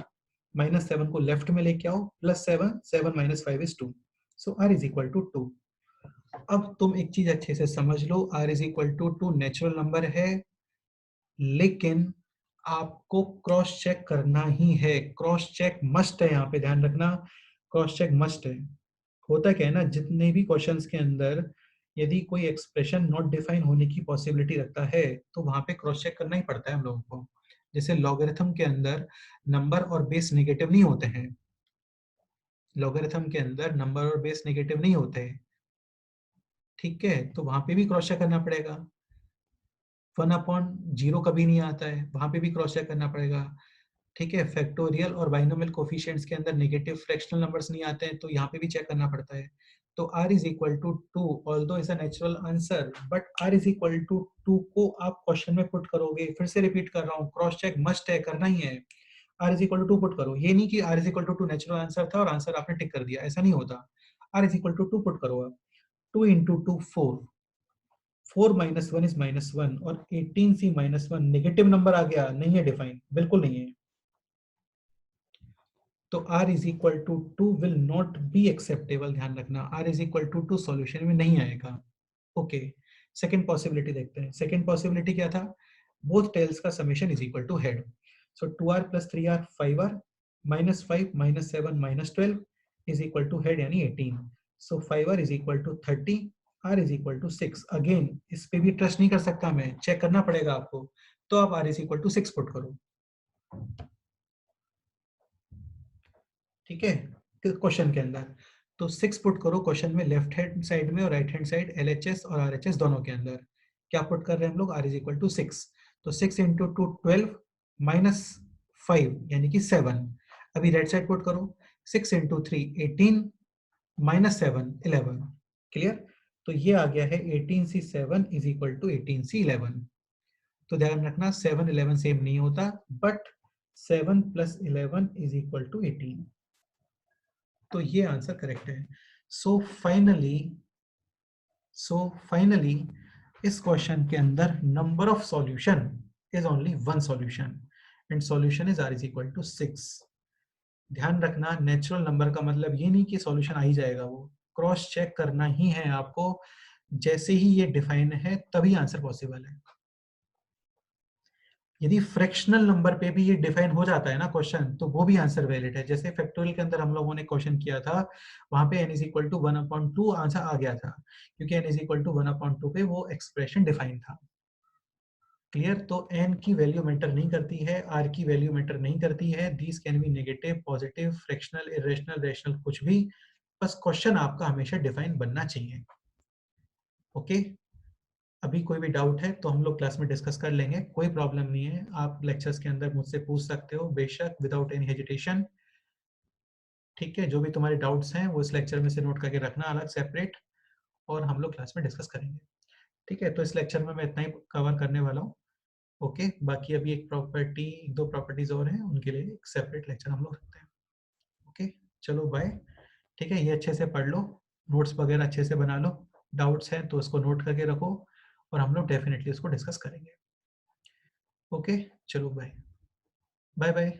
-7 को लेफ्ट में लेके आओ, +7, 7 - 5 is 2। So r is equal to 2। अब तुम एक चीज अच्छे से समझ लो, r is equal to 2 natural number है, लेकिन आपको क्रॉस चेक करना ही है। क्रॉस चेक मस्ट है, यहाँ पे ध्यान रखना, क्रॉस चेक मस्ट है। होता क्या है ना, जितने भी क्वेश्चंस के अंदर यदि कोई एक्सप्रेशन नॉट डिफाइन होने की पॉसिबिलिटी रखता है तो वहां पे क्रॉस चेक करना ही पड़ता है हम लोगों को। जैसे लॉगरिथम के अंदर नंबर और बेस नेगेटिव नहीं होते हैं, लॉगरिथम के अंदर नंबर और बेस नेगेटिव नहीं होते हैं, ठीक है, तो वहां पे भी क्रॉस चेक करना पड़ेगा। 1/0 कभी नहीं आता है, वहां पे भी क्रॉस चेक करना पड़ेगा। ठीक है, फैक्टोरियल और बाइनोमियल कोफिशिएंट्स के अंदर नेगेटिव फ्रैक्शनल नंबर्स नहीं आते हैं, तो यहाँ पे भी चेक करना पड़ता है। तो r is equal to 2 although is a natural answer, but r is equal to 2 को आप क्वेश्चन में पुट करोगे, फिर से रिपीट कर रहा हूँ, क्रॉस चेक मस्ट है, करना ही है। r is equal to 2 put करो, ये नहीं कि r is equal to 2 natural answer था और आंसर आपने टिक कर दिया, ऐसा नहीं होता। r is equal to 2 put करो आप, 2 × 2 4, 4 - 1 इज -1, और 18C -1 नेगेटिव नंबर आ गया, नहीं है डिफाइन, बिल्कुल नहीं है। तो r is equal to 2 will not be acceptable, ध्यान रखना, r is equal to 2 solution में नहीं आएगा। ओके, सेकंड पॉसिबिलिटी देखते हैं। सेकंड पॉसिबिलिटी क्या था, बोथ टेल्स का summation is equal to head. So 2r plus 3r 5r minus 5 minus 7 minus 12 is equal to head यानी 18. So 5r is equal to 30, r is equal to 6. Again इस पे भी trust नहीं कर सकता मैं, चेक करना पड़ेगा आपको. तो आप r is equal to 6 put करो. ठीक है क्वेश्चन के अंदर. तो 6 पुट करो क्वेश्चन में, लेफ्ट हैंड साइड में और राइट हैंड साइड LHS और RHS दोनों के अंदर. क्या पुट कर रहे हैं हम लोग? r is equal to 6. तो 6 into 2 12 minus 5 यानी कि 7. अभी राइट साइड पुट करो. 6 into 3 18 minus 7 11. क्लियर? तो ये आ गया है 18c7 is equal to 18c11. तो ध्यान रखना 7 11 सेम नहीं होता, but 7 plus 11 is equal to 18. तो ये आंसर करेक्ट है. सो फाइनली इस क्वेश्चन के अंदर number of solution is only one solution and solution is r is equal to 6. ध्यान रखना नेचुरल नंबर का मतलब ये नहीं कि सॉल्यूशन आ ही जाएगा, वो क्रॉस चेक करना ही है आपको. जैसे ही ये डिफाइन है तभी आंसर पॉसिबल है. यदि फ्रैक्शनल नंबर पे भी ये डिफाइन हो जाता है ना क्वेश्चन, तो वो भी आंसर वैलिड है. जैसे फैक्टोरियल के अंदर हम लोगों ने क्वेश्चन किया था, वहां पे n is equal to 1/2 answer आ गया था, क्योंकि n is equal to 1/2 पे वो एक्सप्रेशन डिफाइन था. क्लियर? तो n की वैल्यू मैटर नहीं करती है, r की वैल्यू मैटर नहीं करती है. These can be negative, positive, fractional, irrational, rational, कुछ भी. बस क्वेश्चन आपका हमेशा डिफाइन बनना चाहिए. ओके अभी कोई भी डाउट है तो हम लोग क्लास में डिस्कस कर लेंगे, कोई प्रॉब्लम नहीं है. आप लेक्चर्स के अंदर मुझसे पूछ सकते हो बेशक, विदाउट एनी हेजिटेशन. ठीक है, जो भी तुम्हारे डाउट्स हैं वो इस लेक्चर में से नोट करके रखना अलग सेपरेट, और हम लोग क्लास में डिस्कस करेंगे. ठीक है, तो इस लेक्चर में मैं इतना ही कवर करने वाला हूँ. ओके बाकी अभी एक दो प्रॉपर्टीज और हैं, उनके लिए एक सेपरेट लेक्चर हम लोग रखते हैं. ओके चलो बाय. ठीक है, ये अच्छे से पढ़ लो, नोट्स वगैरह अच्छे से बना लो, डाउट्स हैं तो उसको नोट करके रखो, और हम लोग डेफिनेटली उसको डिस्कस करेंगे. ओके चलो बाय बाय बाय.